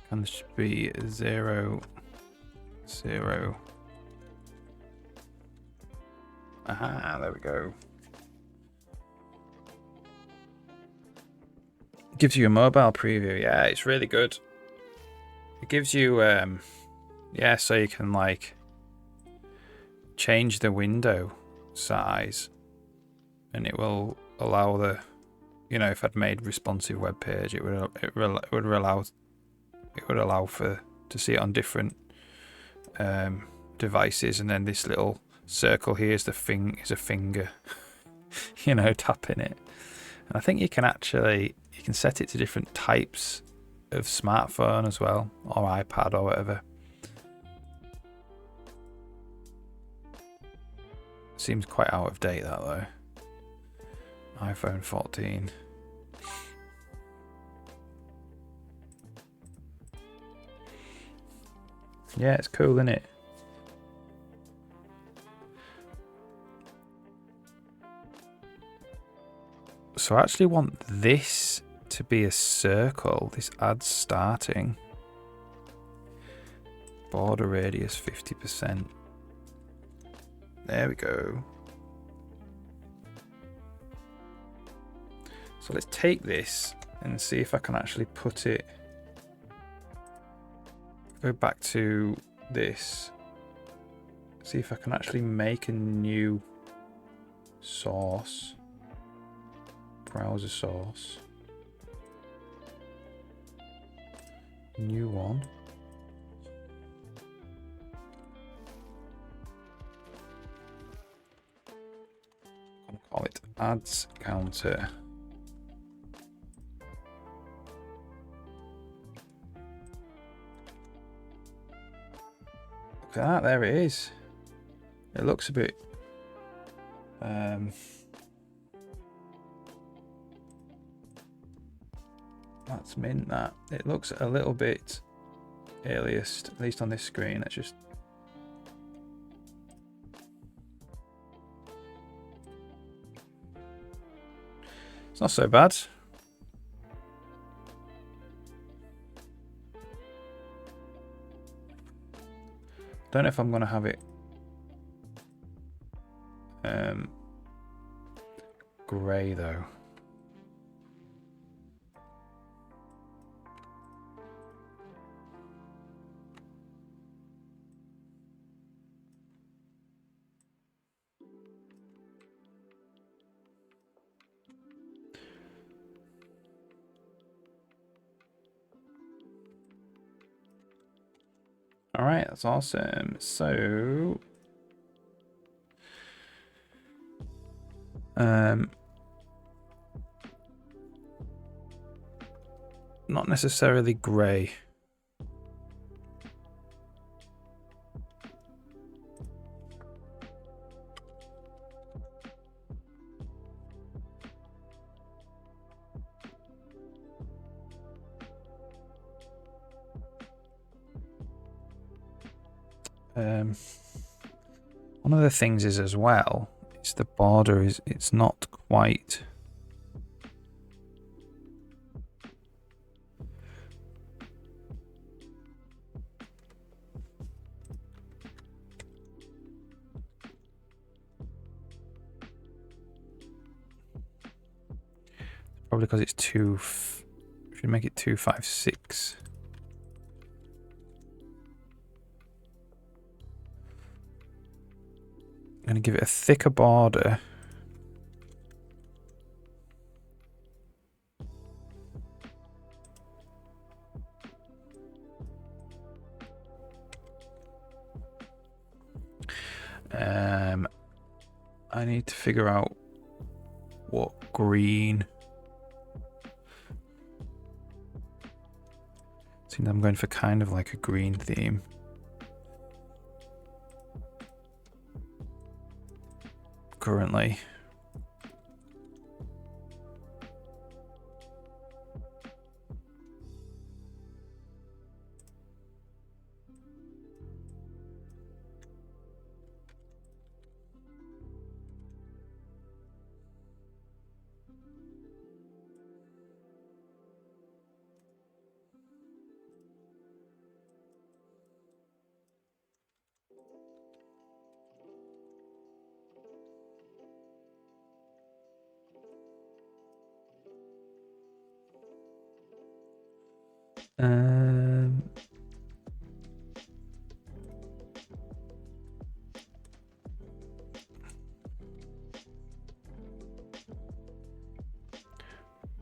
S1: and this should be 0, 0, Aha, there we go. Gives you a mobile preview. Yeah, it's really good. It gives you, yeah, so you can like change the window size, and it will allow the, you know, if I'd made responsive web page, it would allow for to see it on different devices, and then this little circle here is a finger, you know, tapping it. And I think you can set it to different types of smartphone as well, or iPad or whatever. Seems quite out of date that though. iPhone 14. Yeah, it's cool, isn't it? So I actually want this to be a circle. This ad's starting. Border radius 50%. There we go. So let's take this and see if I can actually put it. Go back to this. See if I can actually make a new source. Browser source. New one. I'm gonna call it ads counter. Look at that, there it is. It looks a bit that's mint, that. It looks a little bit aliased, at least on this screen. Let's just it's not so bad. Don't know if I'm gonna have it grey though. All right, that's awesome. So, not necessarily grey. One of the things is as well, it's the border it's not quite. Probably because it's should make it 256. I'm going to give it a thicker border. I need to figure out what green. Seems I'm going for kind of like a green theme. Currently.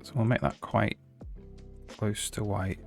S1: So we'll make that quite close to white.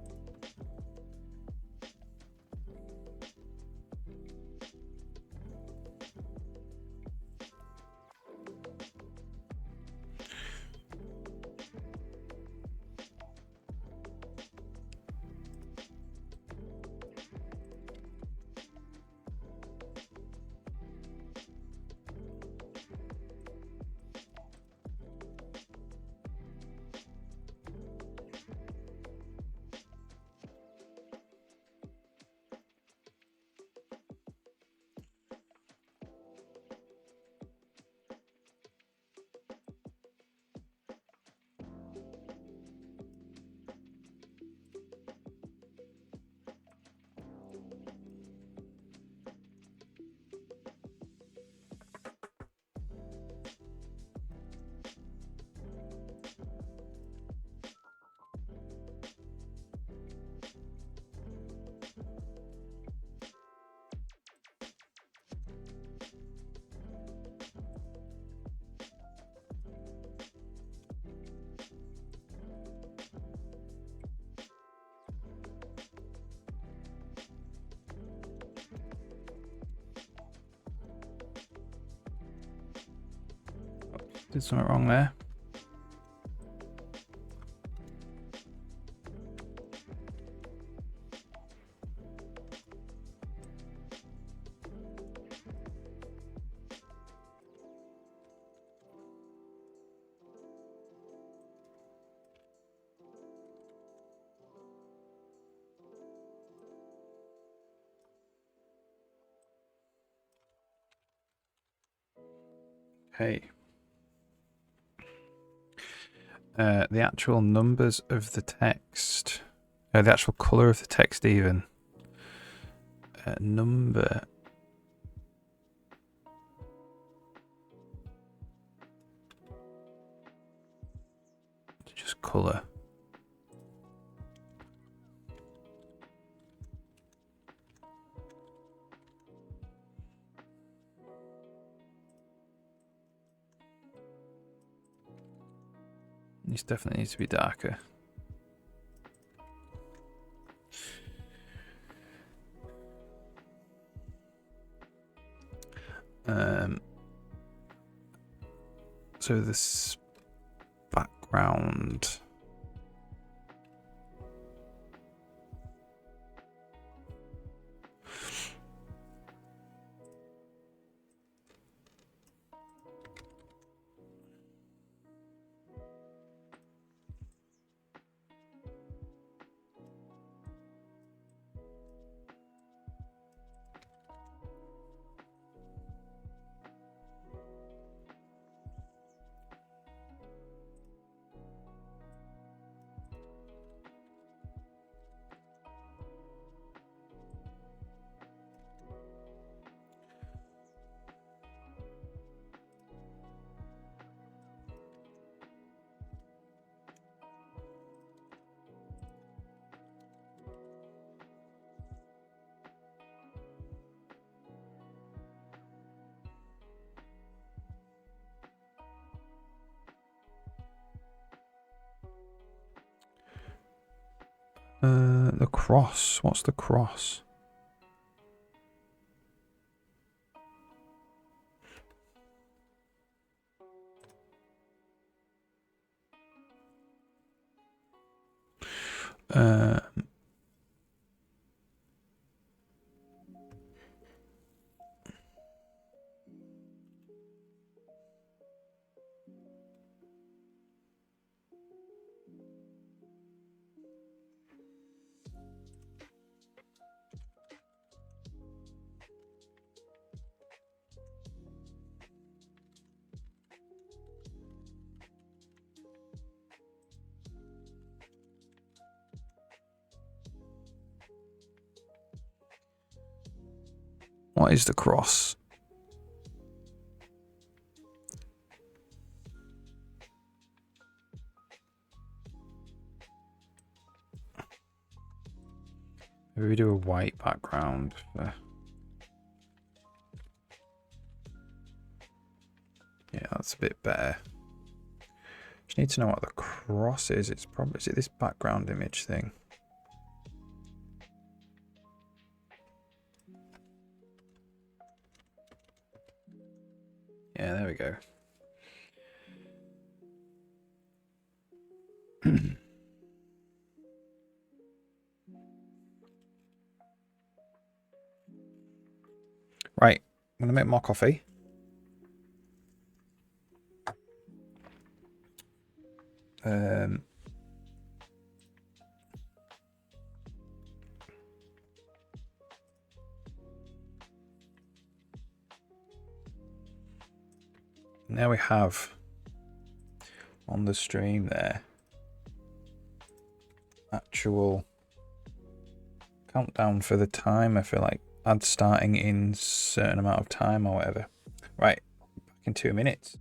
S1: Did something wrong there. Okay. The actual numbers of the text, the actual color of the text, even number. Just color. These definitely need to be darker. So this background. The cross. What's the cross? What is the cross? Maybe we do a white background. Yeah, that's a bit better. Just just need to know what the cross is. It's probably, is it this background image thing? Yeah, there we go. Right, I'm going to make more coffee. Now we have on the stream there actual countdown for the time. I feel like ads starting in certain amount of time or whatever. Right, back in 2 minutes.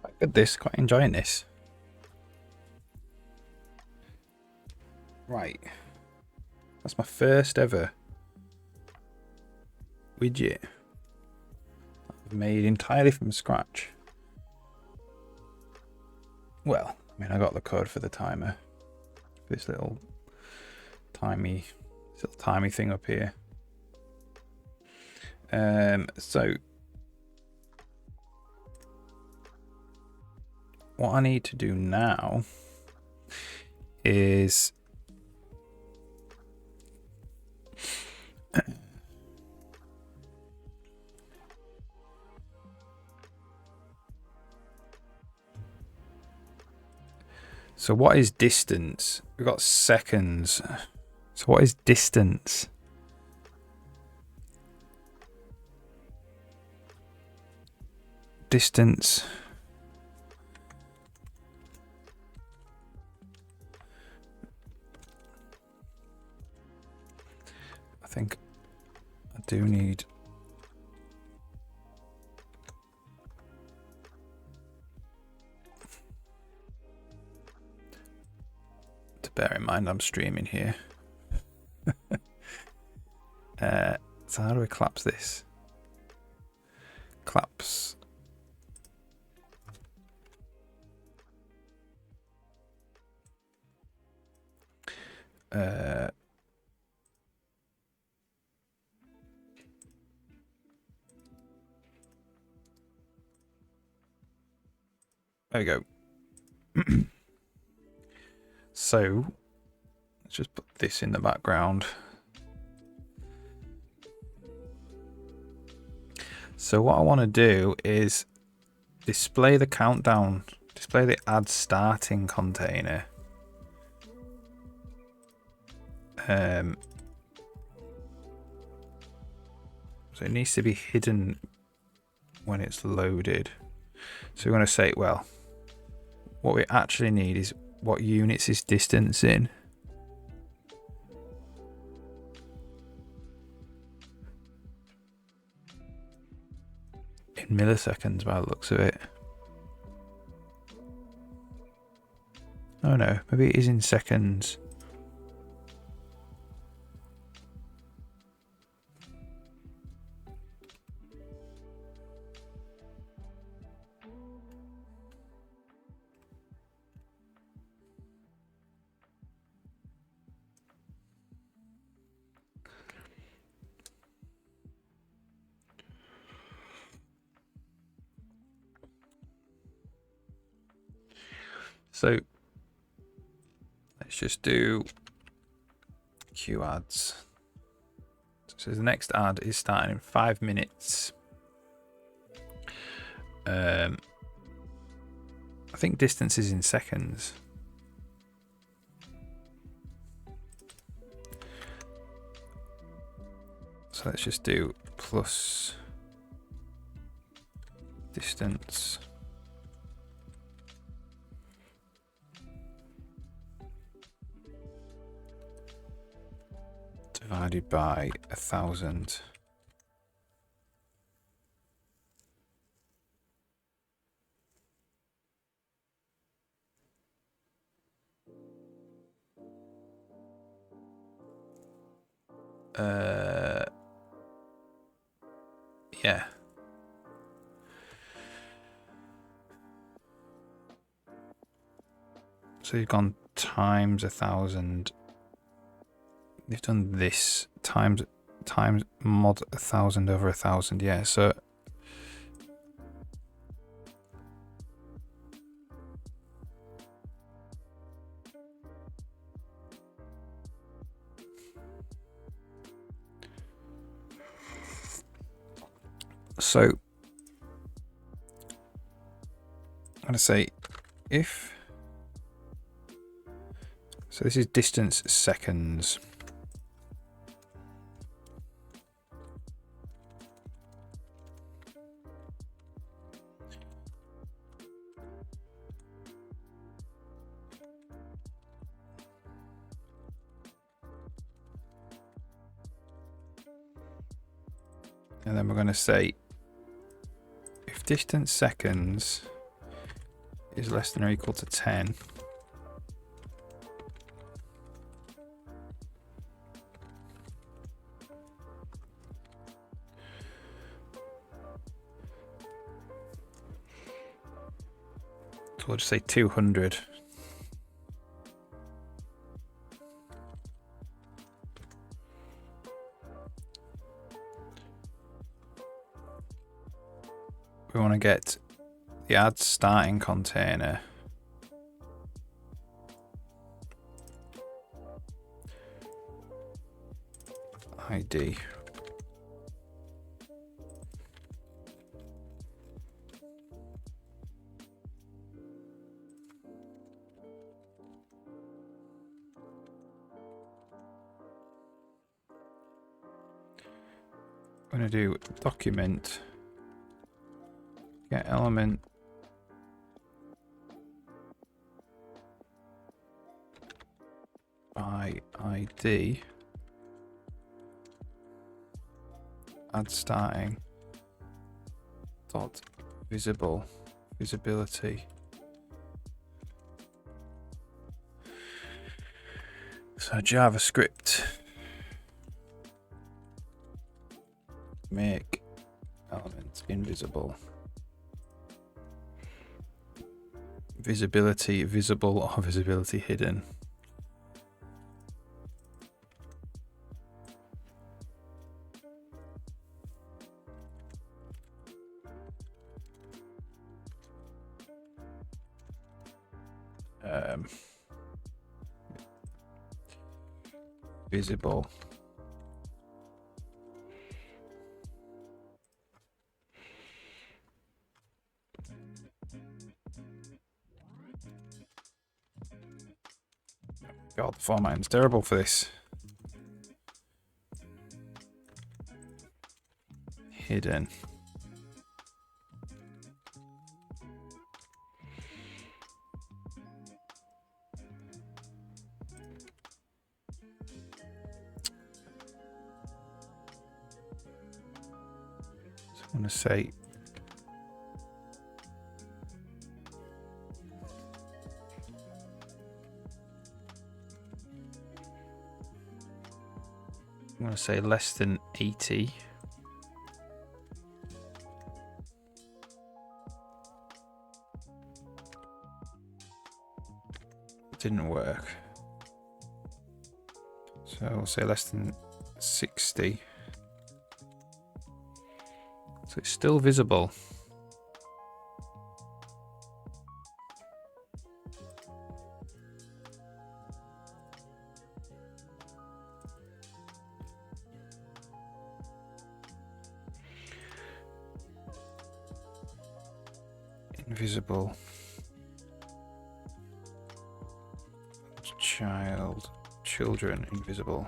S1: Quite good this, quite enjoying this. Right. That's my first ever widget I've made entirely from scratch. Well, I mean, I got the code for the timer. This little timey thing up here. So what I need to do now is so what is distance? We've got seconds. So what is distance? Distance. I think I do need to bear in mind I'm streaming here. So how do we collapse this? Collapse. There we go. So let's just put this in the background. So what I want to do is display the countdown, display the add starting container. So it needs to be hidden when it's loaded. So we're going to say, well, what we actually need is what units is distance in. In milliseconds by the looks of it. Oh no, maybe it is in seconds. So let's just do Q ads. So the next ad is starting in 5 minutes. I think distance is in seconds. So let's just do plus distance. Divided by 1,000. Yeah. So you've gone times 1,000. They've done this times mod 1,000 over 1,000. Yeah. So I'm going to say if. So this is distance seconds. And then we're going to say if distance seconds is less than or equal to 10, so we'll just say 200. We want to get the add starting container. ID. I'm going to do document get element by ID add starting dot visibility. So JavaScript make element invisible. Visibility visible or visibility hidden. invisible. God, the formatting's terrible for this. Hidden. So I'm going to say less than 80. Didn't work. So we'll say less than 60. So it's still visible. Invisible. Children invisible.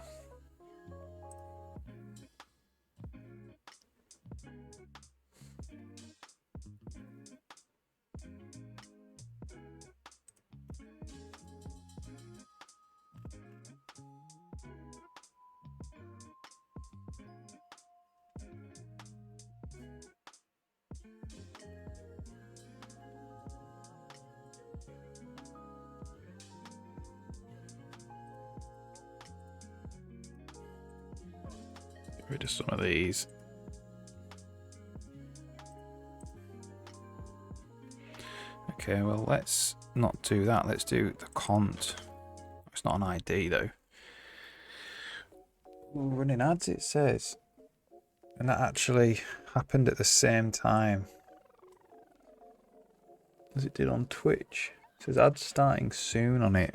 S1: Get rid of some of these. Okay, well, let's not do that. Let's do the cont. It's not an ID though. Ooh, running ads, it says. And that actually happened at the same time as it did on Twitch. It says ads starting soon on it.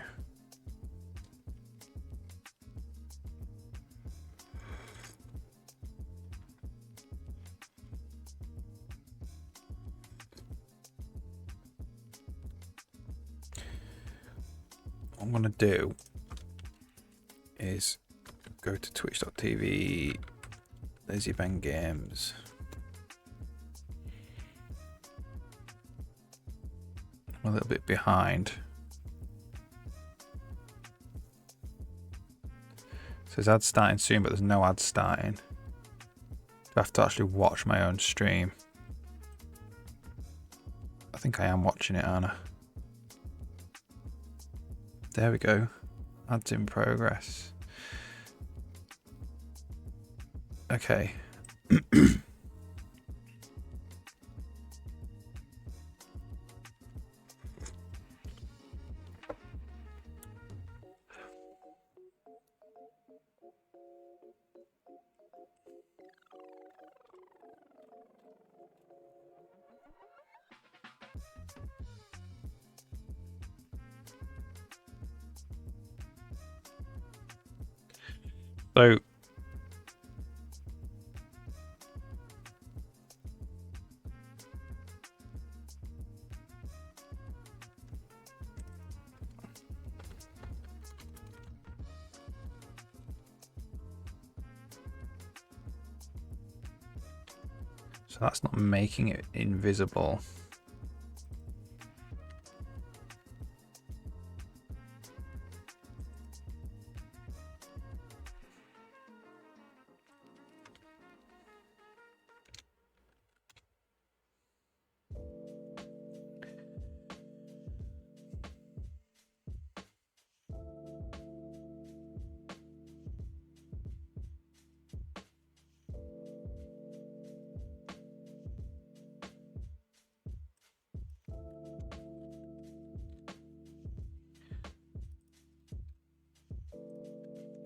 S1: What I'm going to do is go to twitch.tv, LazyBen Games. I'm a little bit behind. It says ads starting soon, but there's no ads starting. I have to actually watch my own stream. I think I am watching it, Anna. There we go. Ads in progress. Okay. So that's not making it invisible.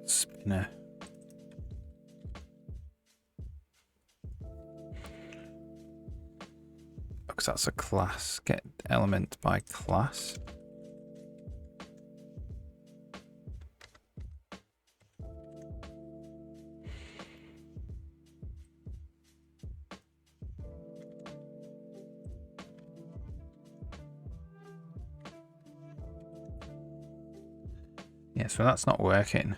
S1: Spinner. Because that's a class. Get element by class. Yeah, so that's not working.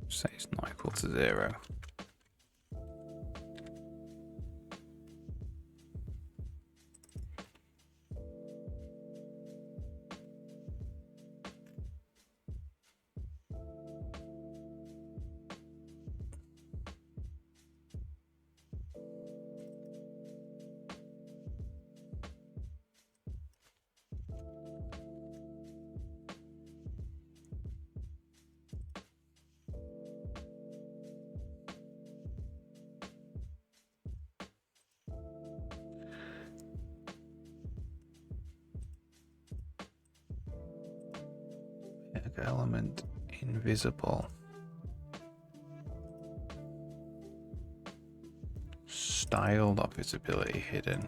S1: Say it's not equal to 0. Element invisible. Styled or visibility hidden.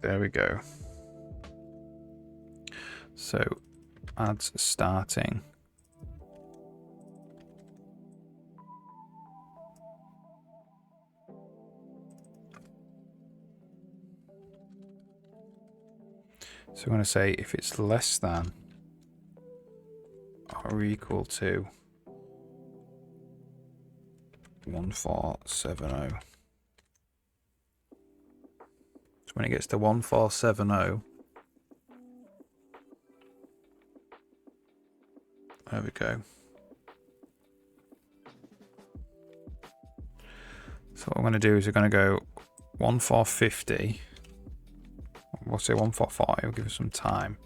S1: There we go. So ads starting. So I'm going to say if it's less than or equal to 1470. So when it gets to 1470, there we go. So what I'm going to do is we're going to go 1450. We'll say 145. We'll give it some time.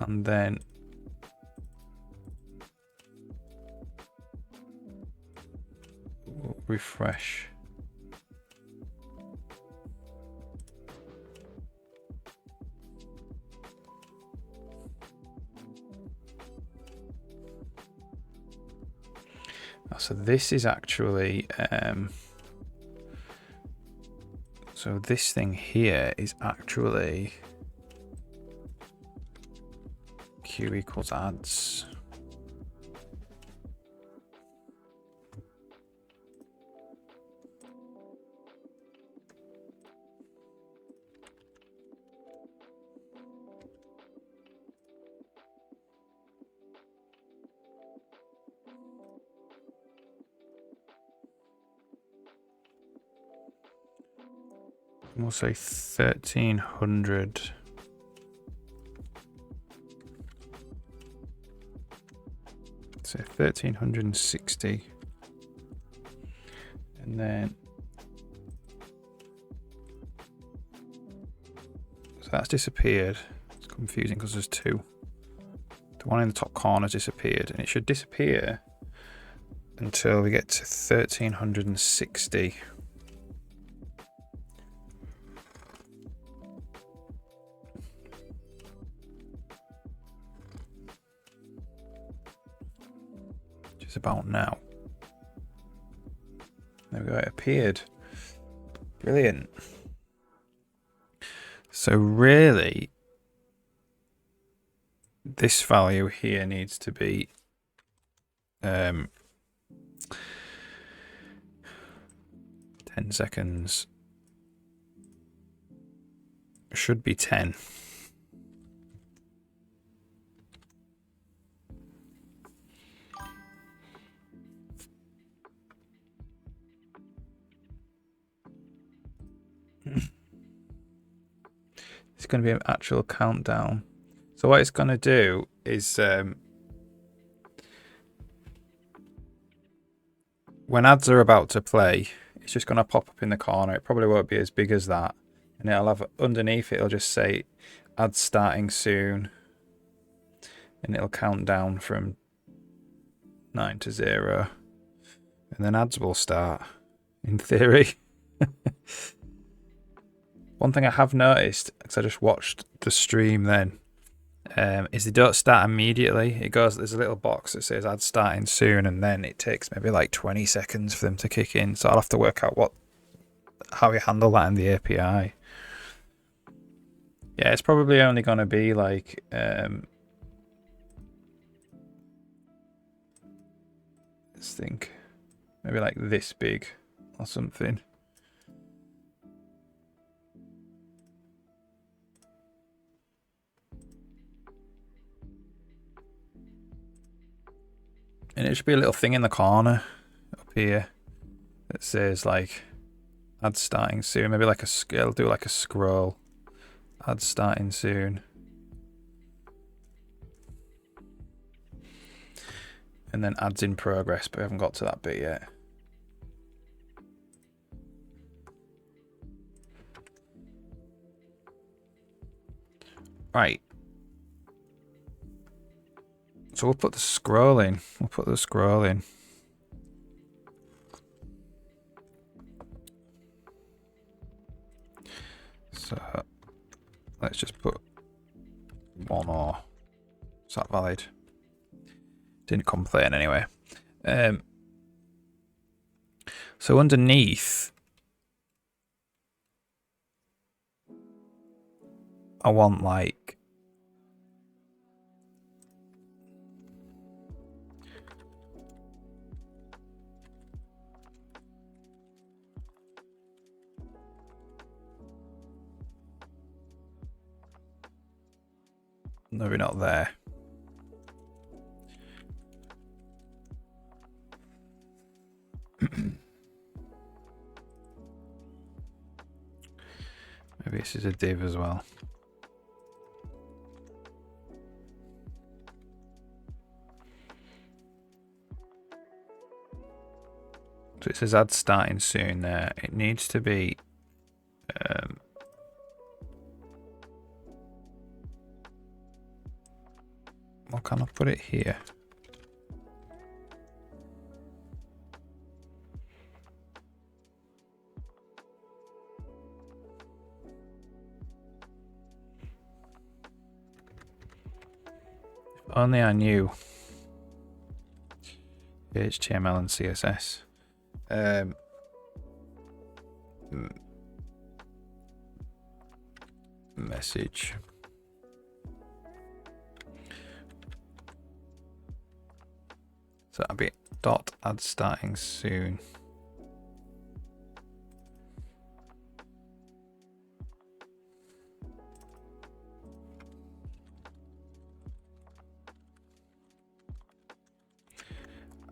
S1: And then we'll refresh. So this is actually so this thing here is actually Q equals ads. We'll say 1300. So 1360. And then so that's disappeared. It's confusing because there's two. The one in the top corner has disappeared, and it should disappear until we get to 1360. Which is about now. There we go, it appeared. Brilliant. So really, this value here needs to be 10 seconds. Should be 10. It's going to be an actual countdown. So what it's going to do is when ads are about to play, it's just going to pop up in the corner. It probably won't be as big as that. And it'll have underneath, it'll just say ads starting soon. And it'll count down from 9 to 0. And then ads will start, in theory. One thing I have noticed, because I just watched the stream then, is they don't start immediately. It goes, there's a little box that says ads starting soon, and then it takes maybe like 20 seconds for them to kick in. So I'll have to work out how you handle that in the API. Yeah, it's probably only going to be like let's think, maybe like this big or something. And it should be a little thing in the corner up here that says like ads starting soon. Maybe like it'll do like a scroll. Ads starting soon. And then ads in progress, but we haven't got to that bit yet. Right. So we'll put the scroll in. So let's just put 1 or is that valid? Didn't complain anyway. So underneath, I want like no, we're not there. Maybe this is a div as well. So it says ads starting soon there. It needs to be well, can I put it here? If only I knew HTML and CSS. Message. So that'll be dot ads starting soon.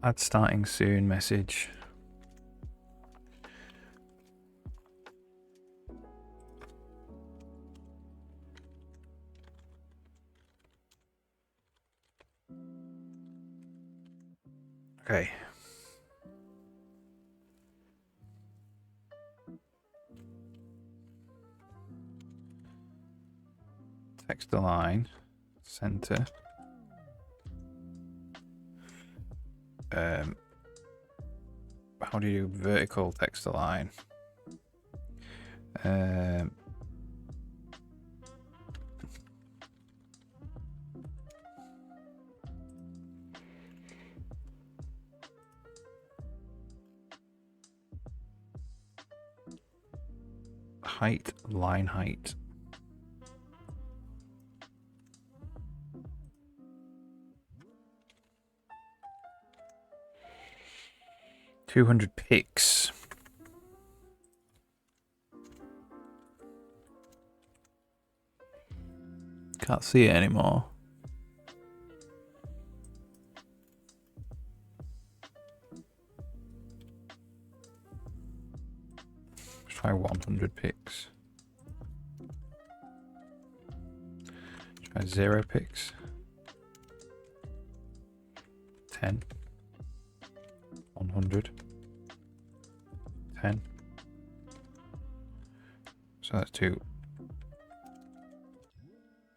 S1: Ads starting soon message. Okay. Text align, center. How do you do vertical text align? Height, line height. $200 pics. Can't see it anymore. Let's try 100 pics. Try 0 pix. 10. 100. 10. So let's do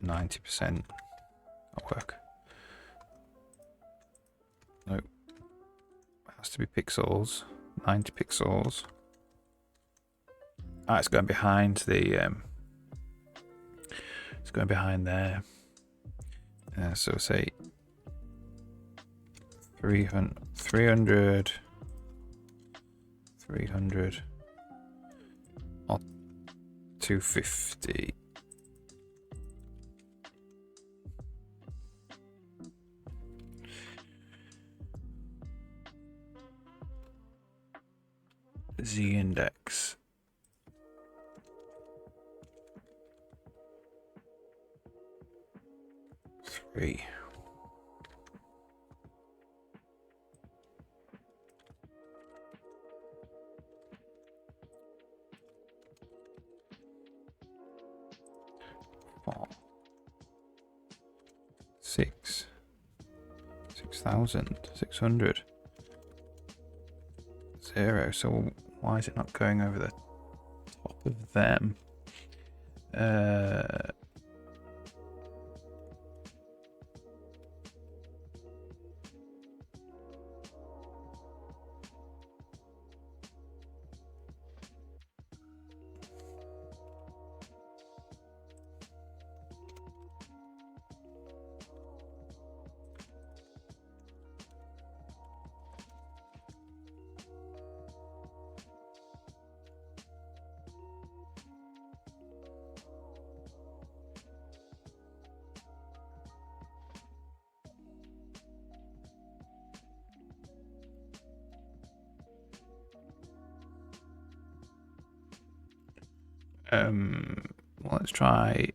S1: 90%. That'll work. No. It has to be pixels. 90 pixels. Ah, it's going behind the it's going behind there. So say 300 or 250. Z index. Three. Four. 6. 6,600. 0. So why is it not going over the top of them? Let's try.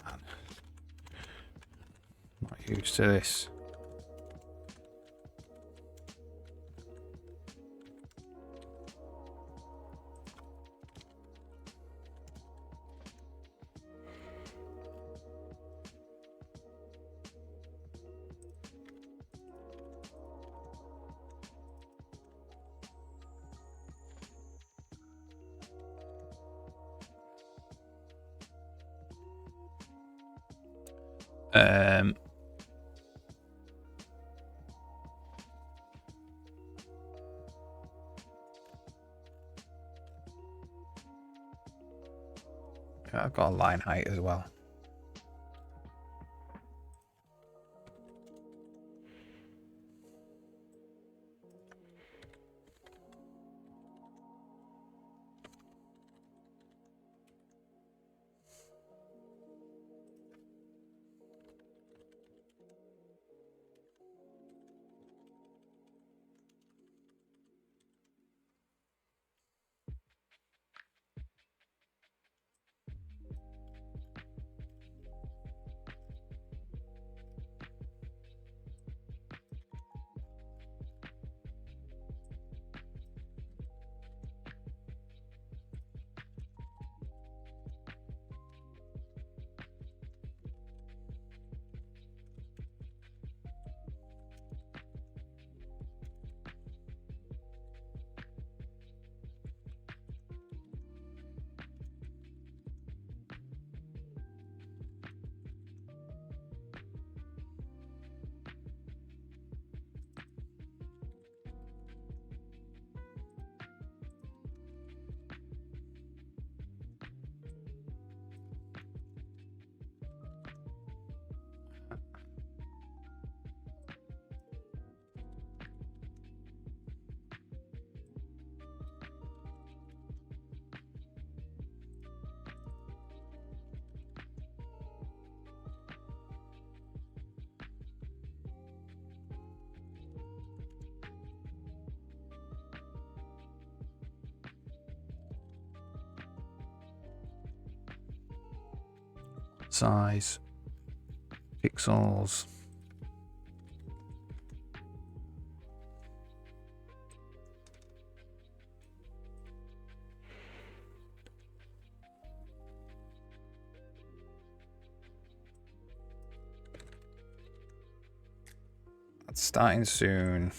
S1: Man, not used to this. I've got a line height as well. Size, pixels. Starting soon.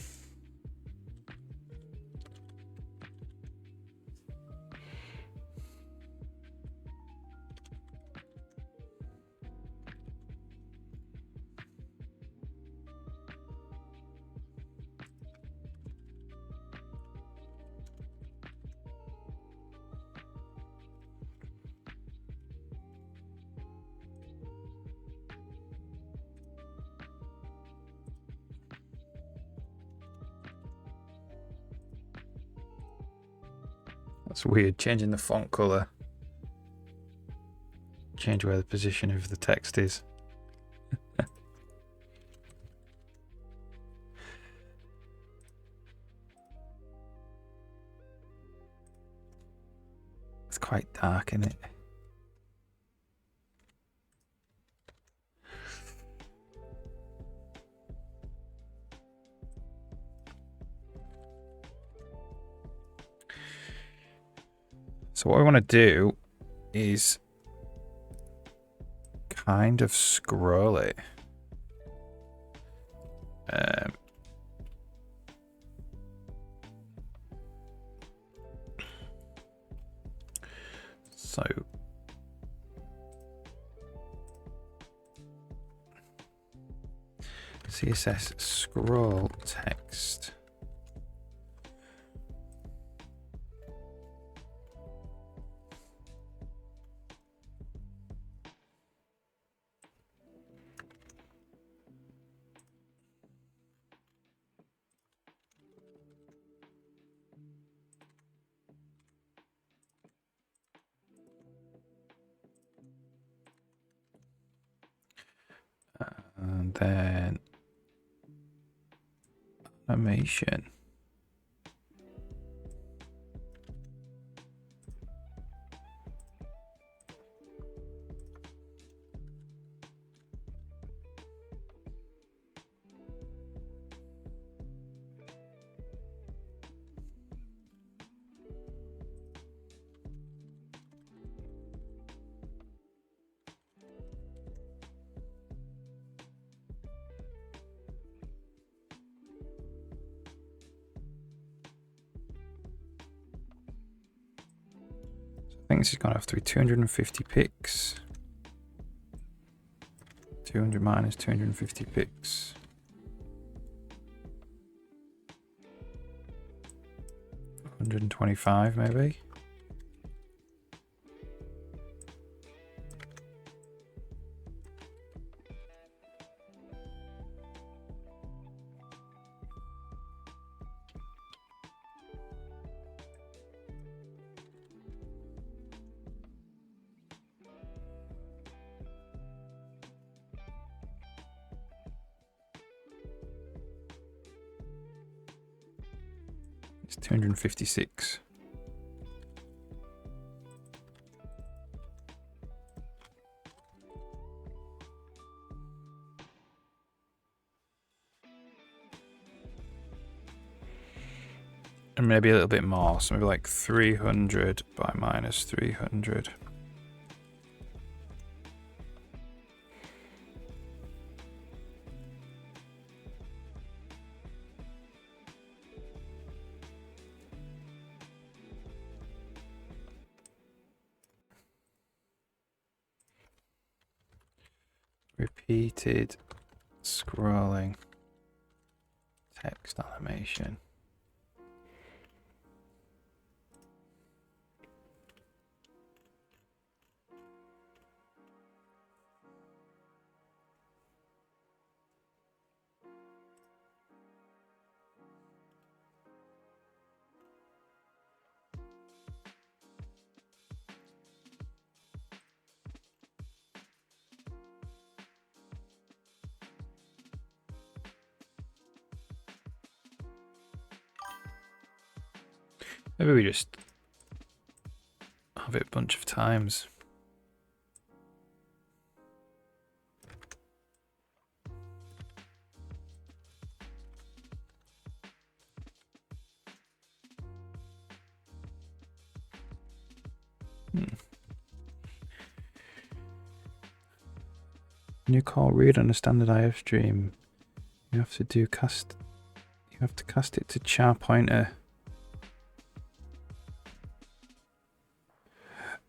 S1: That's weird, changing the font color. Change where the position of the text is. It's quite dark, isn't it? So what I want to do is kind of scroll it. So CSS scroll text. And then animation. I think this is going to have to be 250 pix. 200 minus 250 pix. 125 maybe. It's 256. And maybe a little bit more, so maybe like 300 by minus 300. Repeated scrolling text animation. Maybe we just have it a bunch of times. New call read on a standard IF stream You have to do cast. You have to cast it to char pointer.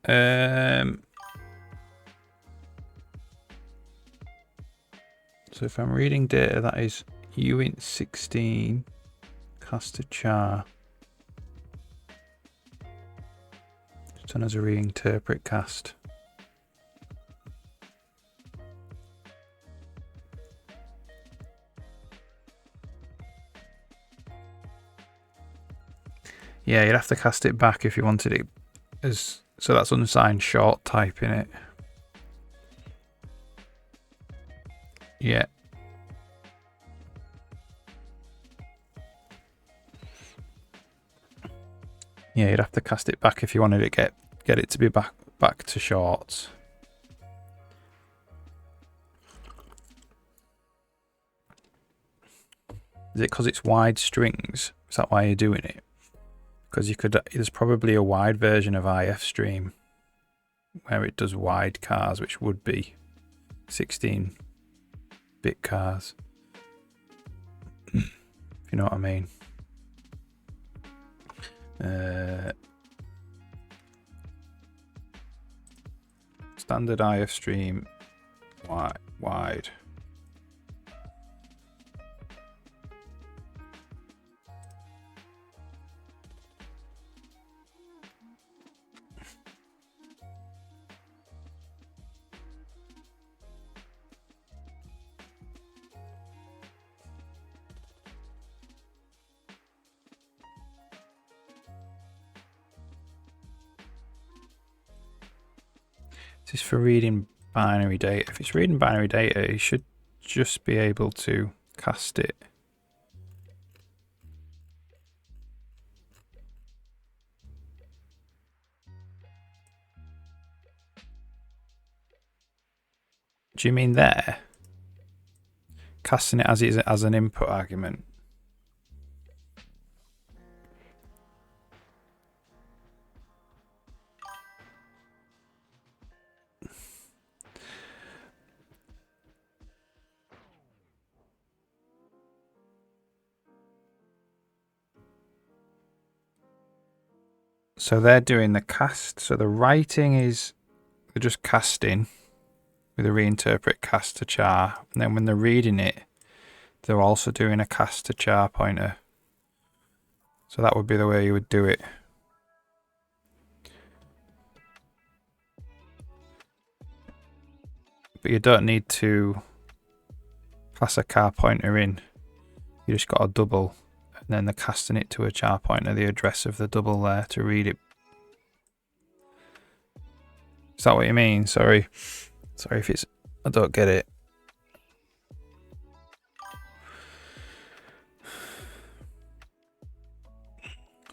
S1: So if I'm reading data, that is uint 16 cast to char. It's done as a reinterpret cast. Yeah, you'd have to cast it back if you wanted it as, so that's unsigned short type in it. Yeah. Yeah, you'd have to cast it back if you wanted to get it to be back to shorts. Is it because it's wide strings? Is that why you're doing it? Because you could. There's probably a wide version of IFstream where it does wide cars, which would be 16-bit cars. If you know what I mean. Standard IFstream wide. This is for reading binary data. If it's reading binary data, you should just be able to cast it. Do you mean there? Casting it as an input argument. So they're doing the cast. So the writing is, they're just casting with a reinterpret cast to char. And then when they're reading it, they're also doing a cast to char pointer. So that would be the way you would do it. But you don't need to pass a char pointer in. You just got a double. And then they're casting it to a char pointer, the address of the double there to read it. Is that what you mean? Sorry if it's, I don't get it.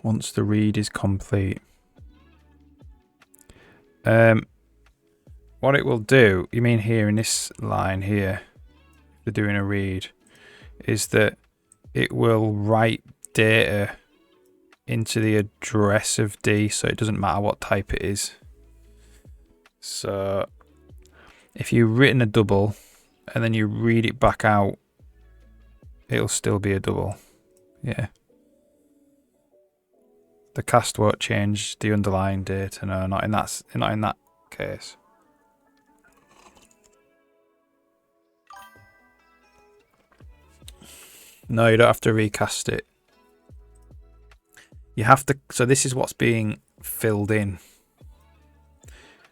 S1: Once the read is complete. What it will do, you mean here in this line here, they're doing a read, is that it will write data into the address of D, so it doesn't matter what type it is. So if you've written a double and then you read it back out, it'll still be a double. Yeah. The cast won't change the underlying data. No, not in that case. No, you don't have to recast it. You have to. So this is what's being filled in.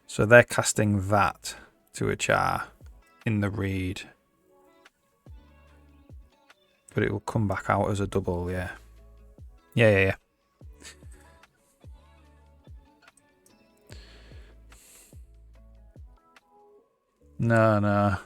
S1: So they're casting that to a char in the read, but it will come back out as a double. Yeah. Yeah. No.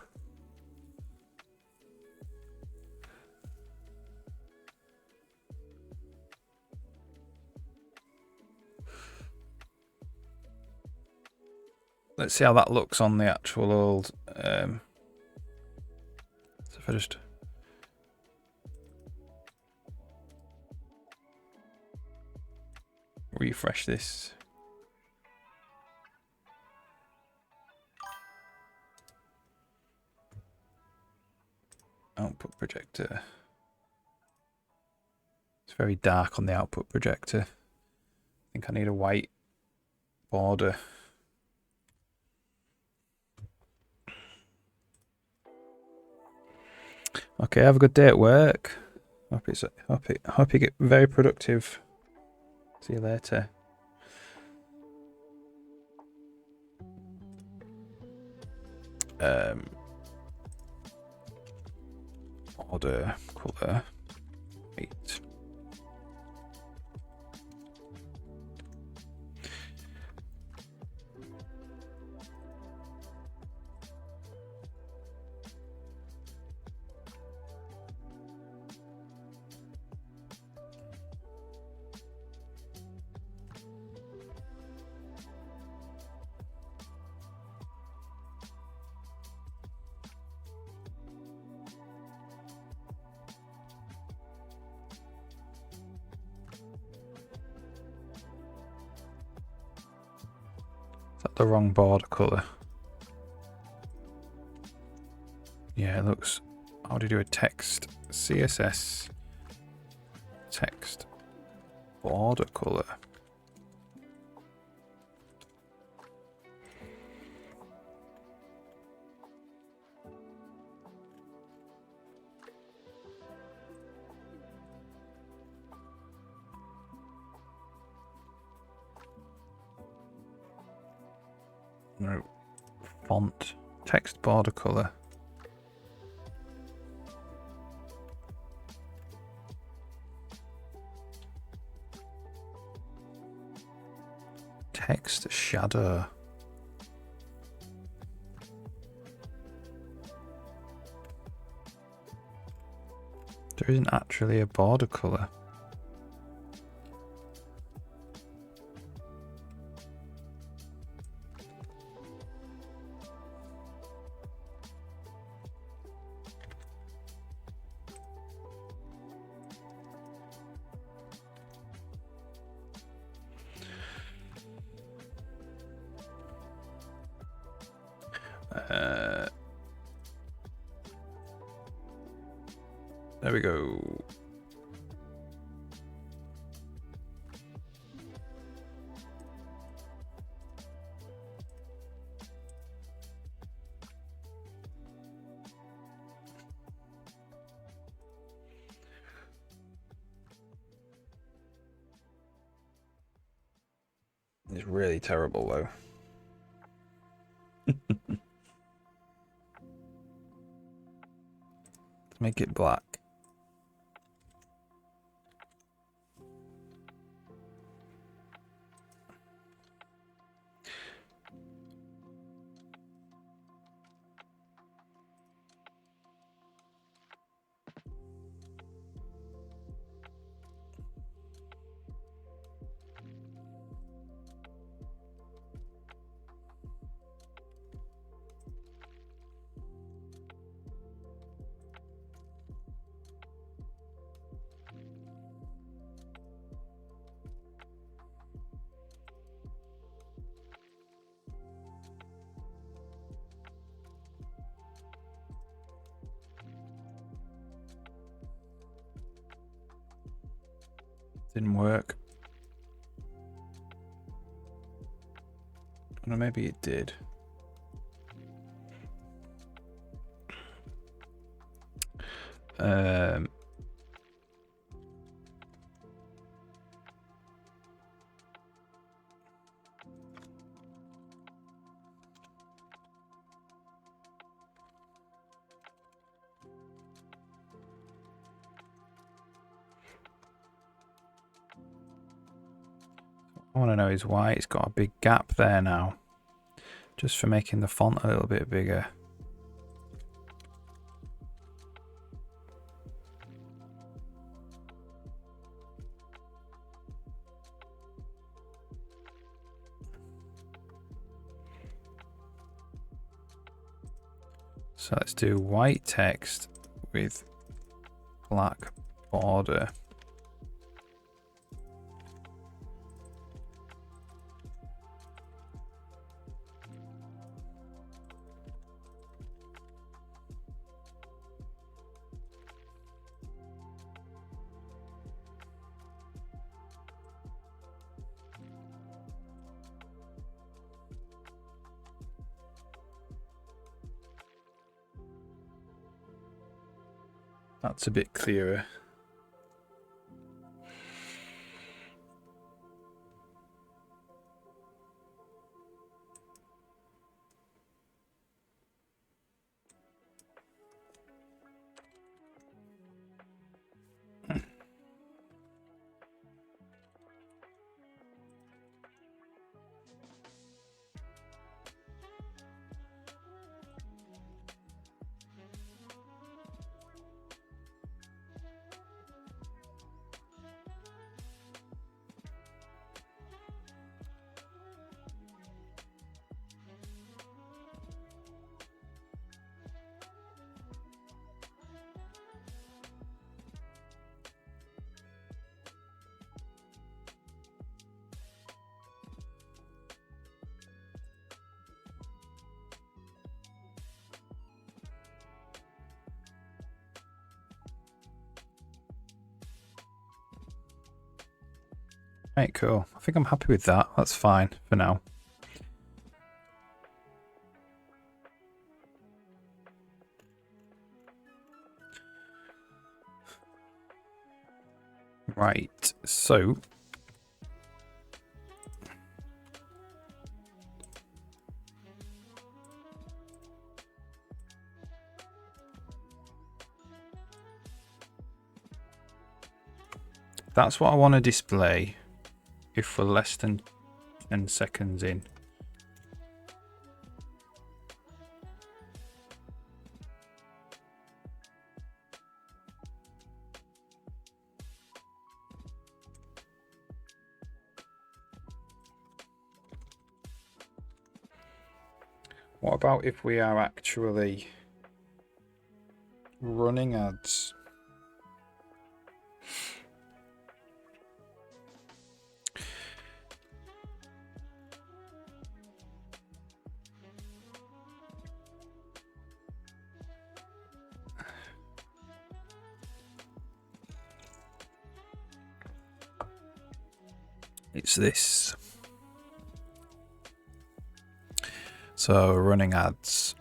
S1: Let's see how that looks on the actual old. So if I just refresh this. Output projector. It's very dark on the output projector. I think I need a white border. Okay, have a good day at work. Hope you get very productive. See you later. Border color 8. Is that the wrong border color? Yeah, it looks. How do you do a text? CSS text border color. No. Font text border color. Text shadow. There isn't actually a border color. There we go. It's really terrible though. Let's make it black. Didn't work. Or maybe it did. I want to know is why it's got a big gap there now. Just for making the font a little bit bigger. So let's do white text with black border. That's a bit clearer. Right, cool. I think I'm happy with that. That's fine for now. Right, so that's what I want to display if we're less than 10 seconds in. What about if we are actually running ads? It's this. So running ads.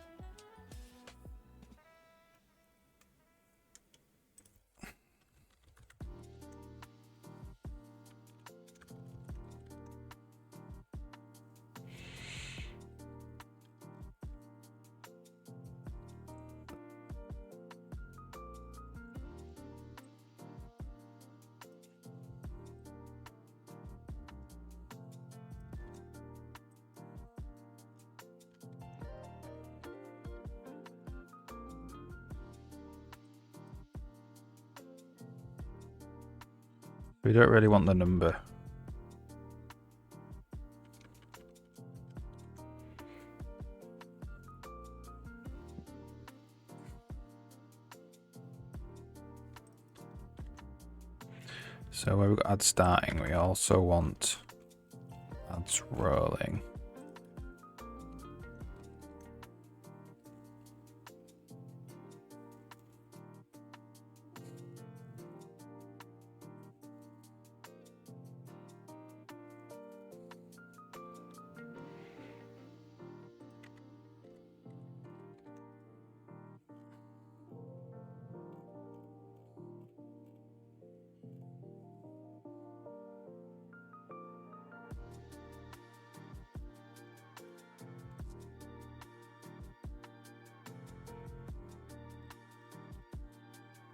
S1: We don't really want the number. So where we've got ads starting, we also want ads rolling.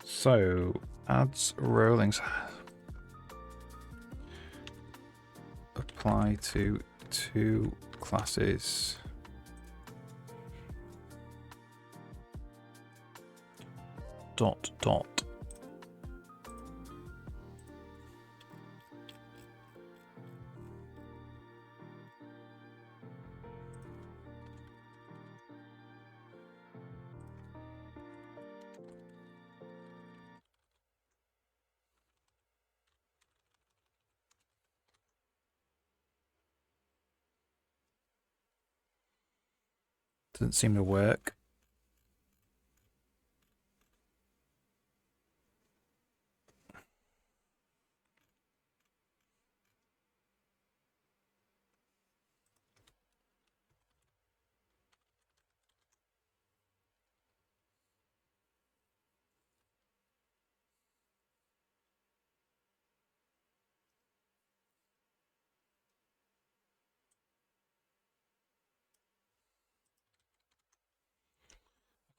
S1: So ads rolling apply to 2 classes. Dot dot. Doesn't seem to work.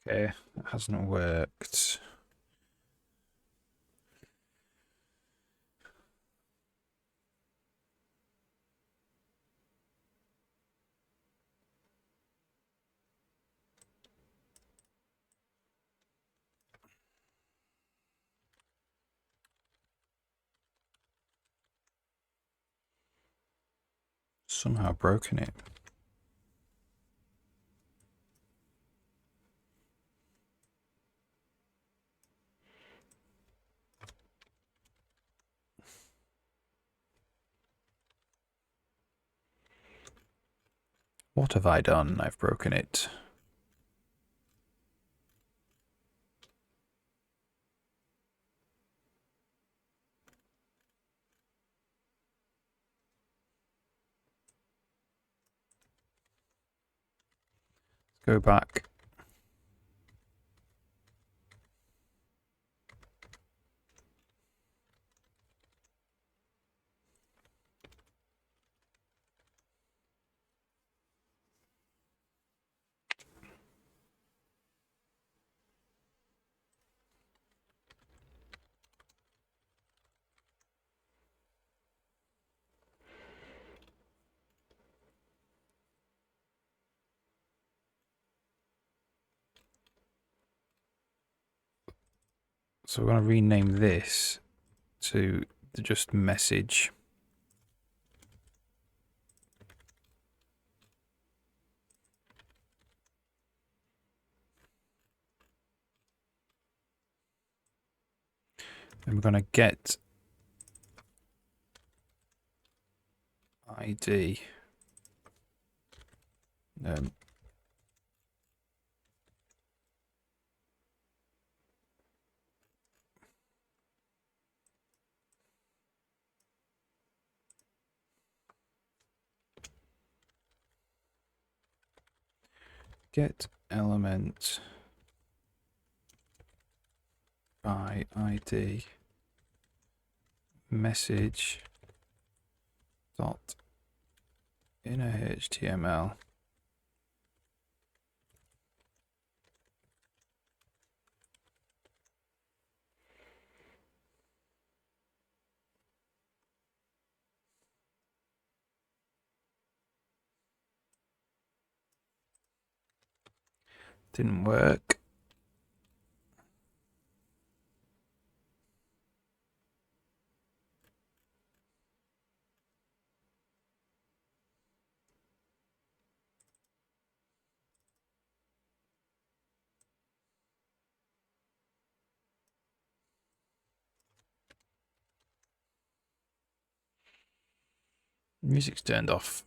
S1: Okay, that hasn't worked. Somehow broken it. What have I done? I've broken it. Let's go back. So we're going to rename this to just message. And we're going to get ID. Get element by ID message dot inner HTML. Didn't work. Music's turned off.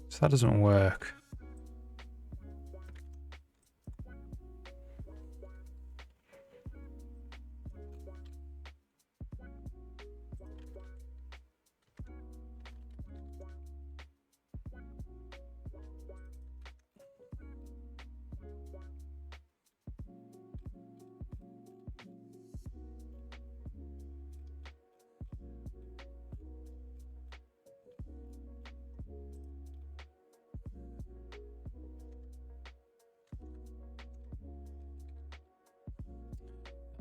S1: So that doesn't work.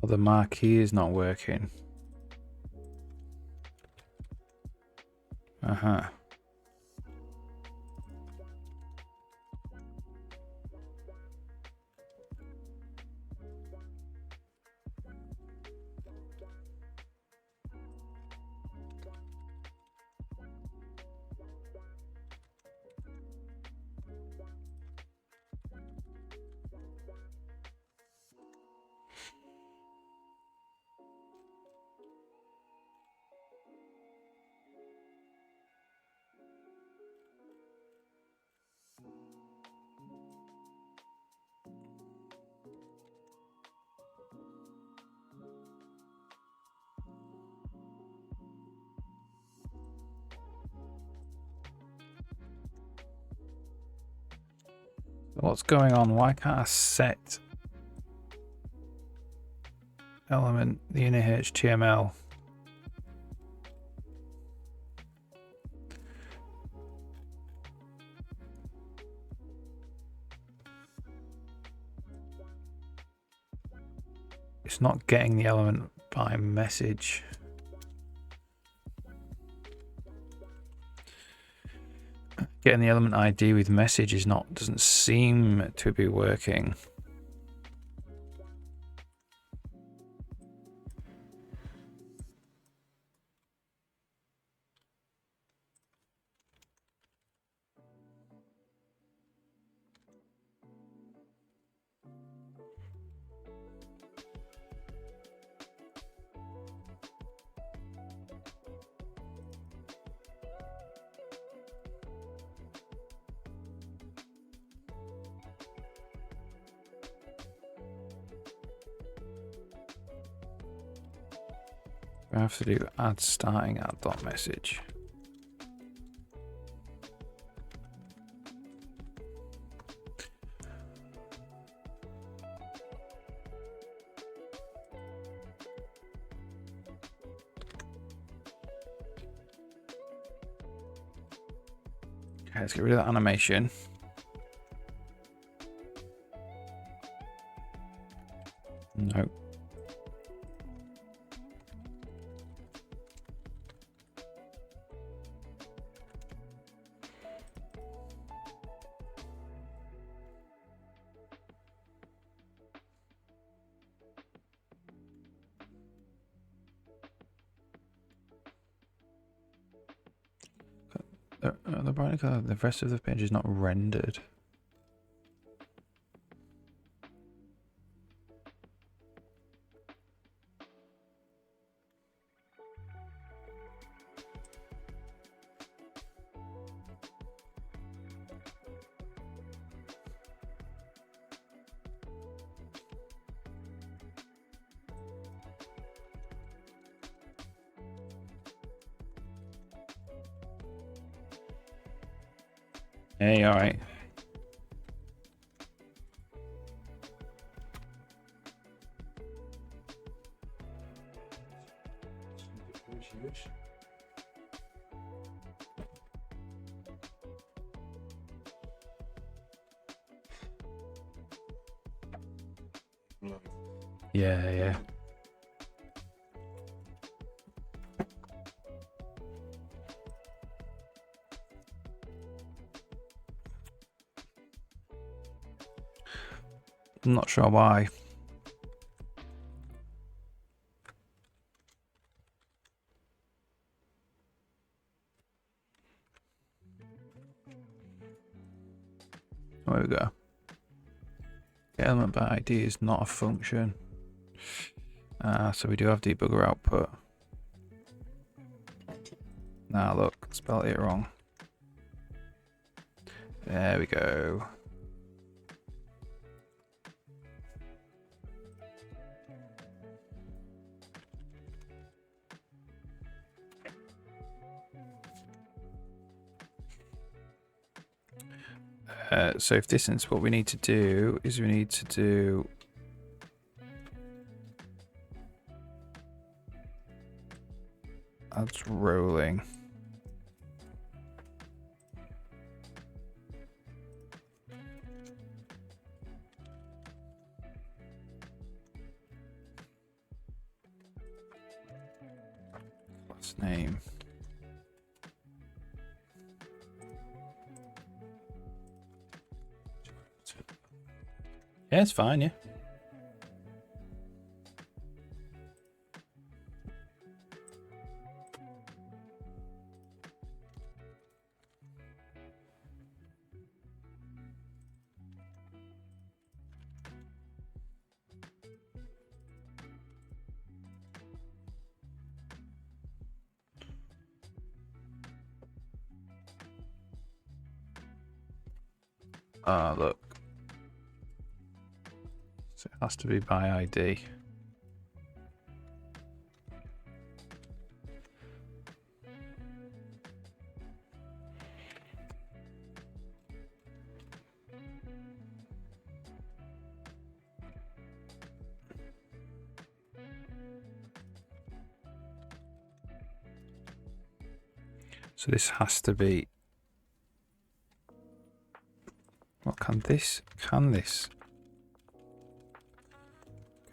S1: Well, the marquee is not working. Uh-huh. What's going on? Why can't I set element, the inner HTML? It's not getting the element by message. Getting the element ID with message is not, doesn't seem to be working. I have to do add starting at dot message. Okay, let's get rid of that animation. No. The rest of the page is not rendered. Hey, all right. Yeah, yeah. I'm not sure why. There we go. Element by ID is not a function. So we do have debugger output. Now look, spelled it wrong. There we go. So if this is what we need to do, is we need to do ads rolling. Last name. Yeah, it's fine, yeah. Look. So it has to be by ID. So this has to be... What can this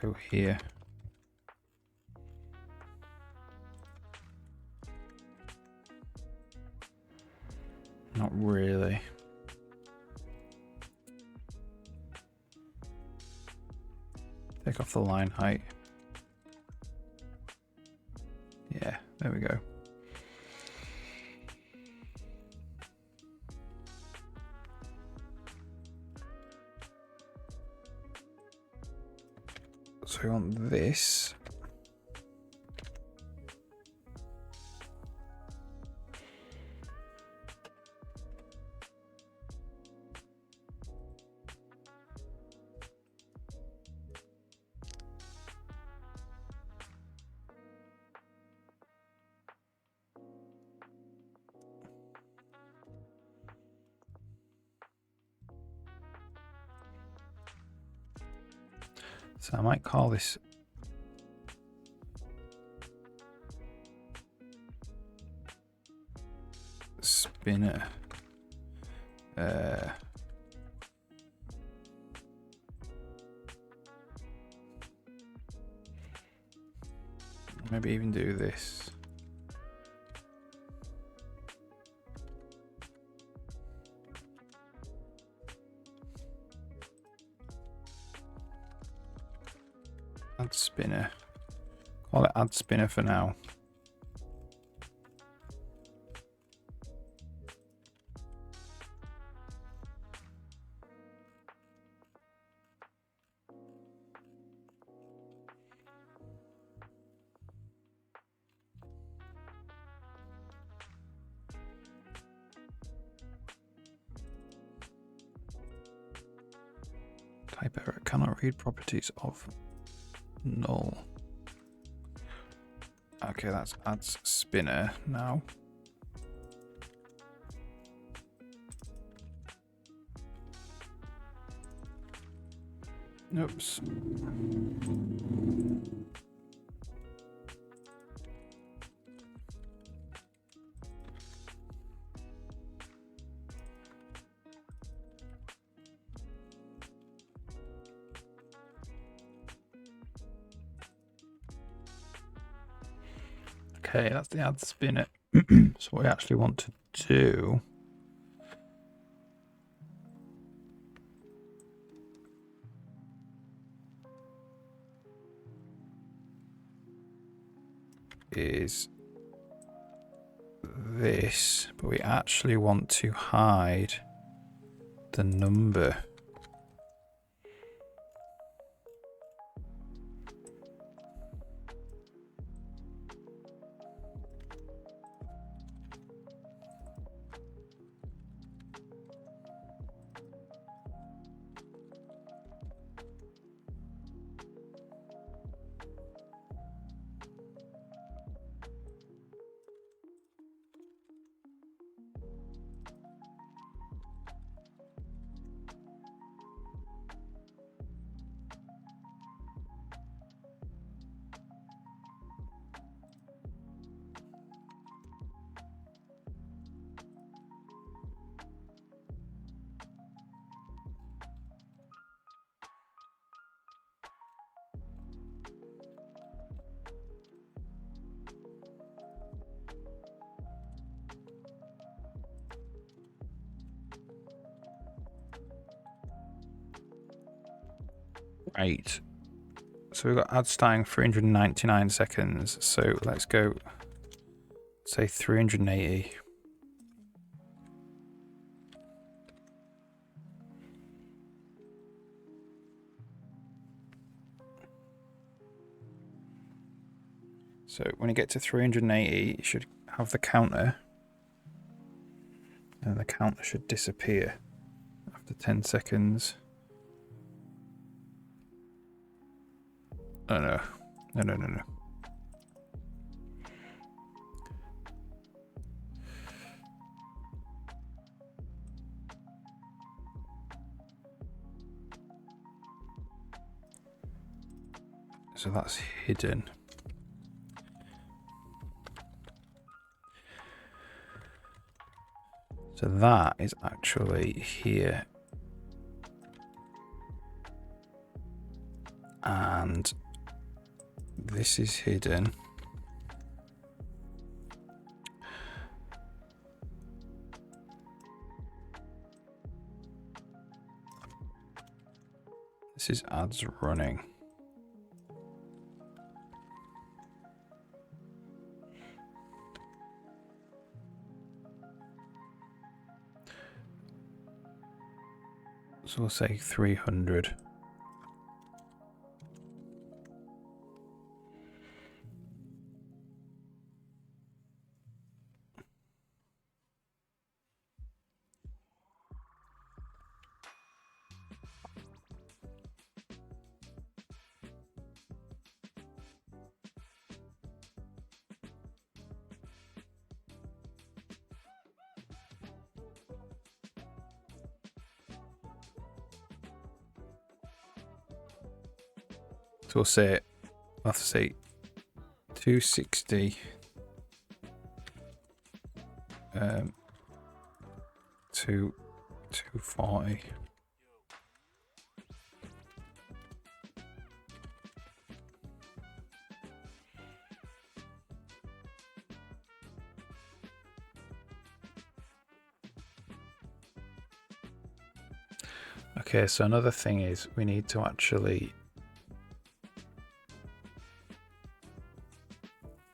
S1: go here? Not really. Take off the line height. Yeah, there we go. So we want this. So I might call this spinner. Maybe even do this. Add spinner. Call it add spinner for now. Type error, cannot read properties of null. Okay, that's adds spinner now. Oops. Okay, that's the add spinner. So what we actually want to do is this, but we actually want to hide the number. Right. So we've got add starting 399 seconds. So let's go, say 380. So when you get to 380, you should have the counter. And the counter should disappear after 10 seconds. Oh no. No. So that's hidden. So that is actually here. And this is hidden. This is ads running. So we'll say 300. So we'll say, we'll have to say 260 to 240. Okay, so another thing is we need to actually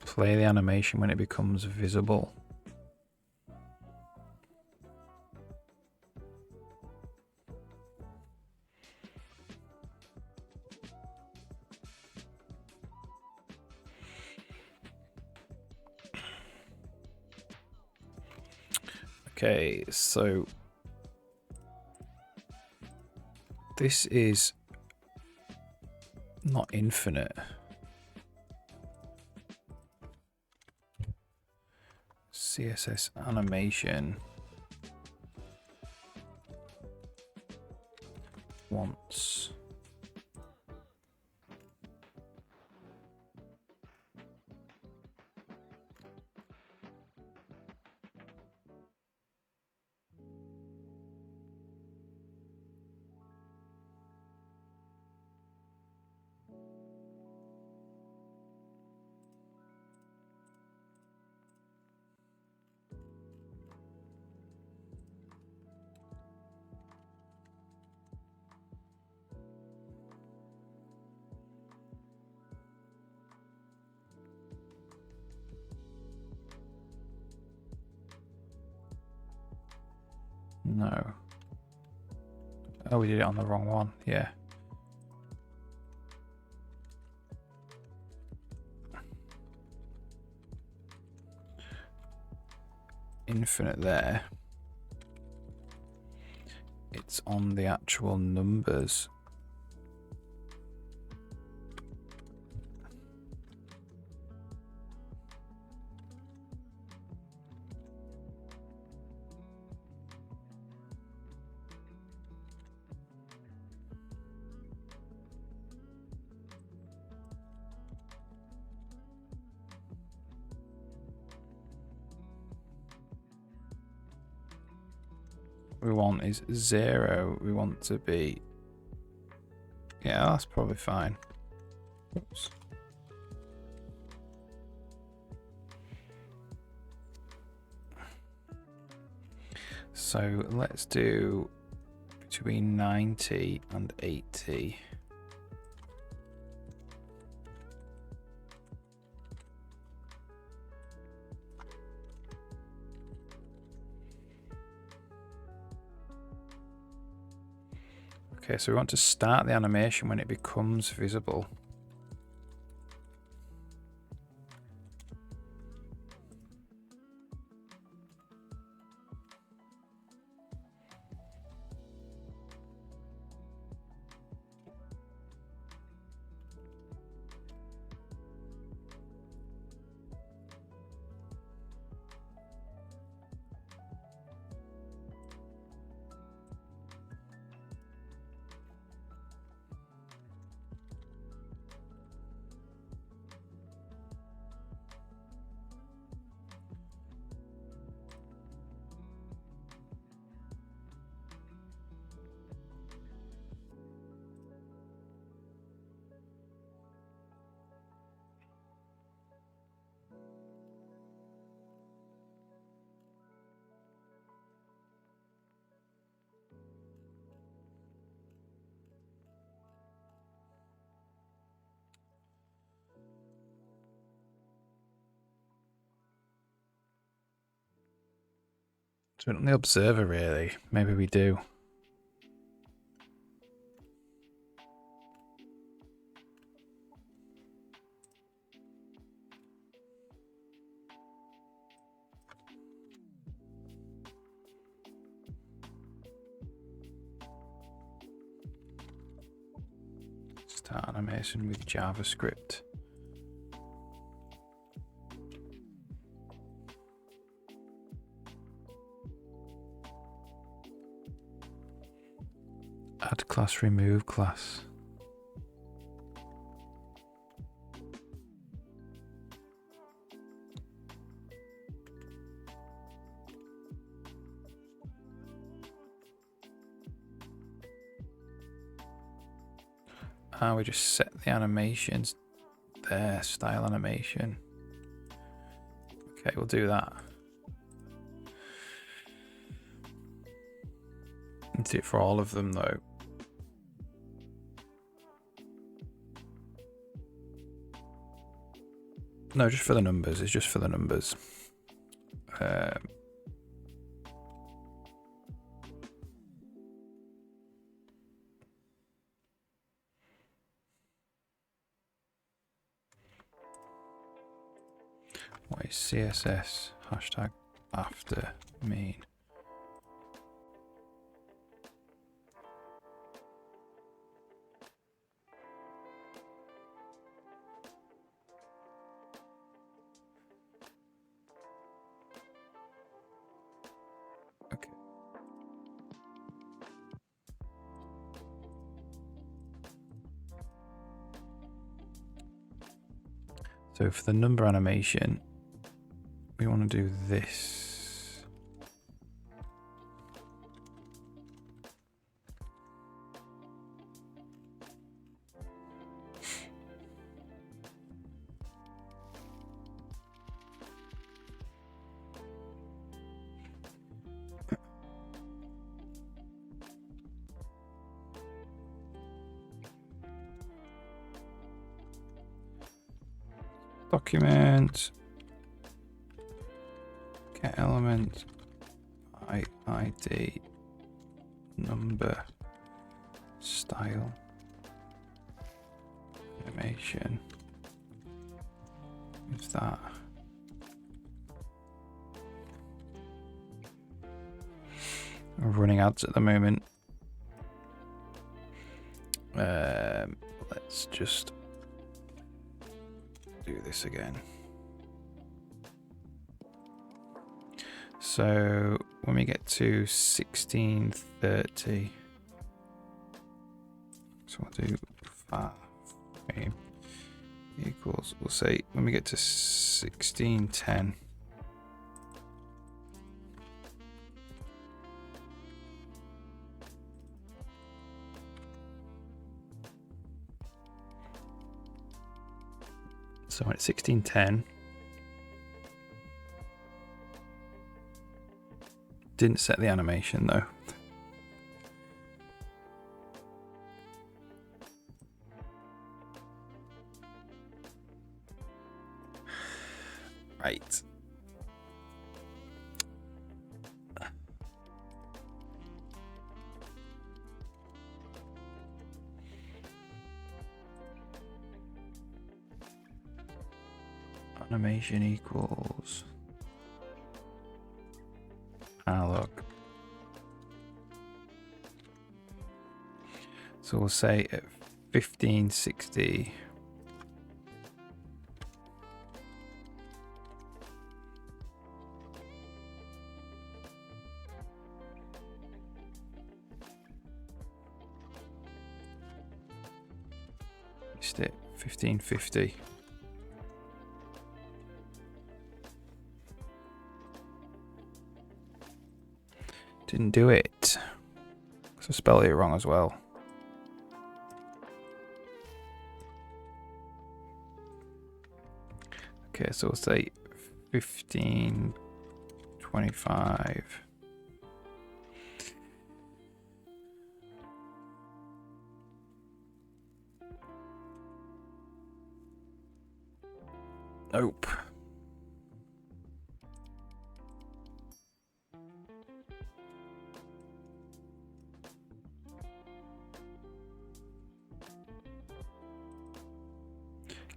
S1: play the animation when it becomes visible. Okay, so this is not infinite. CSS animation once. No. Oh, we did it on the wrong one. Yeah. Infinite there. It's on the actual numbers. We want is 0. We want to be, yeah, that's probably fine. Oops. So let's do between 90 and 80. Okay, so we want to start the animation when it becomes visible. Do it on the observer, really. Maybe we do. Start animation with JavaScript. Add class, remove class. We just set the animations there, style animation. Okay, we'll do that. Do it for all of them though. No, just for the numbers. It's just for the numbers. What is CSS hashtag after mean? Okay. So for the number animation, we want to do this. Document, get element, ID, number, style, animation. Is that? We're running ads at the moment. Let's just do this again. So when we get to 1630, so we'll do 5 equals, we'll say when we get to 1610, so at 1610, didn't set the animation though. Right. Animation equals analog. So we'll say at 1560. Missed it. 1550. Didn't do it. So I spelled it wrong as well. Okay, so we'll say 1525. Nope.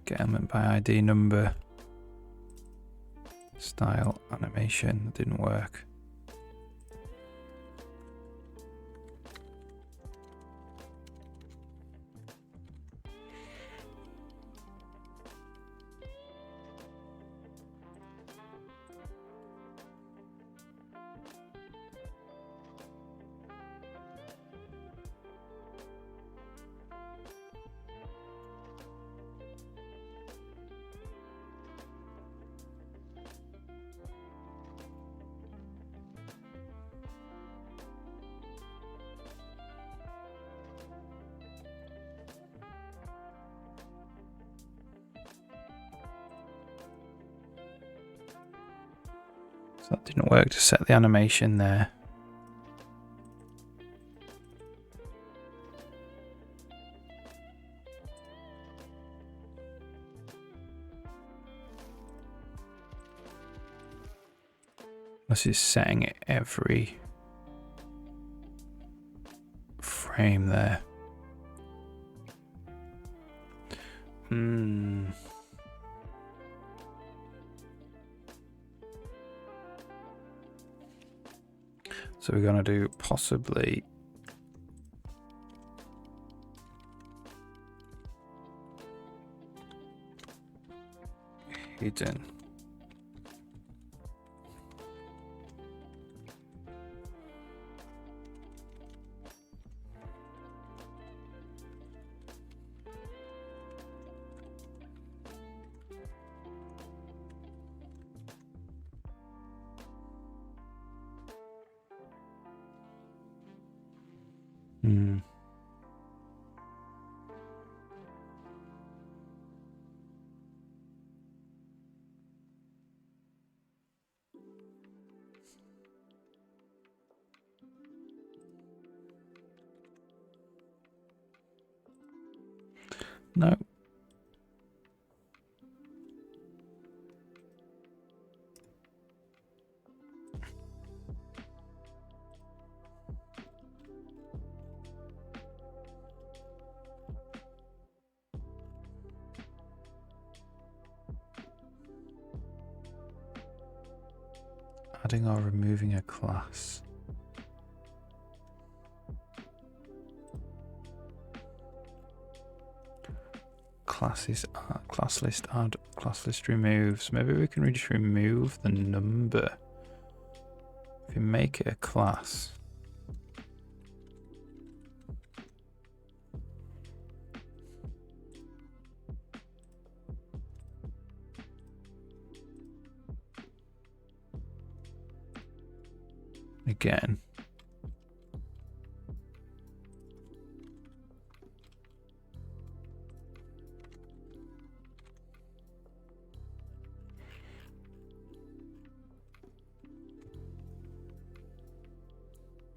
S1: Get element by ID number. Style animation. That didn't work. So that didn't work to set the animation there. This is setting it every frame there. So we're going to do possibly hidden. No. Adding or removing a class. Classes, class list, add, class list removes. Maybe we can just remove the number. If you make it a class. Again.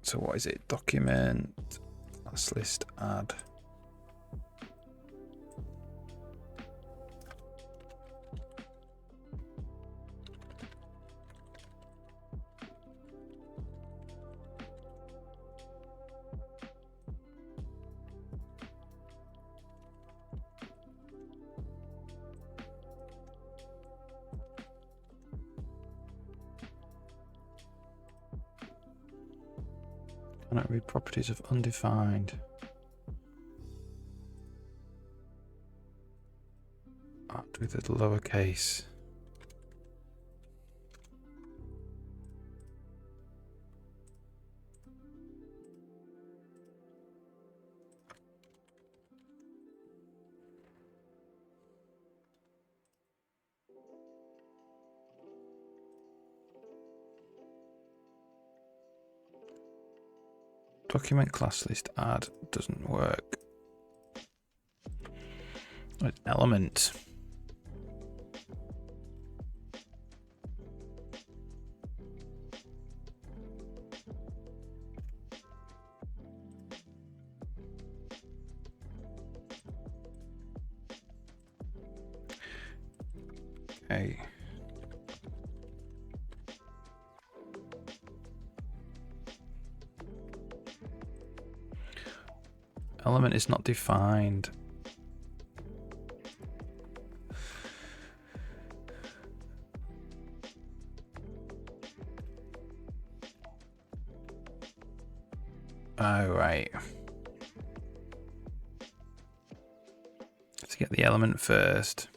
S1: So what is it? Document, class list, add. Cannot read properties of undefined. Add with a lowercase. Document class list add doesn't work. An element. Okay. Element is not defined. Oh, right. Let's get the element first.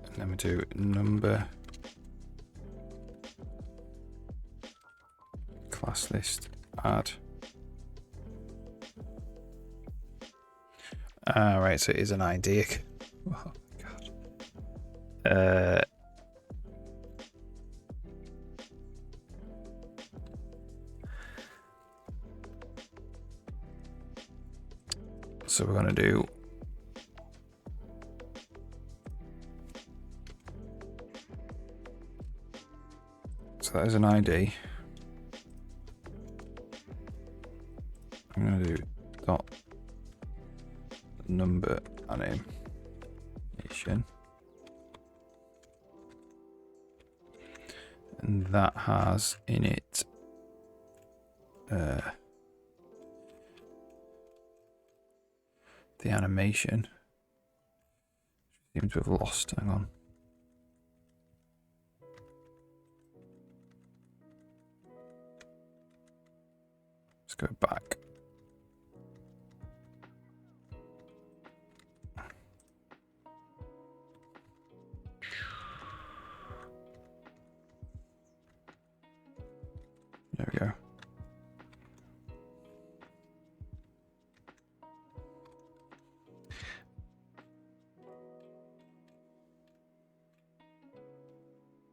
S1: And then we do number class list add. Right, so it is an ID. Oh god. So we're gonna do so that is an ID. I'm gonna do dot number animation, and that has in it the animation. Seems to have lost. Hang on. Let's go back. There we go.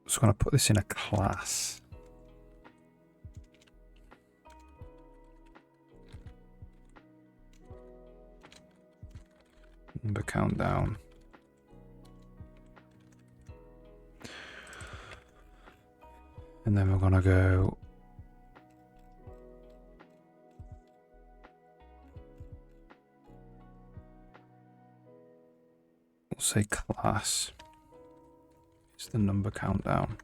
S1: So I'm going to put this in a class. Number countdown. And then we're going to go we'll say class. It's the number countdown.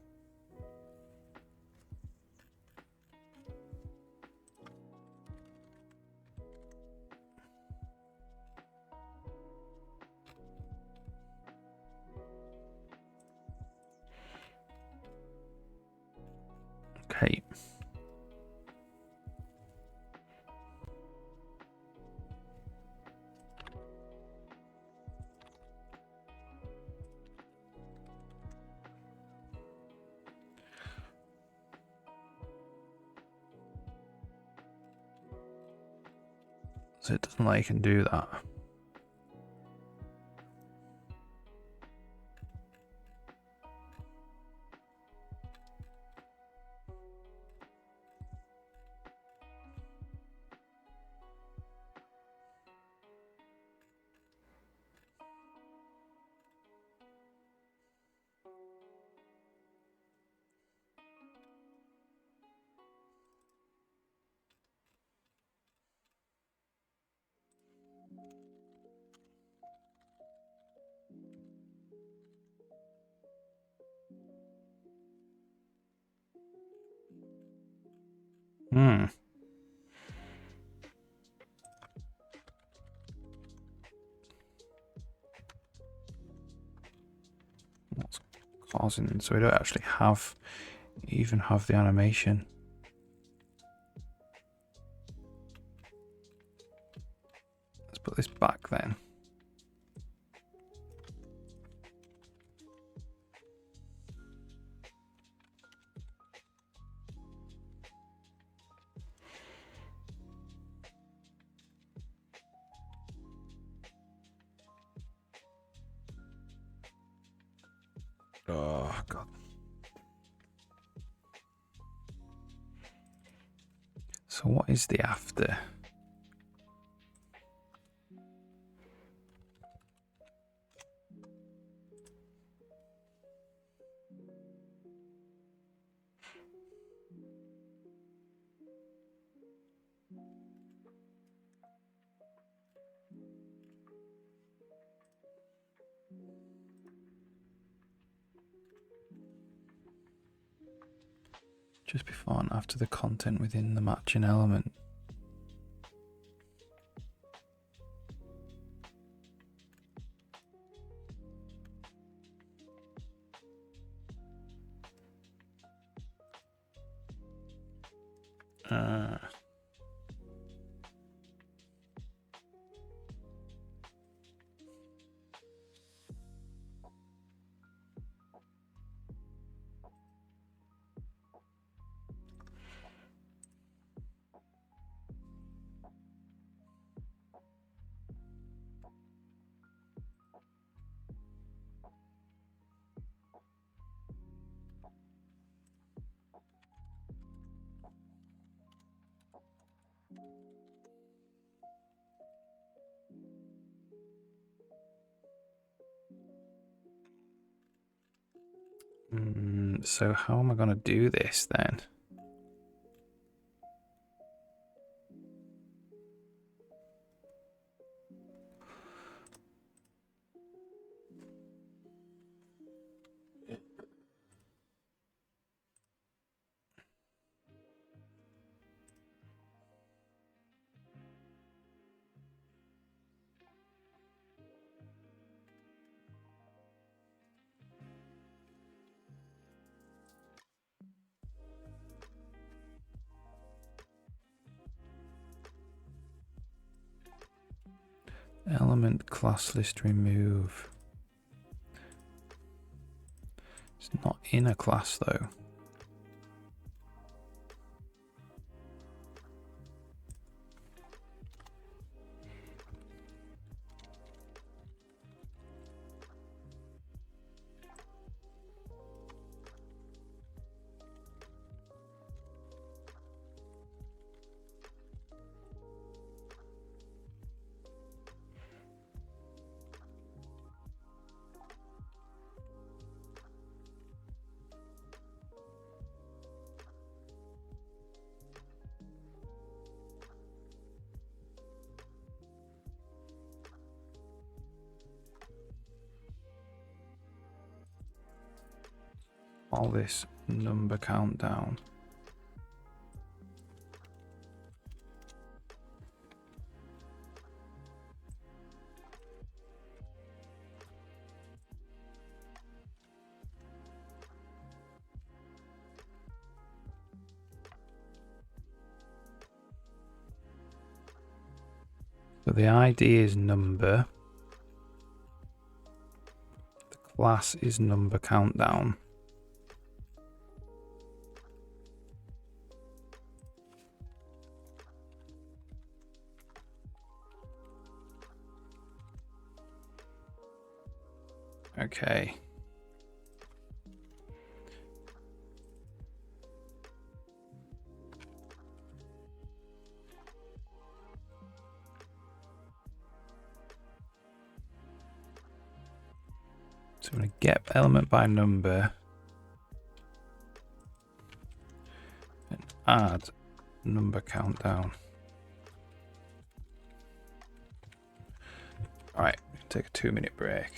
S1: Okay. So it doesn't like you can do that. Hmm. What's causing? So we don't actually even have the animation. Let's put this back then. Oh god. So what is the after? just before and after the content within the matching element. So how am I going to do this then? Element class list remove. It's not in a class though. All this number countdown. So the ID is number. The class is number countdown. Okay. So I'm going to get element by number and add number countdown. All right, take a 2-minute break.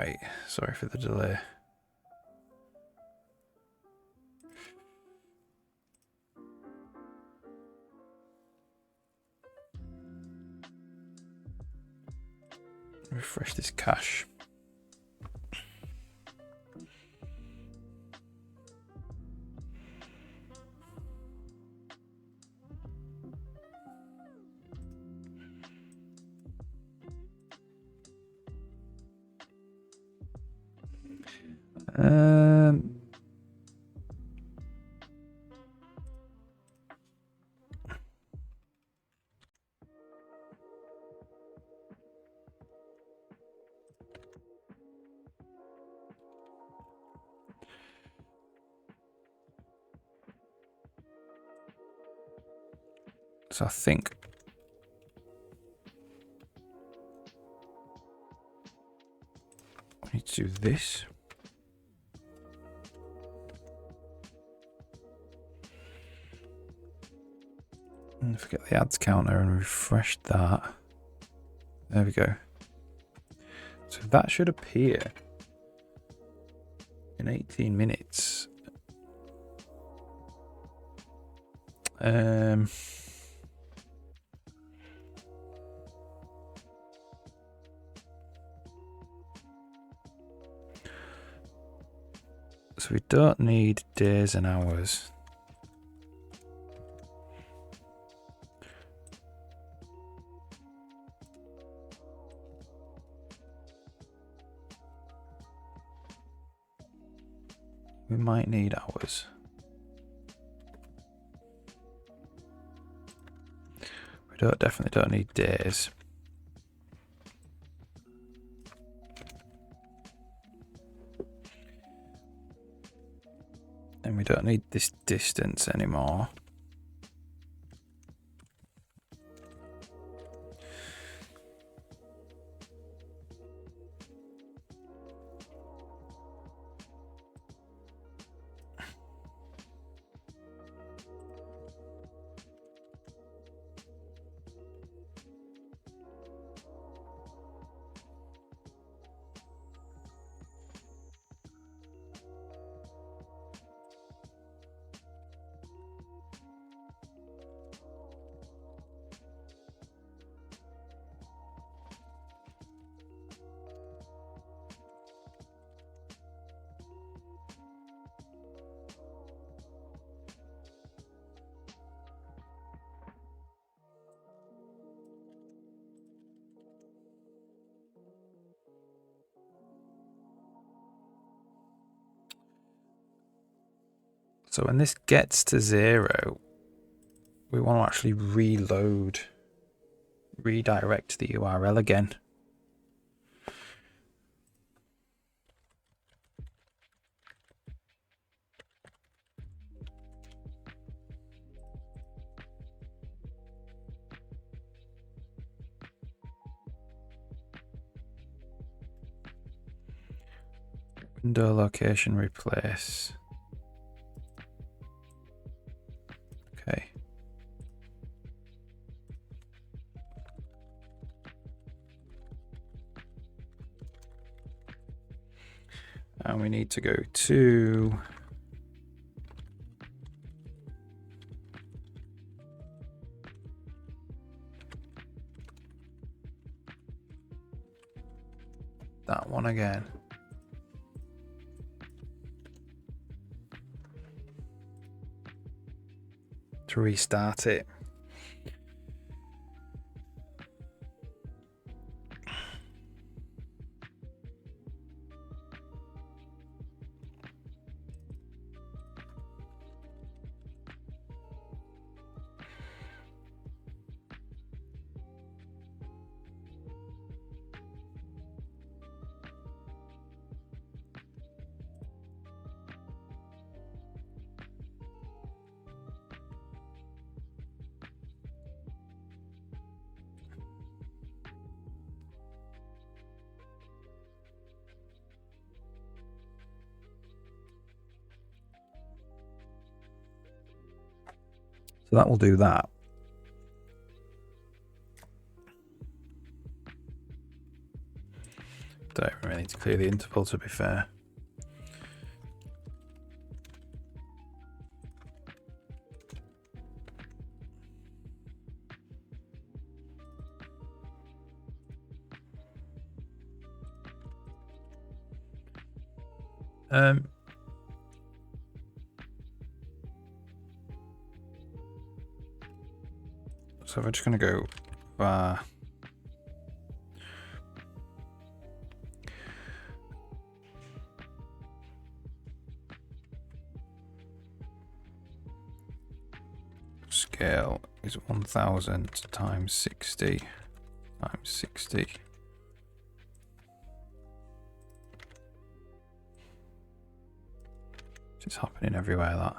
S1: Right, sorry for the delay. Refresh this cache. So I think I need to do this. And forget the ads counter and refresh that. There we go. So that should appear in 18 minutes. So we don't need days and hours. We might need hours. We definitely don't need days. And we don't need this distance anymore. So when this gets to 0, we want to actually redirect the URL again. Window location replace. Okay. And we need to go to that one again. To restart it. So that will do that. Don't really need to clear the interval, to be fair. So we're just going to go var scale is 1000 times 60 times 60. It's happening everywhere, that.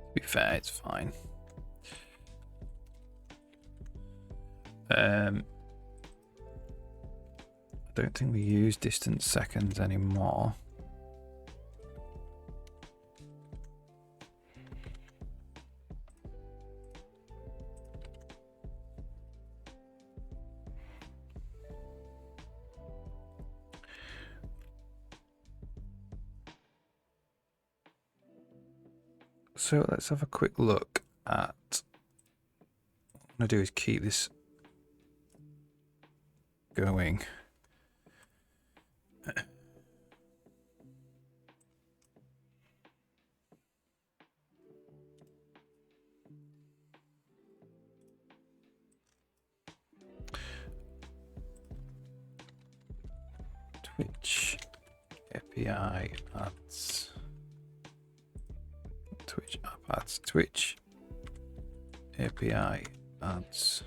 S1: To be fair, it's fine. I don't think we use distance seconds anymore. So let's have a quick look at what I'm going to do is keep this going. Twitch API ads. Twitch app ads. Twitch API ads.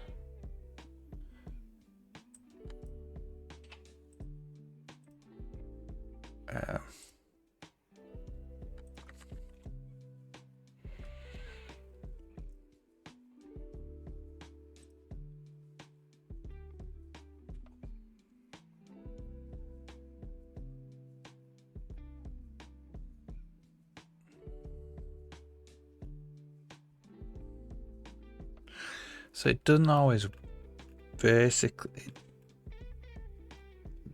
S1: So it doesn't always basically.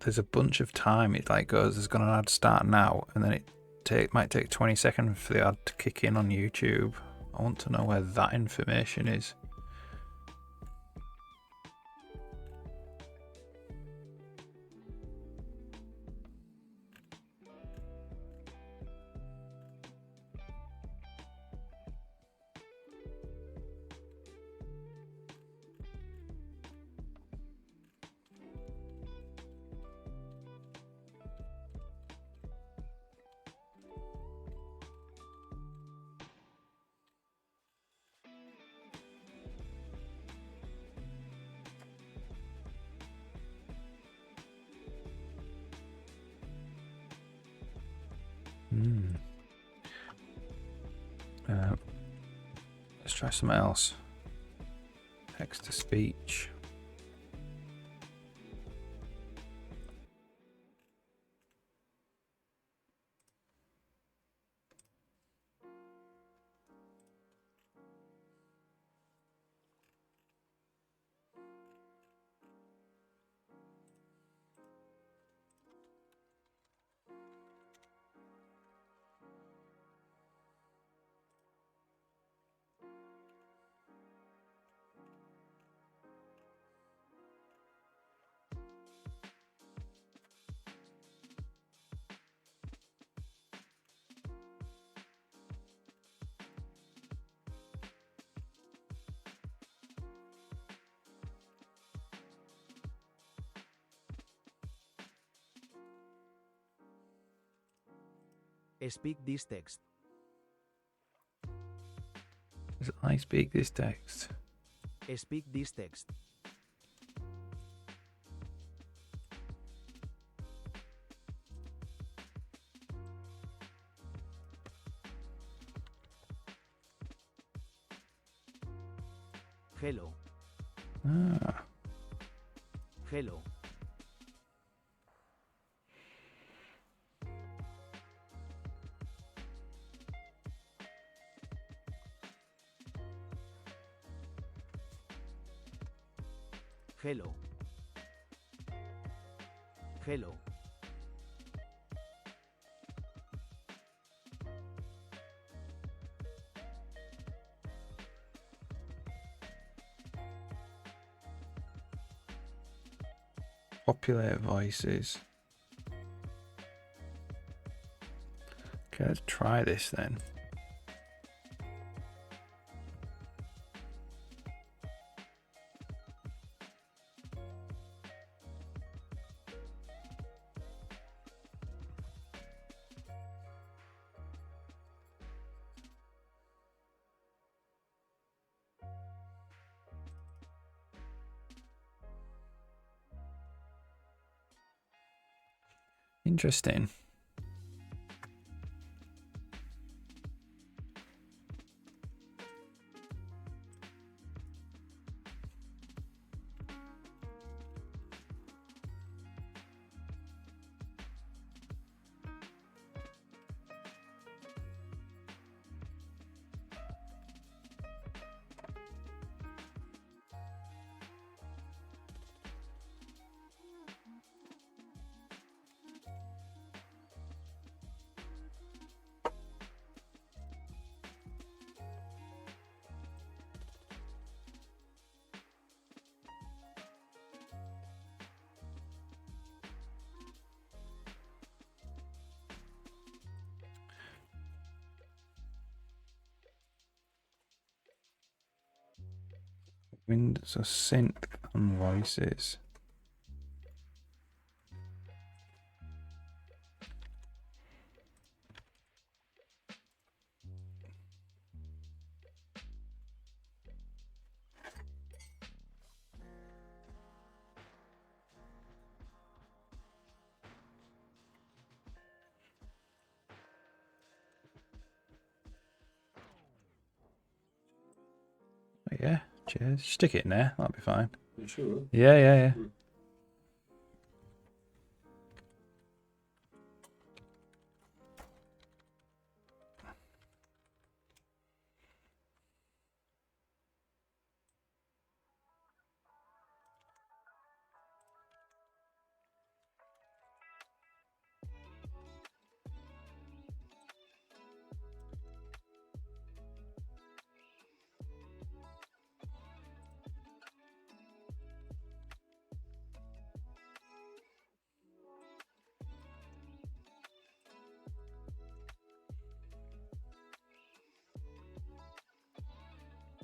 S1: There's a bunch of time it like goes. There's gonna ad start now, and then it might take 20 seconds for the ad to kick in on YouTube. I want to know where that information is. Let's try something else. Text to speech.
S2: Speak this text.
S1: I speak this text.
S2: Speak this text. Hello.
S1: Ah.
S2: Hello. Hello. Hello.
S1: Popular voices. Okay, let's try this then. Interesting. Windows or synth on voices. Yeah, cheers. Stick it in there. That'll be fine.
S3: You sure?
S1: Yeah, yeah, yeah.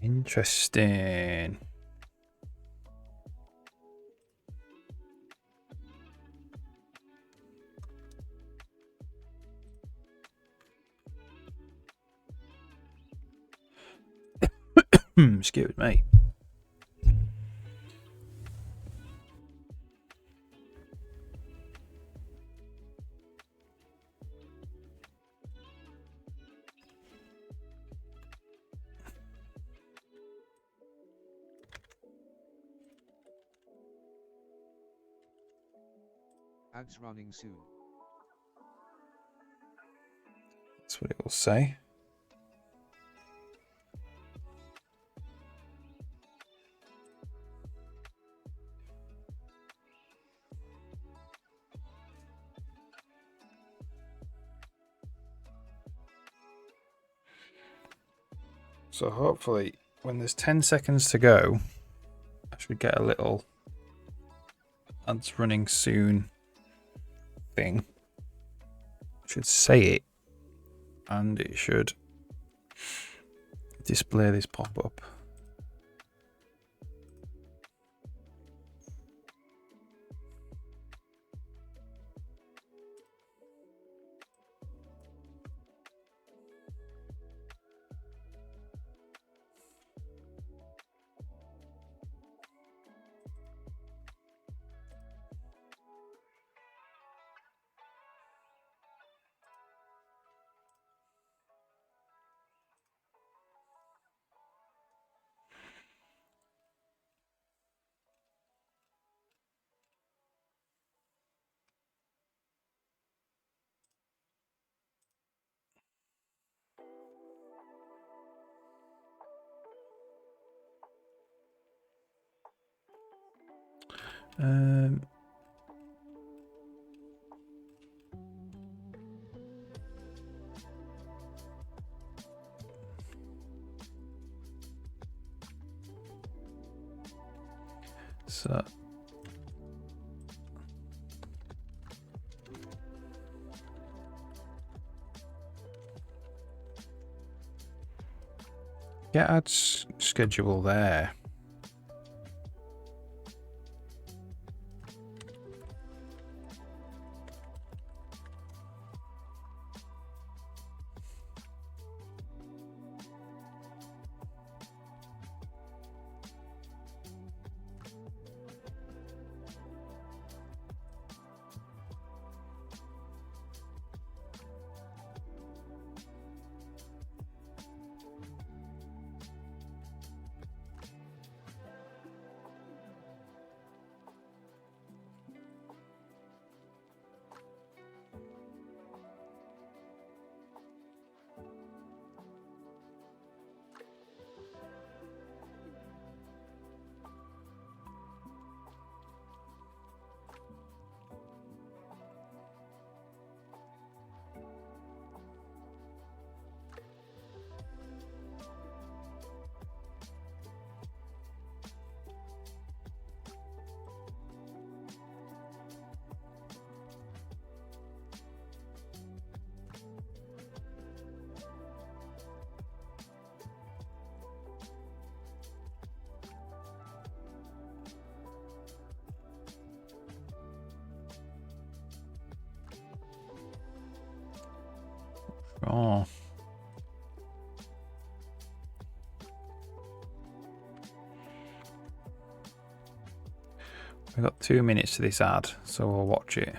S1: Interesting. Excuse me.
S4: Ads running soon.
S1: That's what it will say. So hopefully when there's 10 seconds to go, I should get a little ads running soon thing. I should say it and it should display this pop-up. Um, so get ads schedule there. Oh. We've got 2 minutes to this ad, so we'll watch it.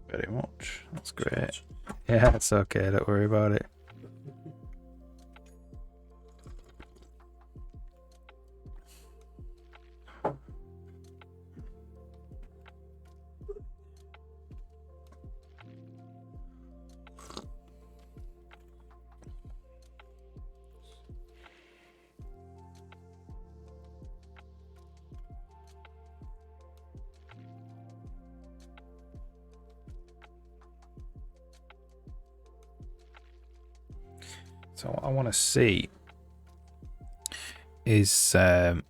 S1: Very much. That's great. Yeah, it's okay. Don't worry about it. So what I want to see is how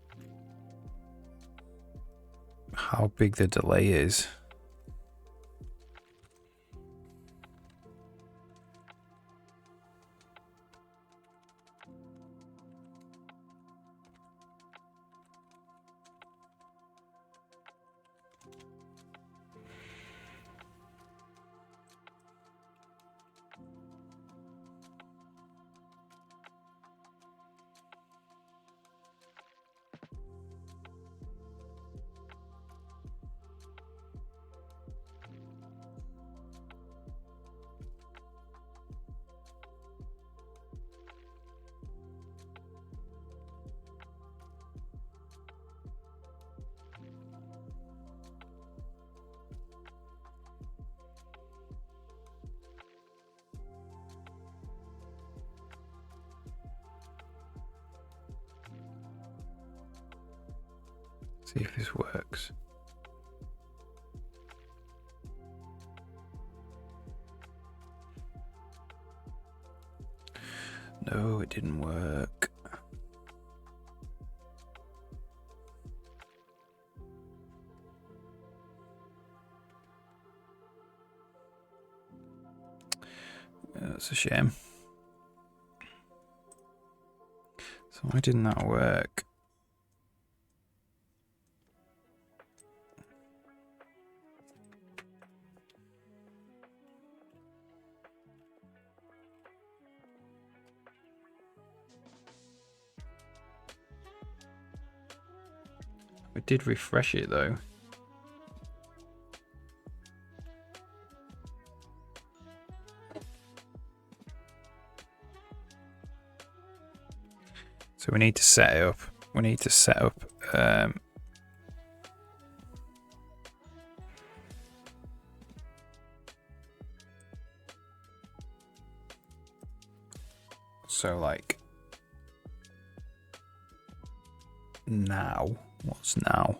S1: big the delay is. See if this works. No, it didn't work. That's a shame. Why didn't that work? We did refresh it though. So we need to set it up. We need to set up so like now. What's now?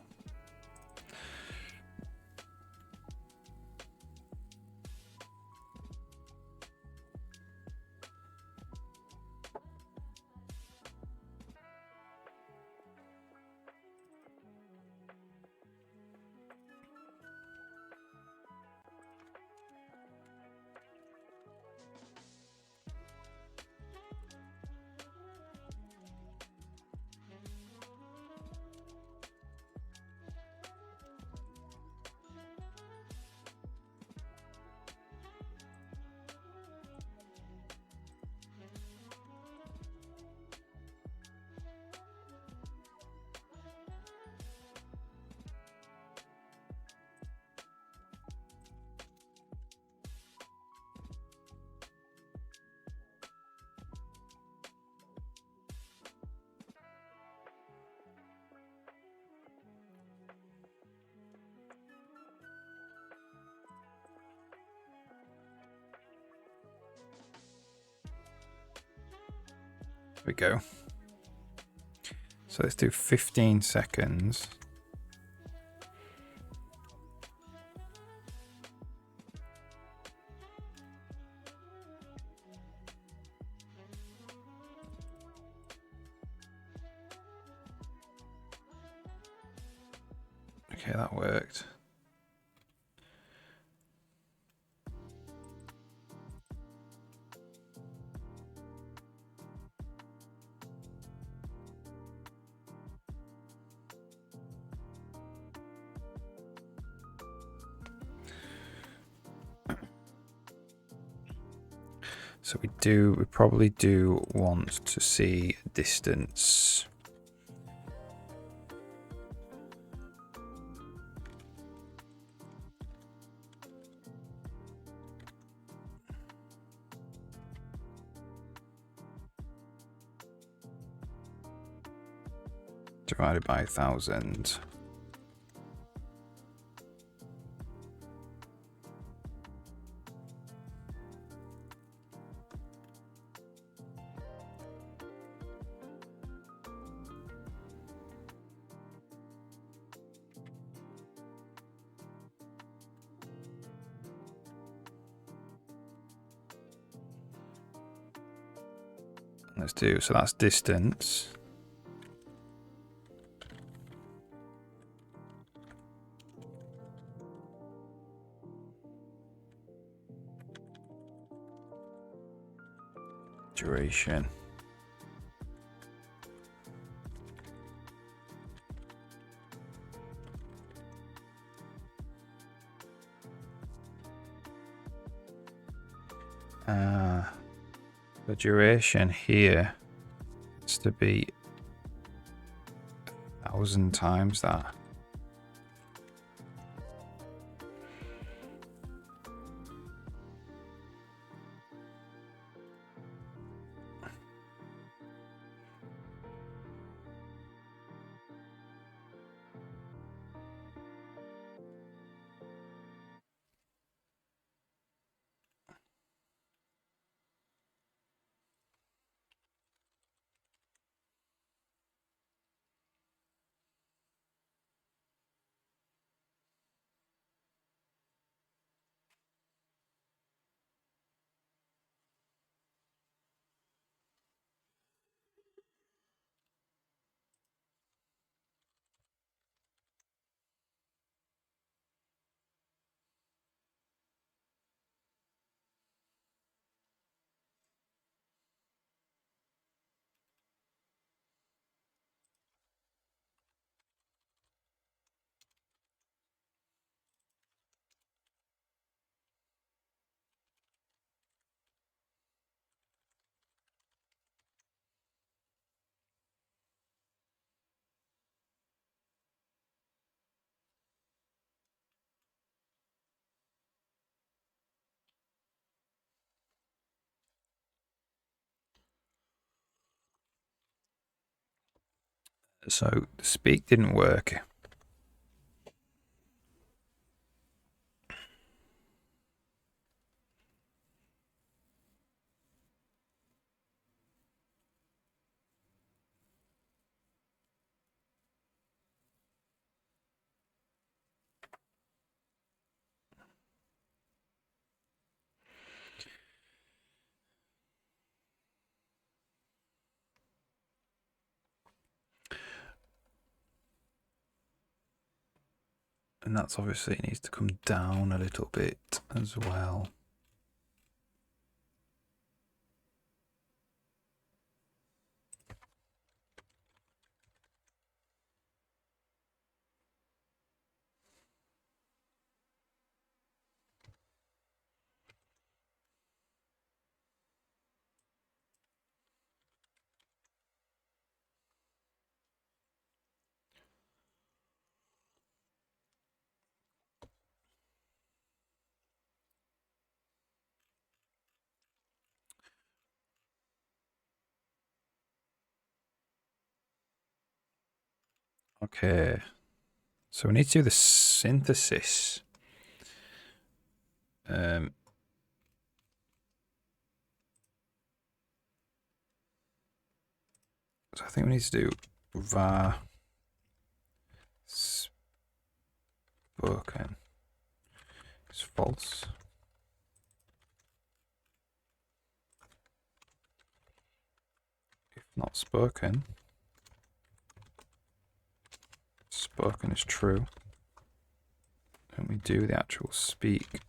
S1: There we go. So let's do 15 seconds. Okay, that worked. So we probably do want to see distance. Divided by 1,000. Let's do, so that's distance. Duration. The duration here is to be 1,000 times that. So the speak didn't work. And that's obviously, it needs to come down a little bit as well. Okay, so we need to do the synthesis. So I think we need to do var spoken is false. If not spoken, spoken is true. And we do the actual speak.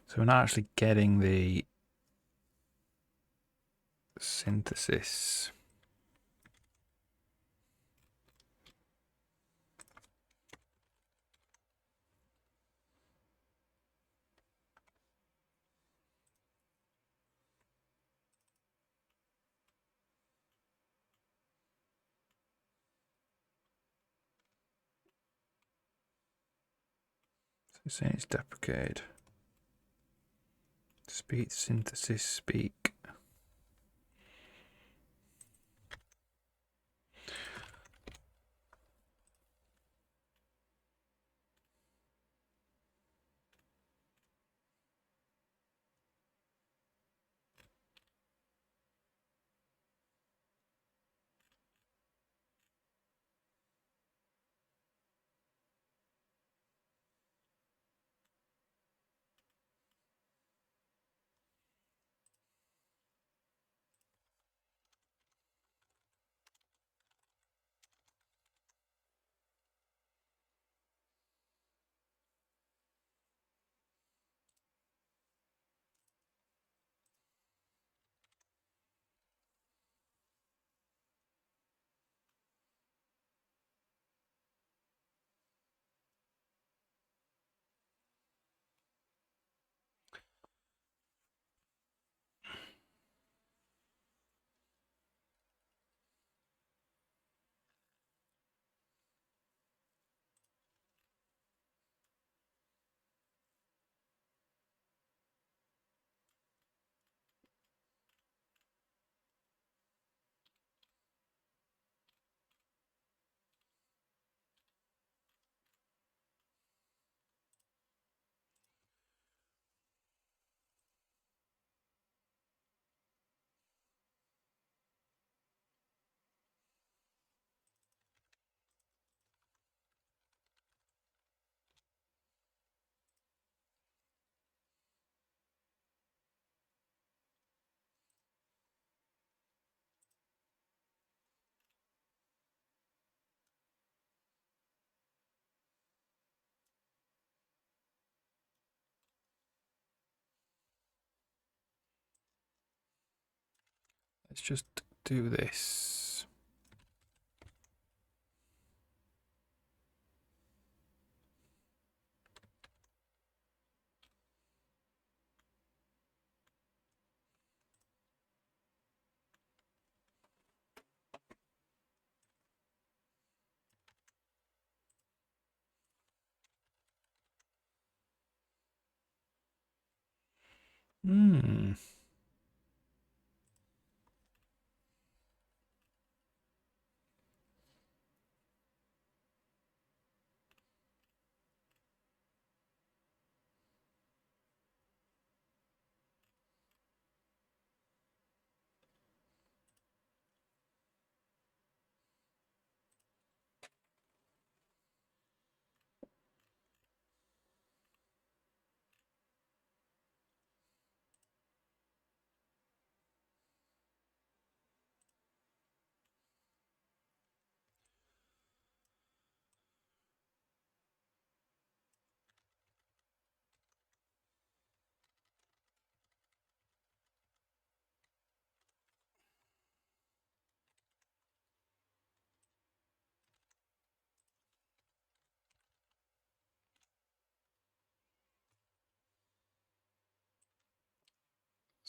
S1: So we're not actually getting the synthesis. So it's saying it's deprecated. Speech synthesis speak. Let's just do this. Hmm.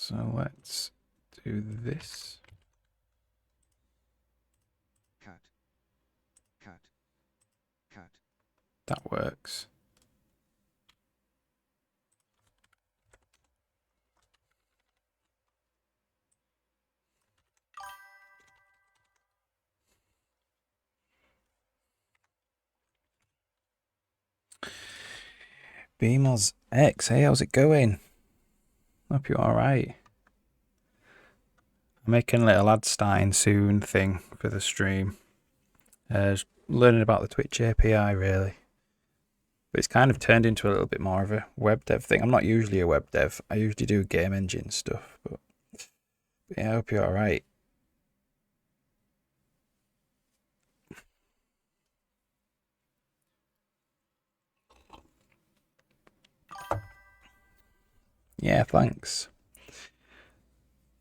S1: So let's do this.
S4: Cat. Cat. Cat.
S1: That works. BMOS X, hey, how's it going? Hope you're alright. I'm making a little Adstein soon thing for the stream. Learning about the Twitch API, really. But it's kind of turned into a little bit more of a web dev thing. I'm not usually a web dev. I usually do game engine stuff. But yeah, I hope you're alright. Yeah, thanks.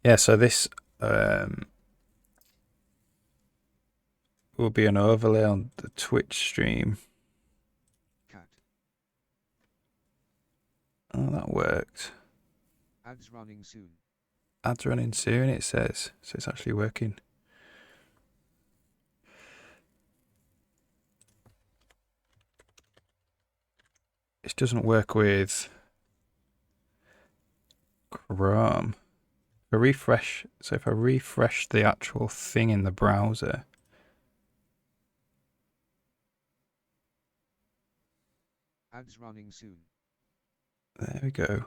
S1: Yeah, so this will be an overlay on the Twitch stream.
S4: Cat.
S1: Oh, that worked.
S4: Ads running soon.
S1: Ads running soon, it says. So it's actually working. It doesn't work with Chrome. If I refresh the actual thing in the browser.
S4: Ads running soon.
S1: There we go.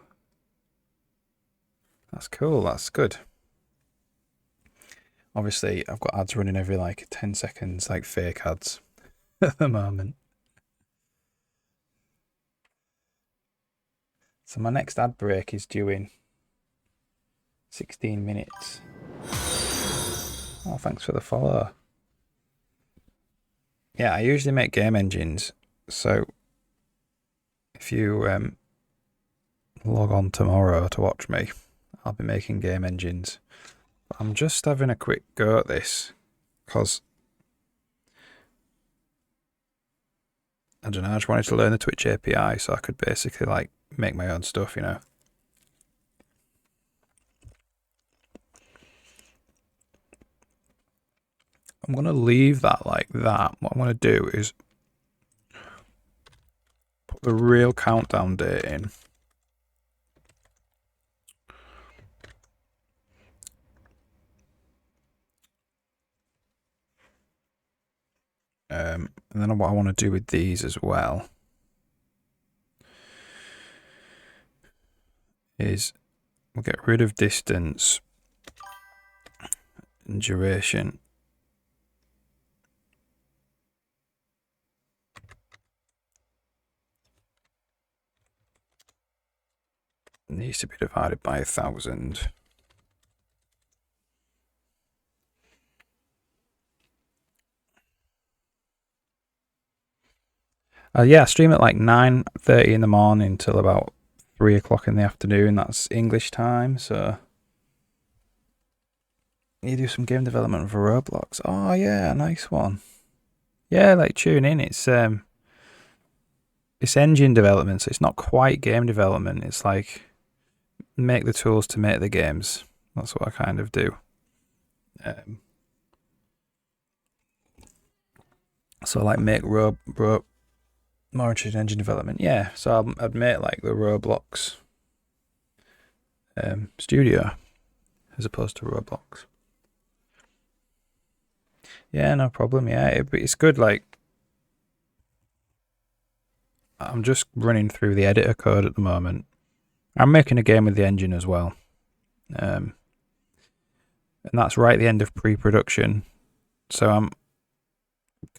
S1: That's cool, that's good. Obviously, I've got ads running every like 10 seconds, like fake ads at the moment. So my next ad break is due in 16 minutes. Oh, thanks for the follow. Yeah, I usually make game engines, so if you log on tomorrow to watch me, I'll be making game engines. But I'm just having a quick go at this because I don't know, I just wanted to learn the Twitch API so I could basically like make my own stuff, you know. I'm going to leave that like that. What I'm going to do is put the real countdown date in. And then what I want to do with these as well is we'll get rid of distance and duration. It needs to be divided by 1,000. Yeah, I stream at like 9:30 in the morning till about 3 o'clock in the afternoon. That's English time, so you do some game development for Roblox. Oh yeah, nice one. Yeah, like tune in. It's engine development, so it's not quite game development. It's like make the tools to make the games. That's what I kind of do. So like make more interested in engine development. Yeah, so I'd make like the Roblox Studio as opposed to Roblox. Yeah, no problem. Yeah, it's good. Like, I'm just running through the editor code at the moment. I'm making a game with the engine as well. And that's right at the end of pre-production. So I'm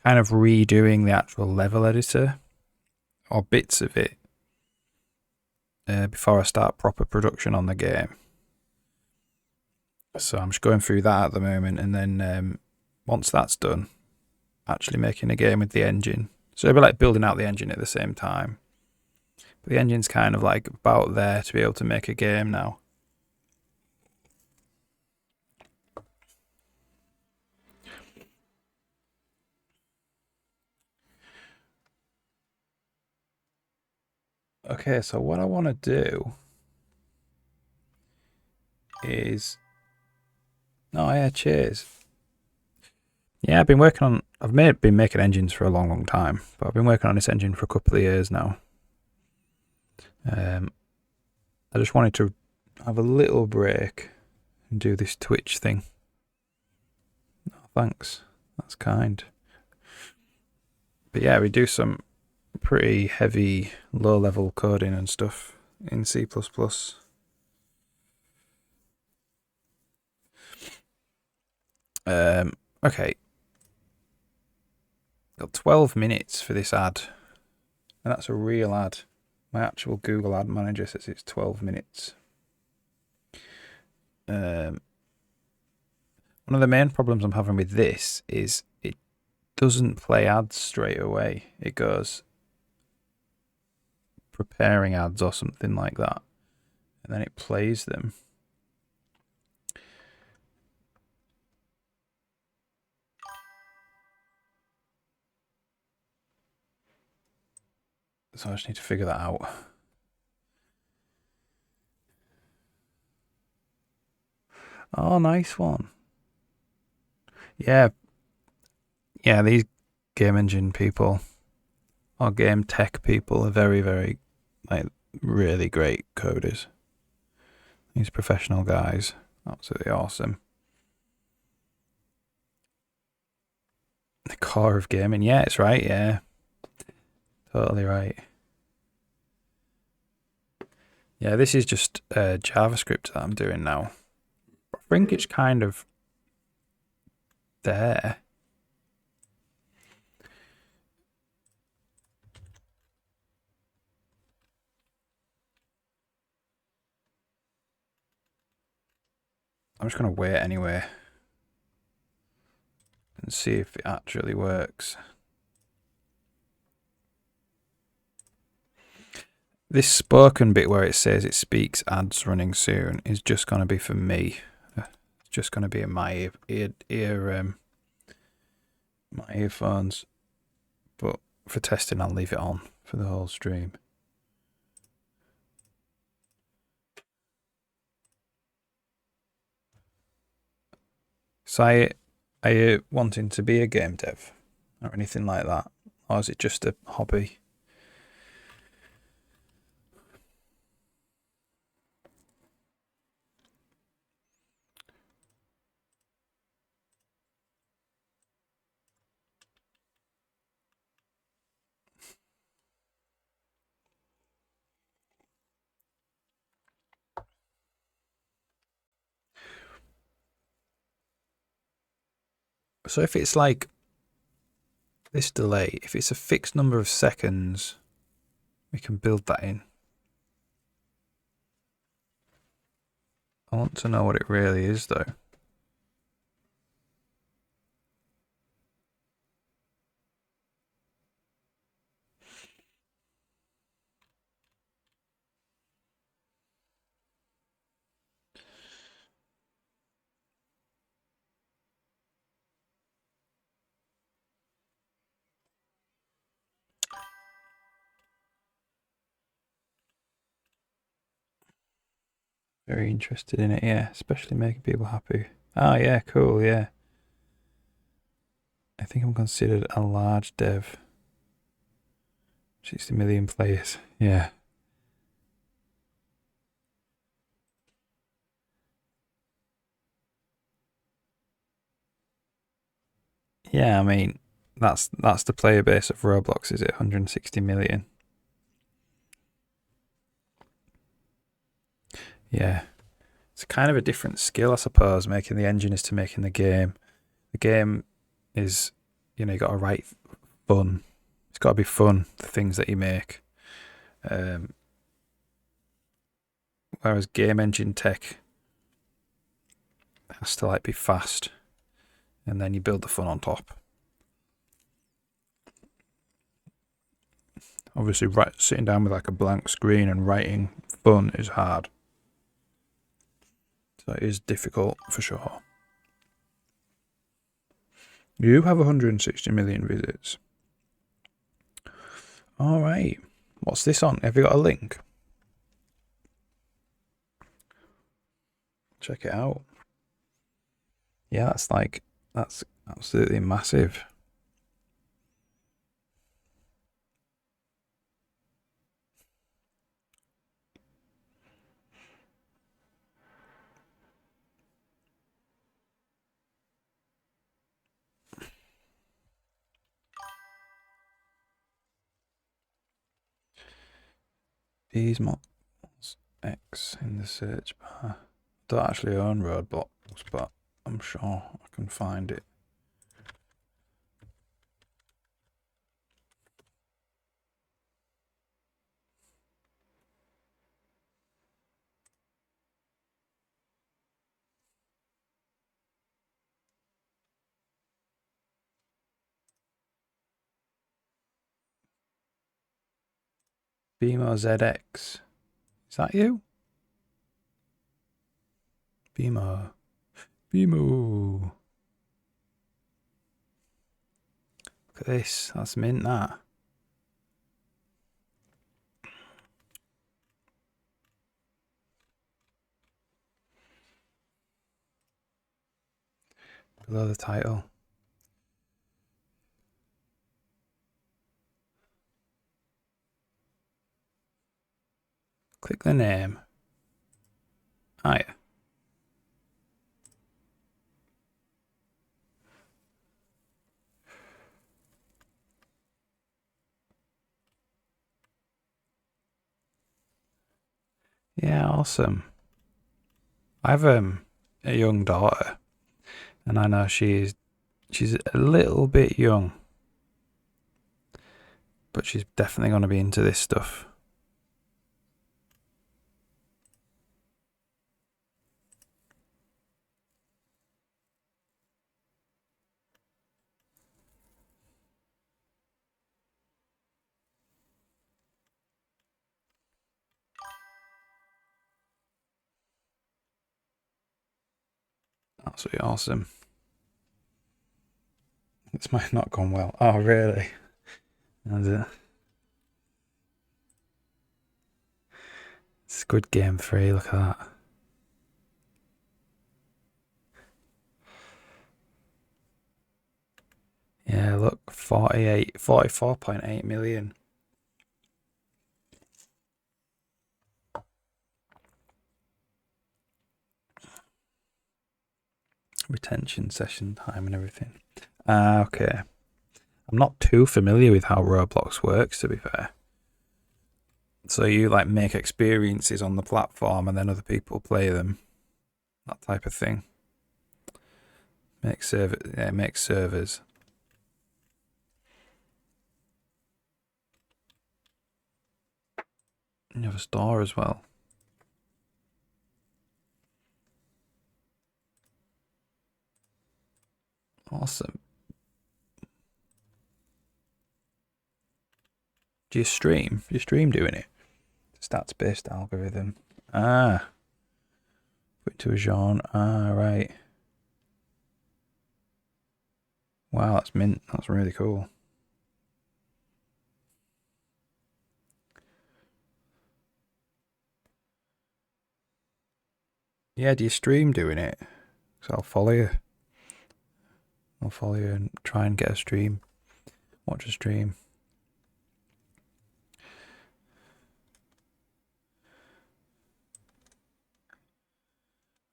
S1: kind of redoing the actual level editor, or bits of it, before I start proper production on the game. So I'm just going through that at the moment, and then once that's done, actually making a game with the engine. So it'll be like building out the engine at the same time. But the engine's kind of like about there to be able to make a game now. Okay, so what I want to do is... Oh yeah, cheers. Yeah, I've been making engines for a long, long time, but I've been working on this engine for a couple of years now. I just wanted to have a little break and do this Twitch thing. Oh, thanks, that's kind. But yeah, we do some pretty heavy low-level coding and stuff in C++. Okay. Got 12 minutes for this ad. And that's a real ad. My actual Google Ad Manager says it's 12 minutes. One of the main problems I'm having with this is it doesn't play ads straight away. It goes preparing ads or something like that. And then it plays them. So I just need to figure that out. Oh, nice one. Yeah. Yeah, these game engine people or game tech people are very, very, like, really great coders. These professional guys. Absolutely awesome. The core of gaming. Yeah, it's right. Yeah. Totally right. Yeah, this is just JavaScript that I'm doing now. I think it's kind of there. I'm just going to wait anyway and see if it actually works. This spoken bit where it says it speaks ads running soon is just going to be for me. It's just going to be in my my earphones. But for testing, I'll leave it on for the whole stream. So are you wanting to be a game dev or anything like that? Or is it just a hobby? So if it's like this delay, if it's a fixed number of seconds, we can build that in. I want to know what it really is though. Very interested in it, yeah, especially making people happy. Ah, yeah, cool, yeah. I think I'm considered a large dev. 60 million players, yeah. Yeah, I mean, that's the player base of Roblox, is it? 160 million. Yeah. It's kind of a different skill, I suppose, making the engine is to making the game. The game is, you got to write fun. It's got to be fun, the things that you make. Whereas game engine tech has to be fast, and then you build the fun on top. Obviously, sitting down with a blank screen and writing fun is hard. So it is difficult for sure. You have 160 million visits. All right. What's this on? Have you got a link? Check it out. Yeah, that's absolutely massive. These models X in the search bar. Don't actually own Roblox, but I'm sure I can find it. BMO ZX. Is that you? BMO. BMO. Look at this. That's mint, that. Below the title. Click the name. Ah, yeah. Yeah, awesome. I have a young daughter, and I know she's a little bit young, but she's definitely going to be into this stuff. Absolutely awesome. This might not gone well. Oh, really? Squid Game 3, look at that. Yeah, look, 44.8 million. Retention, session time and everything. Okay. I'm not too familiar with how Roblox works, to be fair. So you make experiences on the platform and then other people play them. That type of thing. Make servers. You have a store as well. Awesome. Do you stream? Do you stream doing it? Stats-based algorithm. Ah. Put to a genre. Ah, right. Wow, that's mint. That's really cool. Yeah, do you stream doing it? So I'll follow you. I'll follow you and try and get a stream. Watch a stream.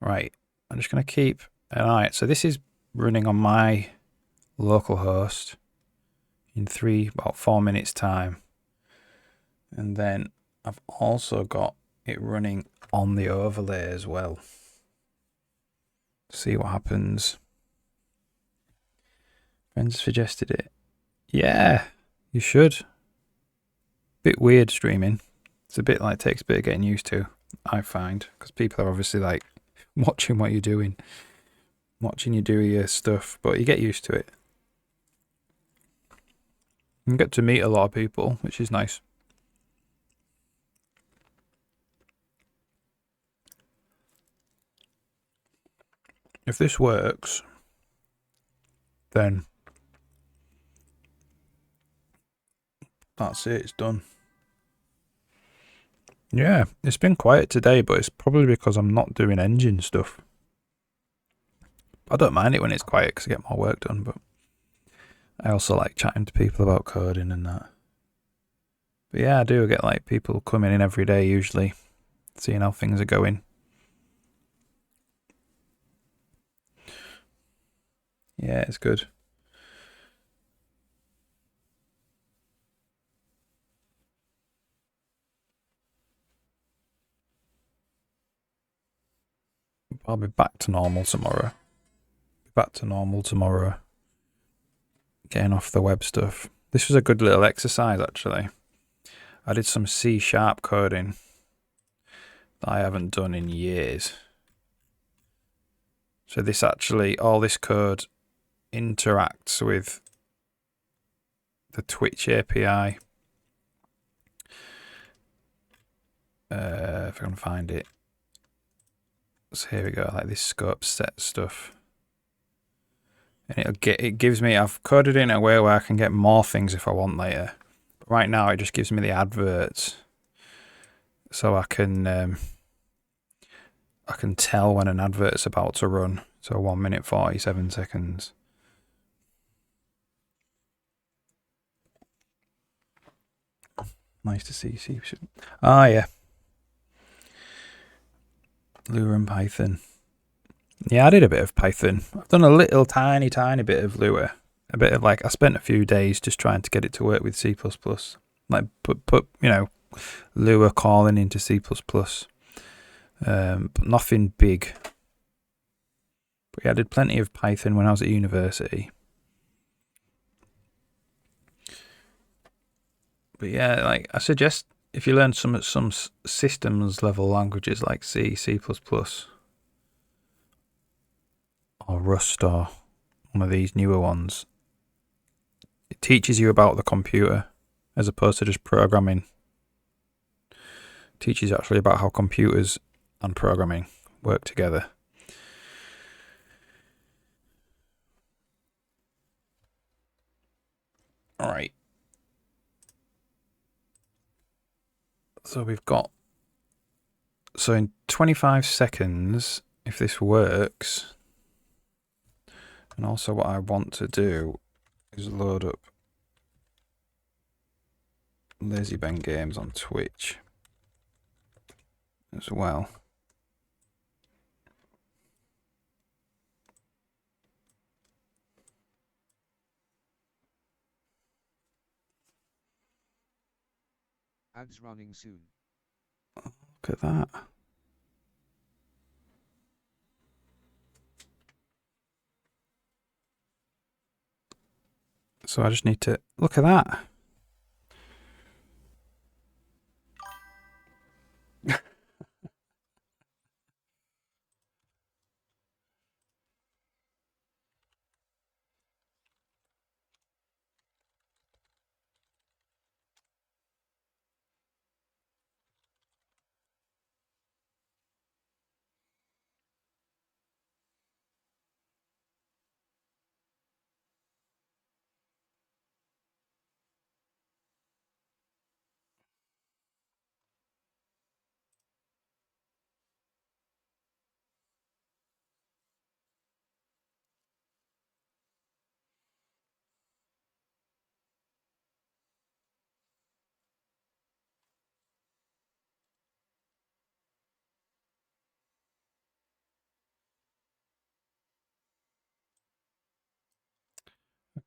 S1: Right. I'm just going to keep an eye. So this is running on my localhost in about 4 minutes time. And then I've also got it running on the overlay as well. See what happens. Friends suggested it. Yeah, you should. Bit weird streaming. It's a bit like, takes a bit of getting used to, I find, because people are obviously like watching what you're doing, watching you do your stuff, but you get used to it. You get to meet a lot of people, which is nice. If this works, then that's it, it's done. Yeah, it's been quiet today, but it's probably because I'm not doing engine stuff. I don't mind it when it's quiet because I get more work done, but I also like chatting to people about coding and that. But yeah, I do get like people coming in every day usually, seeing how things are going. Yeah, it's good. I'll be back to normal tomorrow. Getting off the web stuff. This was a good little exercise actually. I did some C# coding that I haven't done in years. So this actually, all this code interacts with the Twitch API. If I can find it. So here we go, like this scope set stuff. And it gives me, I've coded it in a way where I can get more things if I want later. But right now it just gives me the adverts. So I can tell when an advert's about to run. So 1 minute 47 seconds. Nice to see you. Ah, yeah. Lua and Python. Yeah, I did a bit of Python. I've done a little tiny bit of Lua. A bit of like, I spent a few days just trying to get it to work with C++. Like put Lua calling into C++. But nothing big. But yeah, I did plenty of Python when I was at university. But yeah, like I suggest if you learn some systems level languages like C, C++, or Rust, or one of these newer ones, it teaches you about the computer as opposed to just programming. It teaches you actually about how computers and programming work together. All right. So we've got, so in 25 seconds, if this works, and also what I want to do is load up Lazy Ben Games on Twitch as well.
S4: Ads running soon.
S1: Look at that. So I just need to look at that.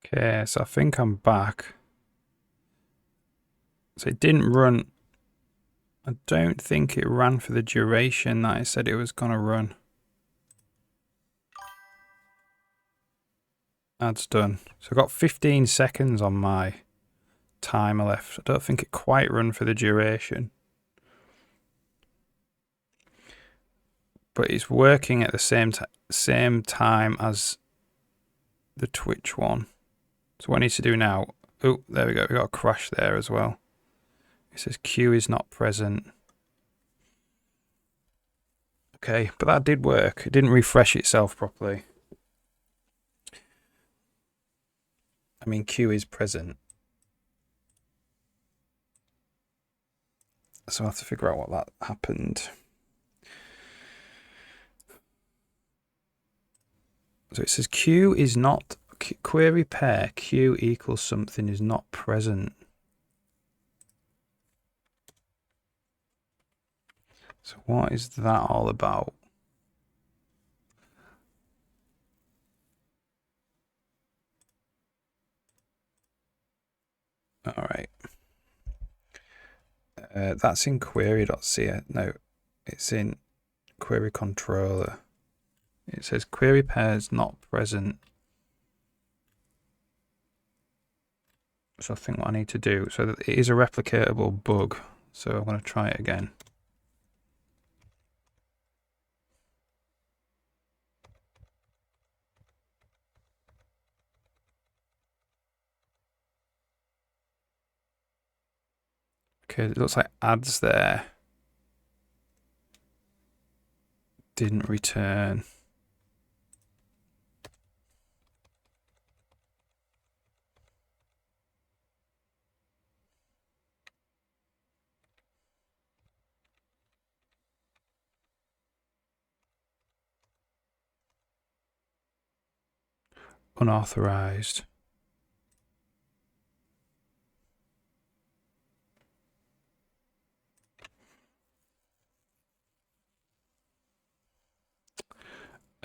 S1: Okay, so I think I'm back. So it didn't run. I don't think it ran for the duration that I said it was going to run. That's done. So I've got 15 seconds on my timer left. I don't think it quite run for the duration. But it's working at the same time as the Twitch one. So what I need to do now... Oh, there we go. We got a crash there as well. It says queue is not present. Okay, but that did work. It didn't refresh itself properly. I mean, queue is present. So I have to figure out what that happened. So it says queue is not... Query pair queue equals something is not present. So what is that all about? All right. That's in query.ca. No, it's in query controller. It says query pairs not present. So I think what I need to do, so that it is a replicatable bug. So I'm going to try it again. Okay, it looks like ads there didn't return. Unauthorized.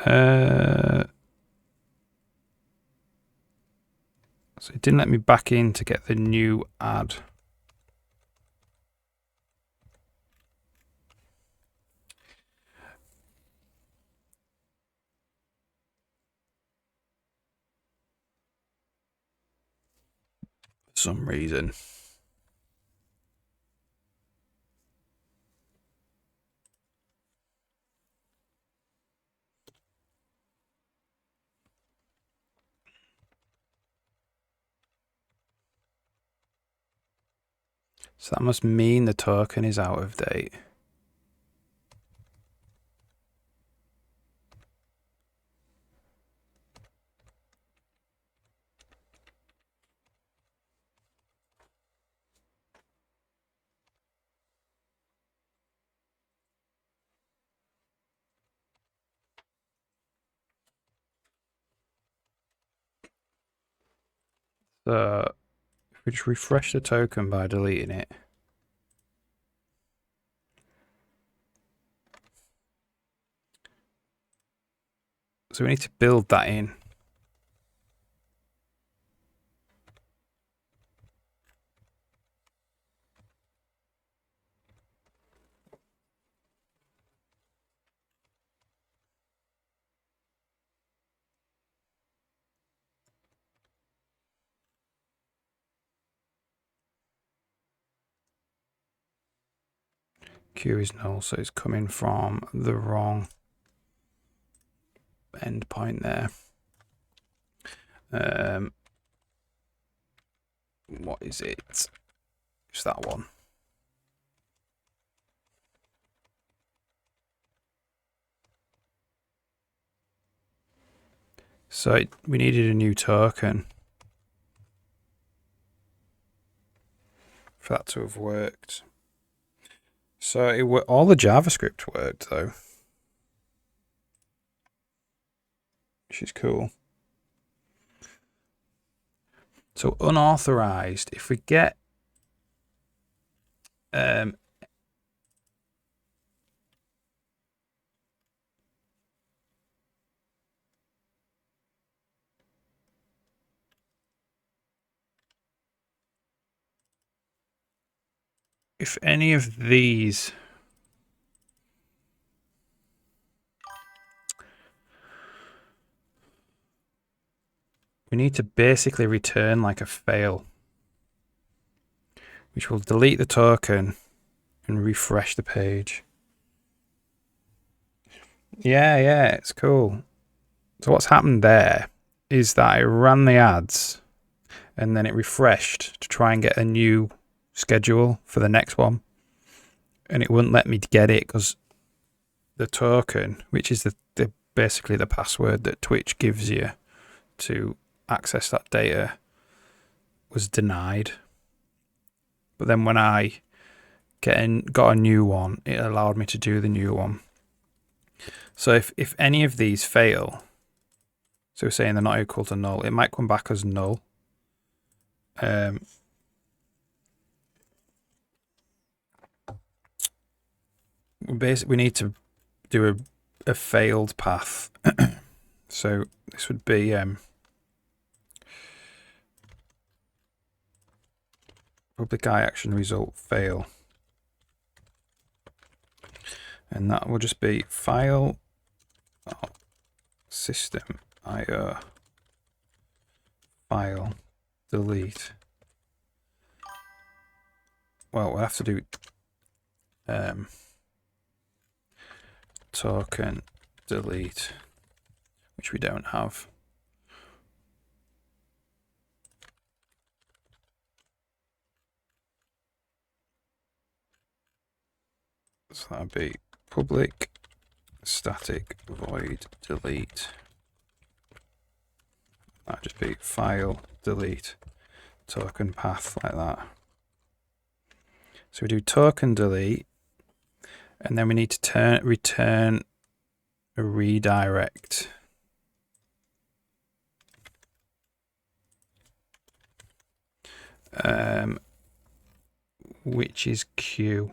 S1: So it didn't let me back in to get the new ad. For some reason. So that must mean the token is out of date. So if we just refresh the token by deleting it. So we need to build that in. Queue is null, so it's coming from the wrong endpoint there. What is it? It's that one. So we needed a new token for that to have worked. So all the JavaScript worked though, which is cool. So unauthorized, if we get if any of these we need to basically return like a fail, which will delete the token and refresh the page. Yeah, it's cool. So what's happened there is that I ran the ads and then it refreshed to try and get a new schedule for the next one. And it wouldn't let me get it because the token, which is the basically the password that Twitch gives you to access that data, was denied. But then when I got a new one, it allowed me to do the new one. So if any of these fail, so we're saying they're not equal to null, it might come back as null. We need to do a failed path. So this would be public eye action result fail. And that will just be file system IO file delete. Well, we'll have to do token delete, which we don't have. So that'd be public static void delete. That'd just be file delete token path, like that. So we do token delete, and then we need to return a redirect. Which is queue.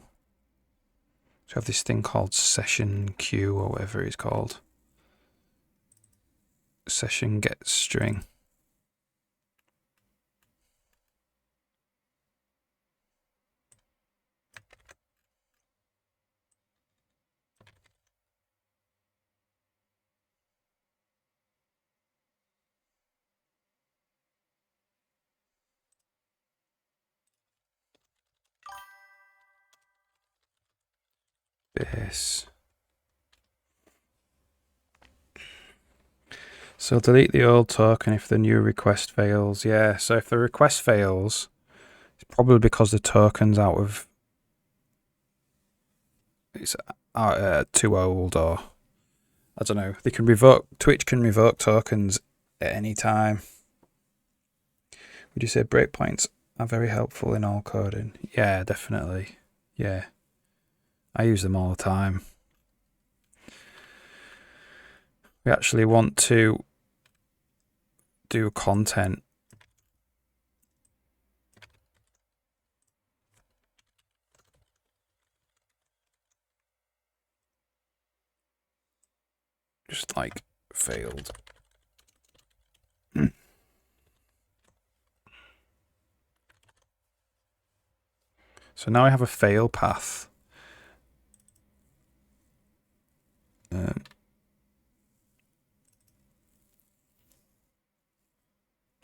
S1: So we have this thing called session queue, or whatever it's called. Session get string. Base. So delete the old token if the new request fails. Yeah, so if the request fails, it's probably because the token's it's too old, or I don't know. They can revoke. Twitch can revoke tokens at any time. Would you say breakpoints are very helpful in all coding? Yeah, definitely. Yeah, I use them all the time. We actually want to do content. Just like failed. So now I have a fail path.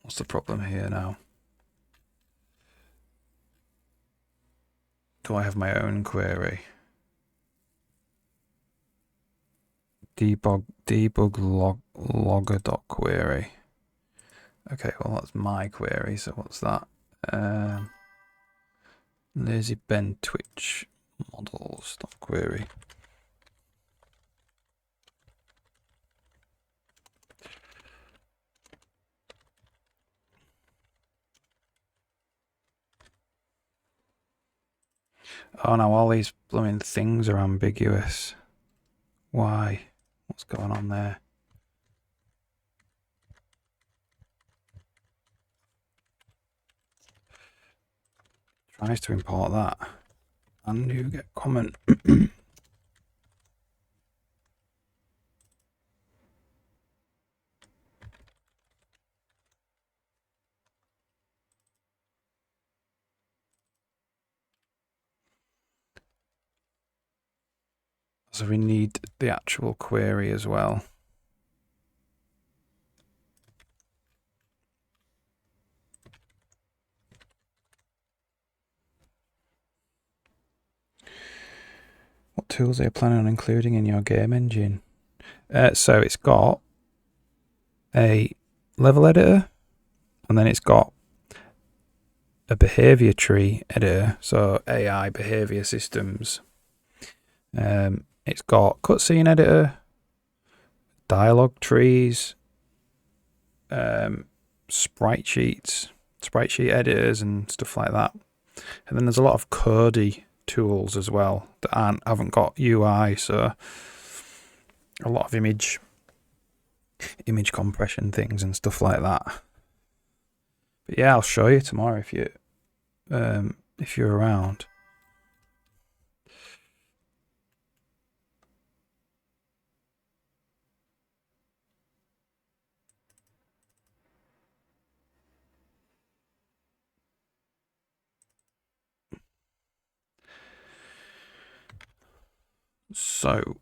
S1: What's the problem here now? Do I have my own query? Debug logger.query. Okay, well that's my query, so what's that? Lazy Ben Twitch models.query. Oh no, all these blooming things are ambiguous. Why? What's going on there? Tries to import that. And you get comment. So we need the actual query as well. What tools are you planning on including in your game engine? So it's got a level editor, and then it's got a behavior tree editor, so AI behavior systems. It's got cutscene editor, dialogue trees, sprite sheet editors and stuff like that. And then there's a lot of codey tools as well that haven't got UI, so a lot of image compression things and stuff like that. But yeah, I'll show you tomorrow if you're around. So,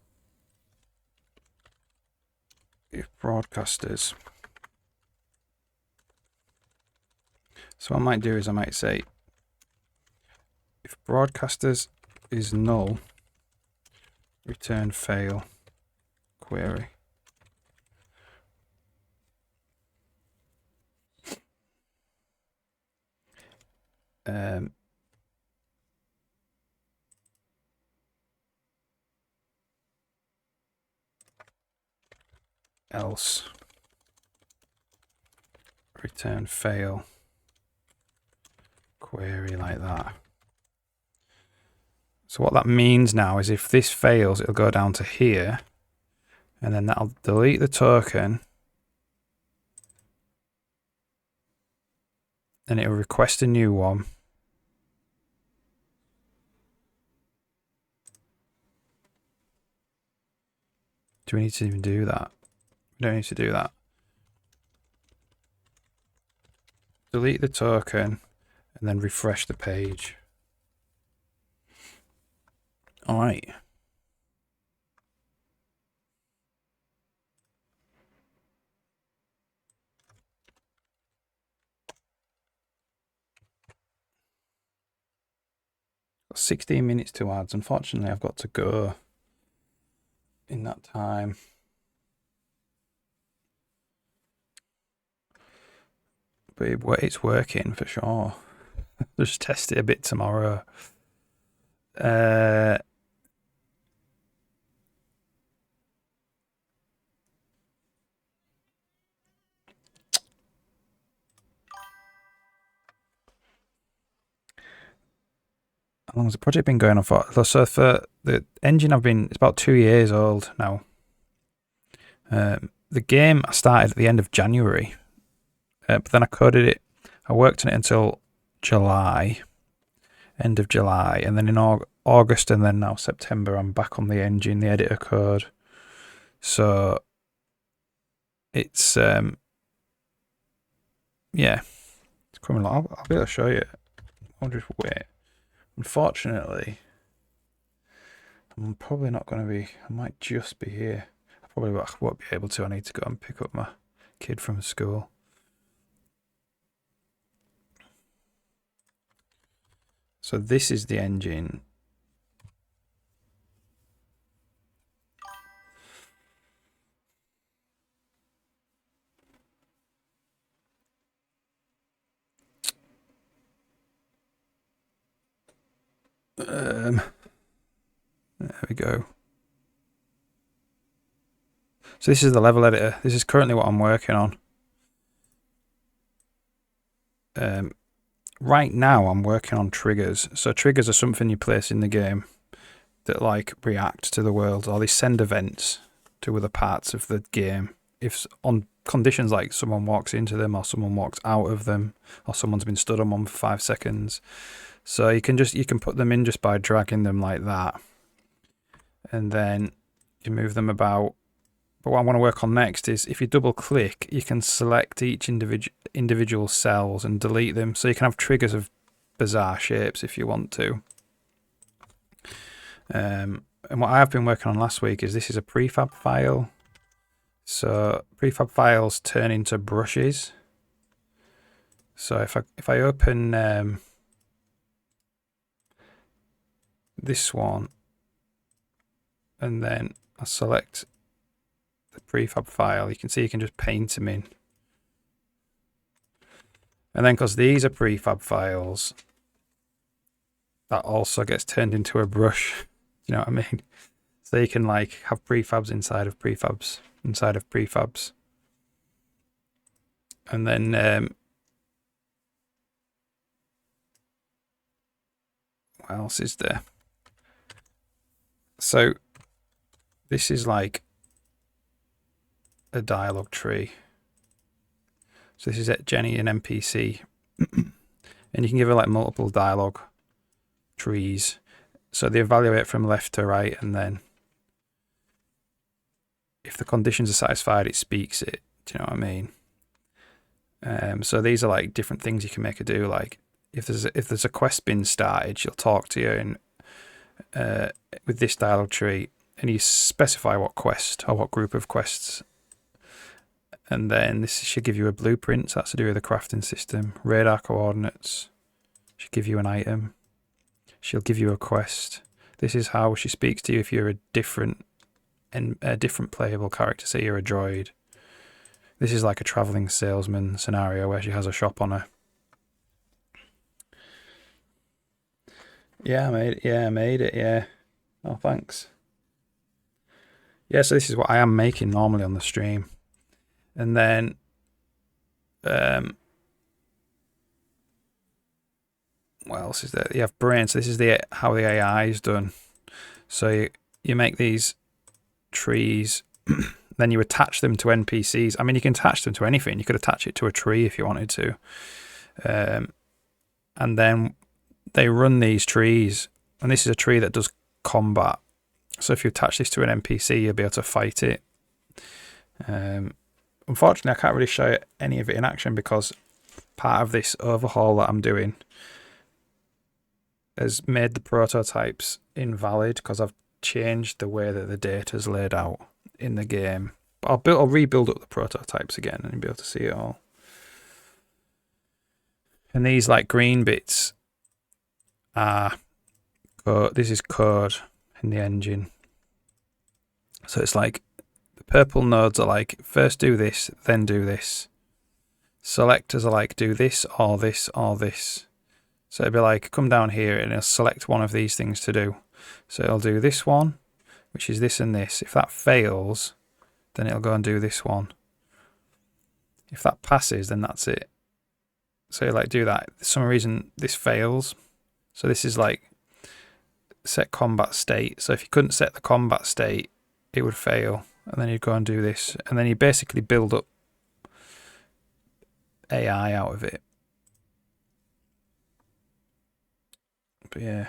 S1: if broadcasters, so what I might do is I might say, if broadcasters is null, return fail query. Else return fail query, like that. So what that means now is if this fails, it'll go down to here, and then that'll delete the token, and it'll request a new one. Do we need to even do that? We don't need to do that. Delete the token and then refresh the page. All right. Got 16 minutes to ads. Unfortunately, I've got to go in that time. But it's working for sure. Just test it a bit tomorrow. How long has the project been going on for? So for the engine, it's about 2 years old now. The game I started at the end of January, but then I coded it. I worked on it until July, end of July, and then in August and then now September, I'm back on the engine, the editor code. So it's yeah, it's coming along. I'll be able to show you. I'll just wait. Unfortunately, I'm probably not going to be. I might just be here. I probably won't be able to. I need to go and pick up my kid from school. So this is the engine. There we go. So this is the level editor. This is currently what I'm working on. Right now I'm working on triggers. So triggers are something you place in the game that like react to the world, or they send events to other parts of the game. If on conditions like someone walks into them, or someone walks out of them, or someone's been stood on one for 5 seconds. So you can put them in just by dragging them like that, and then you move them about. But what I want to work on next is if you double click, you can select each individual cells and delete them. So you can have triggers of bizarre shapes if you want to. And And what I've been working on last week is this is a prefab file. So prefab files turn into brushes. So if I open this one and then I select the prefab file, you can see you can just paint them in. And then because these are prefab files, that also gets turned into a brush. You know what I mean? So you can like have prefabs inside of prefabs inside of prefabs. And then what else is there? So this is like a dialogue tree. So this is Jenny, an NPC. And you can give her like multiple dialogue trees. So they evaluate from left to right, and then if the conditions are satisfied, it speaks it. Do you know what I mean? So these are like different things you can make her do. Like if there's a quest being started, she'll talk to you and with this dialogue tree, and you specify what quest or what group of quests. And then this should give you a blueprint. So that's to do with the crafting system. Radar coordinates. She'll give you an item. She'll give you a quest. This is how she speaks to you if you're a different playable character. Say you're a droid. This is like a traveling salesman scenario where she has a shop on her. Yeah, I made it. Yeah, I made it. Yeah. Oh, thanks. Yeah, so this is what I am making normally on the stream. And then what else is there? You have brain. So this is how the AI is done. So you make these trees, then you attach them to NPCs. I mean, you can attach them to anything. You could attach it to a tree if you wanted to. And then they run these trees. And this is a tree that does combat. So if you attach this to an NPC, you'll be able to fight it. Unfortunately, I can't really show you any of it in action because part of this overhaul that I'm doing has made the prototypes invalid because I've changed the way that the data is laid out in the game. But I'll rebuild up the prototypes again and you'll be able to see it all. And these like green bits are code. This is code in the engine. So it's like the purple nodes are like first do this, then do this. Selectors are like do this or this or this. So it'll be like come down here and it'll select one of these things to do. So it'll do this one, which is this and this. If that fails, then it'll go and do this one. If that passes, then that's it. So you like do that. For some reason this fails. So this is like set combat state. So if you couldn't set the combat state, it would fail. And then you'd go and do this. And then you basically build up AI out of it. But yeah.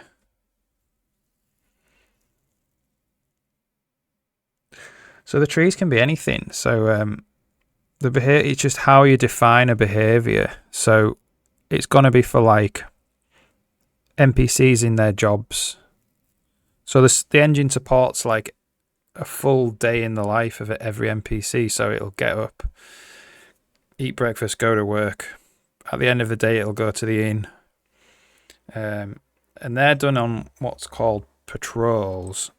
S1: So the trees can be anything. So the behavior, it's just how you define a behavior. So it's going to be for like NPCs in their jobs. So the engine supports like a full day in the life of every NPC. So it'll get up, eat breakfast, go to work. At the end of the day, it'll go to the inn. And they're done on what's called patrols.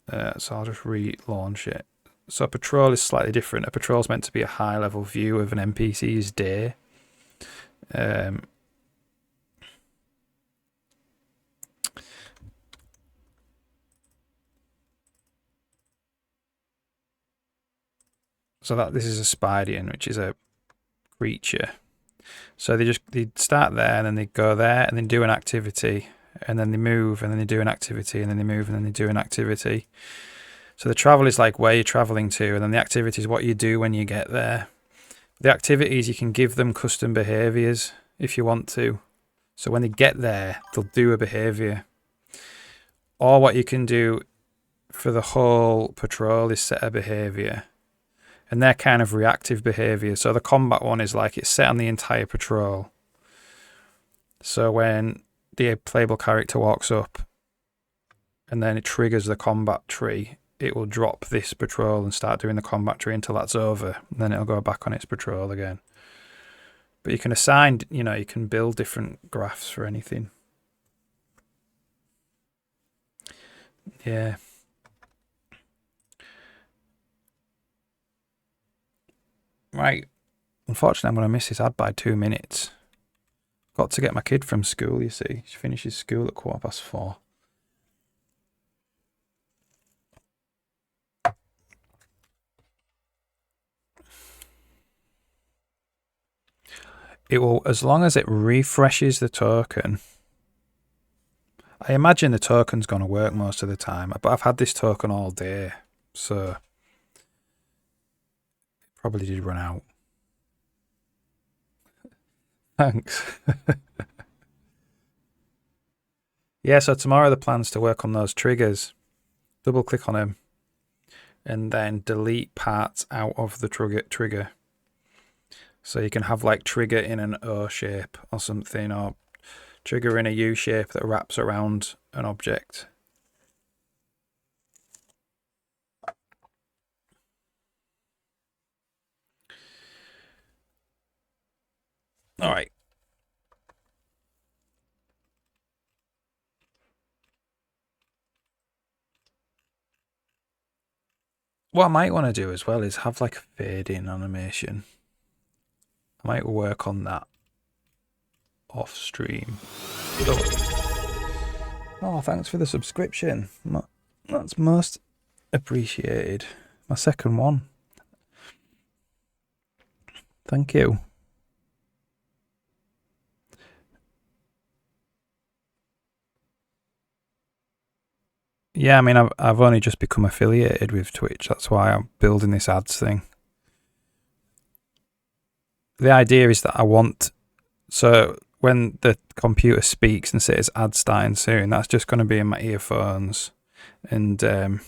S1: So I'll just relaunch it. So a patrol is slightly different. A patrol is meant to be a high-level view of an NPC's day. So this is a Spideian, which is a creature. So they start there, and then they go there, and then do an activity, and then they move, and then they do an activity, and then they move, and then they do an activity. So the travel is like where you're traveling to, and then the activity is what you do when you get there. The activities, you can give them custom behaviors if you want to. So when they get there, they'll do a behavior. Or what you can do for the whole patrol is set a behavior. And they're kind of reactive behaviors. So the combat one is like it's set on the entire patrol. So when the playable character walks up, and then it triggers the combat tree, it will drop this patrol and start doing the combat tree until that's over. And then it'll go back on its patrol again. But you can assign, you know, you can build different graphs for anything. Yeah. Right. Unfortunately, I'm going to miss this ad by 2 minutes. Got to get my kid from school, you see. She finishes school at 4:15. It will, as long as it refreshes the token. I imagine the token's going to work most of the time, but I've had this token all day, so it probably did run out. Thanks. Yeah, so tomorrow the plan's to work on those triggers. Double click on them and then delete parts out of the trigger. So you can have like trigger in an O shape or something, or trigger in a U shape that wraps around an object. All right. What I might want to do as well is have like a fade in animation. I might work on that off stream. Oh, thanks for the subscription. That's most appreciated. My second one. Thank you. Yeah, I mean, I've only just become affiliated with Twitch. That's why I'm building this ads thing. The idea is that I want, so when the computer speaks and says ads starting soon, that's just going to be in my earphones, and then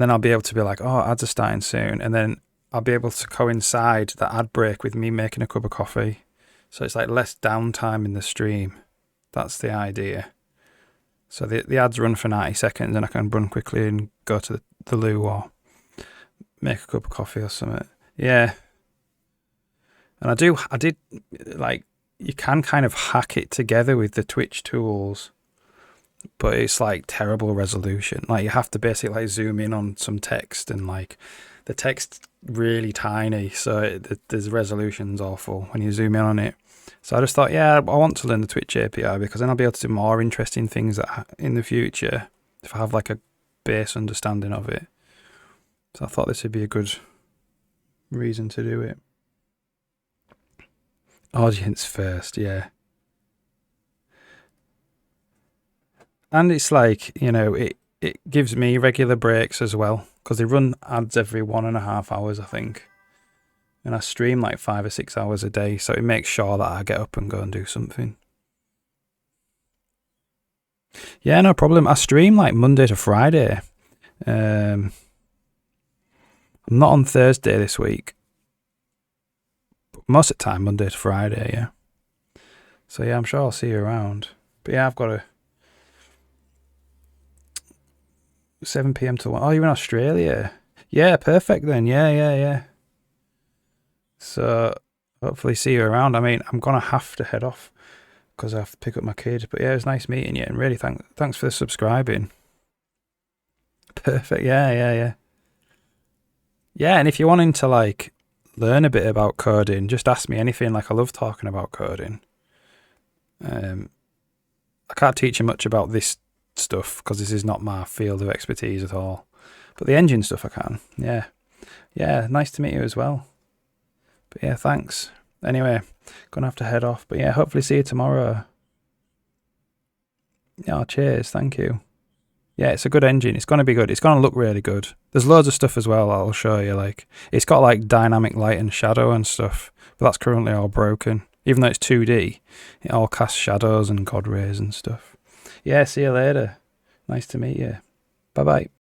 S1: I'll be able to be like, oh, ads are starting soon, and then I'll be able to coincide that ad break with me making a cup of coffee, so it's like less downtime in the stream. That's the idea. So the ads run for 90 seconds, and I can run quickly and go to the loo or make a cup of coffee or something. Yeah. And I did, like, you can kind of hack it together with the Twitch tools, but it's like terrible resolution. Like, you have to basically like zoom in on some text, and like the text's really tiny, so the resolution's awful when you zoom in on it. So I just thought, yeah, I want to learn the Twitch API, because then I'll be able to do more interesting things in the future if I have like a base understanding of it. So I thought this would be a good reason to do it. Audience first, yeah. And it's like, you know, it gives me regular breaks as well, because they run ads every 1.5 hours, I think. And I stream like 5 or 6 hours a day, so it makes sure that I get up and go and do something. Yeah, no problem. I stream like Monday to Friday. I'm not on Thursday this week. Most of the time, Monday to Friday, yeah. So yeah, I'm sure I'll see you around. But yeah, I've got a 7 PM to 1. Oh, you're in Australia. Yeah, perfect then. Yeah. So hopefully see you around. I mean, I'm going to have to head off because I have to pick up my kid. But yeah, it was nice meeting you, and really thanks for subscribing. Perfect. Yeah. Yeah, and if you're wanting to like learn a bit about coding, just ask me anything. Like, I love talking about coding. I can't teach you much about this stuff because this is not my field of expertise at all. But the engine stuff I can. Yeah, nice to meet you as well. But yeah, thanks. Anyway, gonna have to head off. But yeah, hopefully see you tomorrow. Yeah, cheers. Thank you. Yeah, it's a good engine. It's going to be good. It's going to look really good. There's loads of stuff as well I'll show you. Like, it's got like dynamic light and shadow and stuff, but that's currently all broken. Even though it's 2D, it all casts shadows and God rays and stuff. Yeah, see you later. Nice to meet you. Bye-bye.